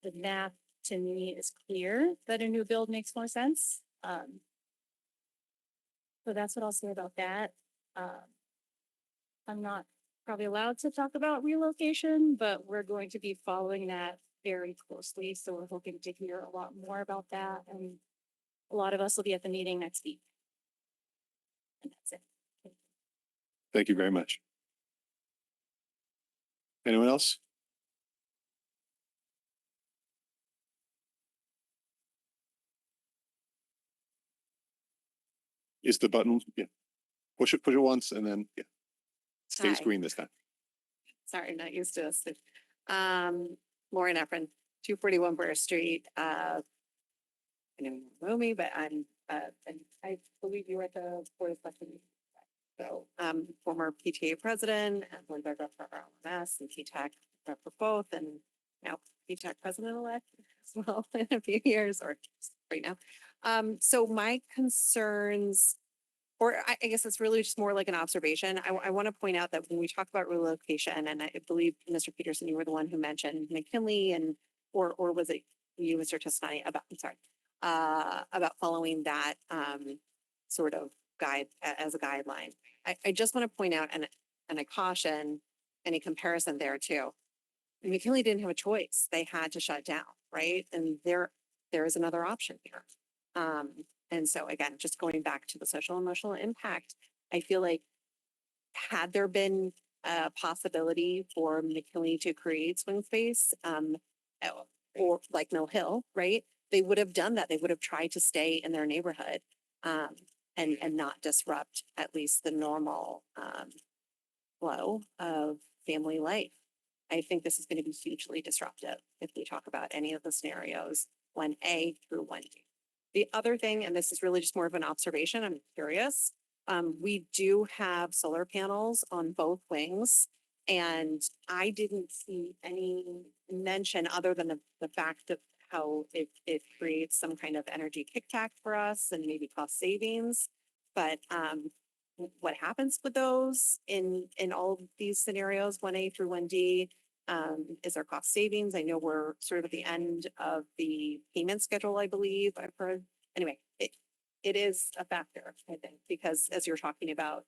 the math to me is clear that a new build makes more sense. So that's what I'll say about that. I'm not probably allowed to talk about relocation, but we're going to be following that very closely. So we're hoping to hear a lot more about that and a lot of us will be at the meeting next week. And that's it. Thank you very much. Anyone else? Is the button, yeah. Push it once and then, yeah. Stays Hi. green this time. Sorry, I'm not used to this. Lauren Efren, 241 Burr Street. I don't know me, but and I believe you were at the Board of Selectmen. So, former PTA president and board member for RLMS and PTAC rep for both, and now PTAC president-elect as well in a few years or just right now. So my concerns, or I guess it's really just more like an observation. I want to point out that when we talk about relocation, and I believe, Mr. Peterson, you were the one who mentioned McKinley and, or was it you, Mr. Testani, about, I'm sorry, about following that, sort of guide as a guideline. I just want to point out, and I caution any comparison there too. McKinley didn't have a choice. They had to shut down, right? And there is another option here. And so again, just going back to the social emotional impact, I feel like had there been a possibility for McKinley to create swing space, or like Mill Hill, right? They would have done that. They would have tried to stay in their neighborhood, and not disrupt at least the normal, flow of family life. I think this is going to be hugely disruptive if we talk about any of the scenarios 1A through 1D. The other thing, and this is really just more of an observation, I'm curious, we do have solar panels on both wings. And I didn't see any mention other than the fact of how it creates some kind of energy kickback for us and maybe cost savings. But what happens with those in all of these scenarios, 1A through 1D? Is there cost savings? I know we're sort of at the end of the payment schedule, I believe. I've heard, anyway, it is a factor, I think, because as you're talking about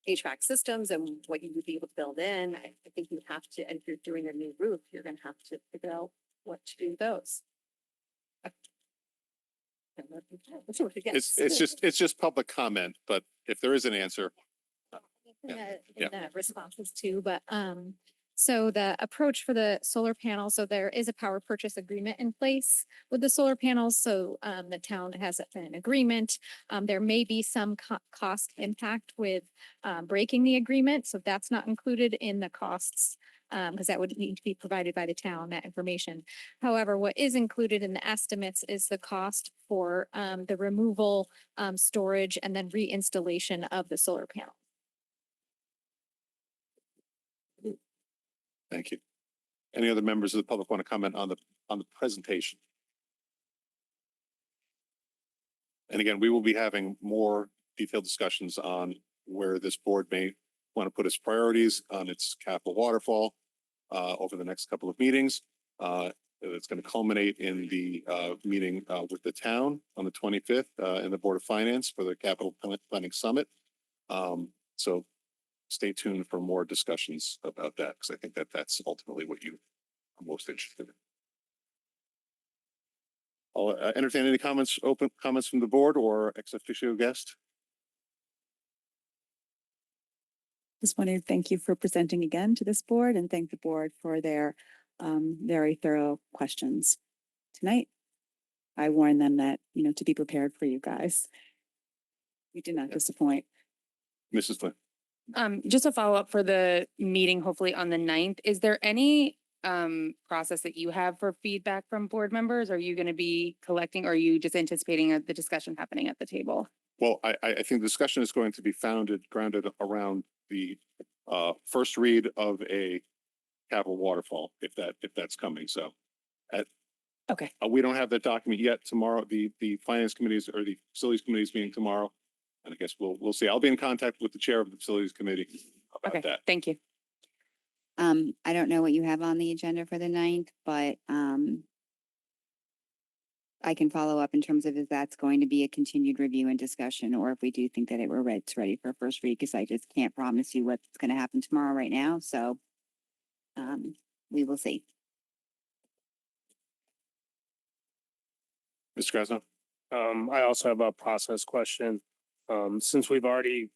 HVAC systems and what you would be able to build in, I think you have to, and if you're doing a new roof, you're gonna have to figure out what to do with those. It's just public comment, but if there is an answer, In Yeah. the responses too, but, so the approach for the solar panel, so there is a power purchase agreement in place with the solar panels, so, the town has an agreement. There may be some cost impact with, breaking the agreement, so that's not included in the costs, because that would need to be provided by the town, that information. However, what is included in the estimates is the cost for, the removal, storage, and then reinstallation of the solar panel. thank you. Any other members of the public want to comment on the presentation? And again, we will be having more detailed discussions on where this board may want to put its priorities on its capital waterfall over the next couple of meetings. It's going to culminate in the meeting with the town on the 25th in the Board of Finance for the Capital Planning Summit. So stay tuned for more discussions about that, because I think that that's ultimately what you are most interested in. I'll entertain any open comments from the board or ex officio guest. Just want to thank you for presenting again to this board and thank the board for their very thorough questions tonight. I warned them that, to be prepared for you guys. You did not disappoint. Mrs. Flynn. Just a follow-up for the meeting, hopefully on the 9th. Is there any process that you have for feedback from board members? Are you going to be collecting, or are you just anticipating the discussion happening at the table? Well, I think the discussion is going to be grounded around the first read of a capital waterfall, if that's coming. So Okay. We don't have that document yet. Tomorrow, the finance committees or the facilities committees meeting tomorrow. And I guess we'll see. I'll be in contact with the chair of the facilities committee about Okay. that. Thank you. I don't know what you have on the agenda for the 9th, but I can follow up in terms of if that's going to be a continued review and discussion, or if we do think that it's ready for first read, because I just can't promise you what's going to happen tomorrow right now. So we will see. Mr. Krasno? I also have a process question. Since we've already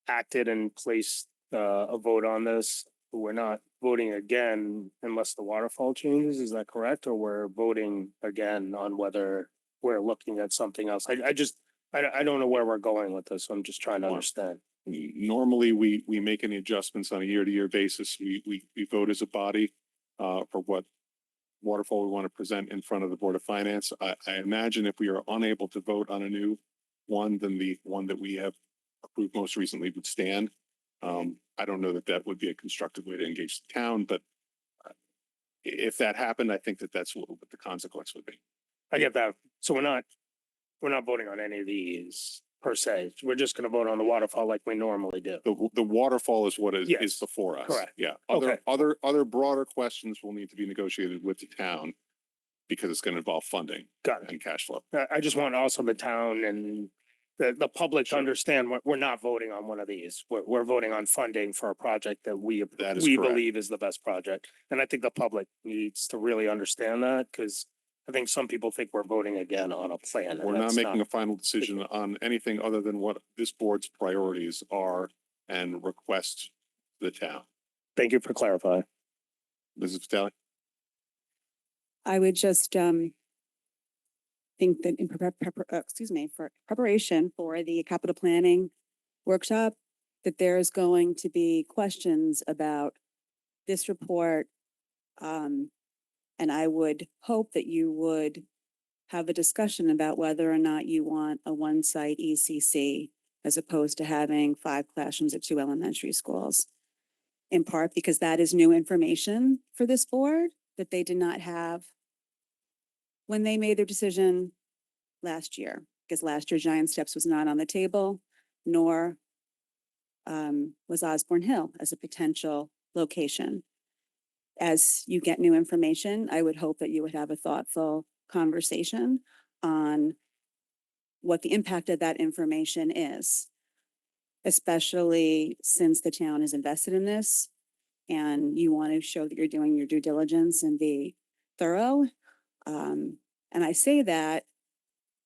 acted and placed a vote on this, we're not voting again unless the waterfall changes, is that correct? Or we're voting again on whether we're looking at something else? I don't know where we're going with this. So I'm just trying to Wow. understand. Normally, we make any adjustments on a year-to-year basis. We vote as a body for what waterfall we want to present in front of the Board of Finance. I imagine if we are unable to vote on a new one, then the one that we have approved most recently would stand. I don't know that that would be a constructive way to engage the town, but if that happened, I think that that's what the consequence would be. I get that. So we're not voting on any of these per se. We're just gonna vote on the waterfall like we normally do. The waterfall is what is Yes, before us. correct. Yeah. Okay. Other broader questions will need to be negotiated with the town because it's going to involve funding Got it. and cash flow. I just want also the town and the public to Sure. understand we're not voting on one of these. We're voting on funding for a project that That is we correct. believe is the best project. And I think the public needs to really understand that because I think some people think we're voting again on a plan. and We're not that's making a final decision on anything other than what this board's priorities are and request the town. Thank you for clarifying. Mrs. Vitale? I would just think that in for preparation for the capital planning workshop, that there's going to be questions about this report. And I would hope that you would have a discussion about whether or not you want a one-site ECC as opposed to having 5 classrooms at 2 elementary schools. In part because that is new information for this board that they did not have when they made their decision last year, because last year Giant Steps was not on the table, nor was Osborne Hill as a potential location. As you get new information, I would hope that you would have a thoughtful conversation on what the impact of that information is, especially since the town is invested in this and you want to show that you're doing your due diligence and be thorough. And I say that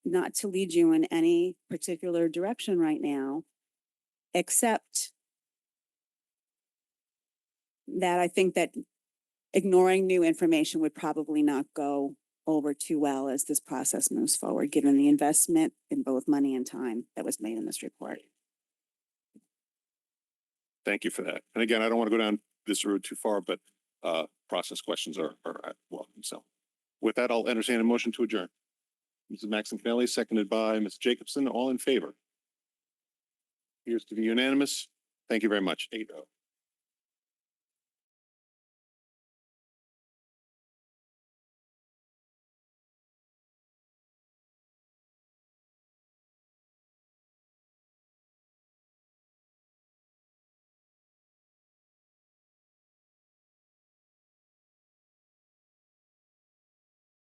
not to lead you in any particular direction right now, except that I think that ignoring new information would probably not go over too well as this process moves forward, given the investment in both money and time that was made in this report. Thank you for that. And again, I don't want to go down this road too far, but process questions are welcome. So with that, I'll entertain a motion to adjourn. Mrs. Maxon-Finelli, seconded by Ms. Jacobson, all in favor. Appears to be unanimous. Thank you very much. 8-0.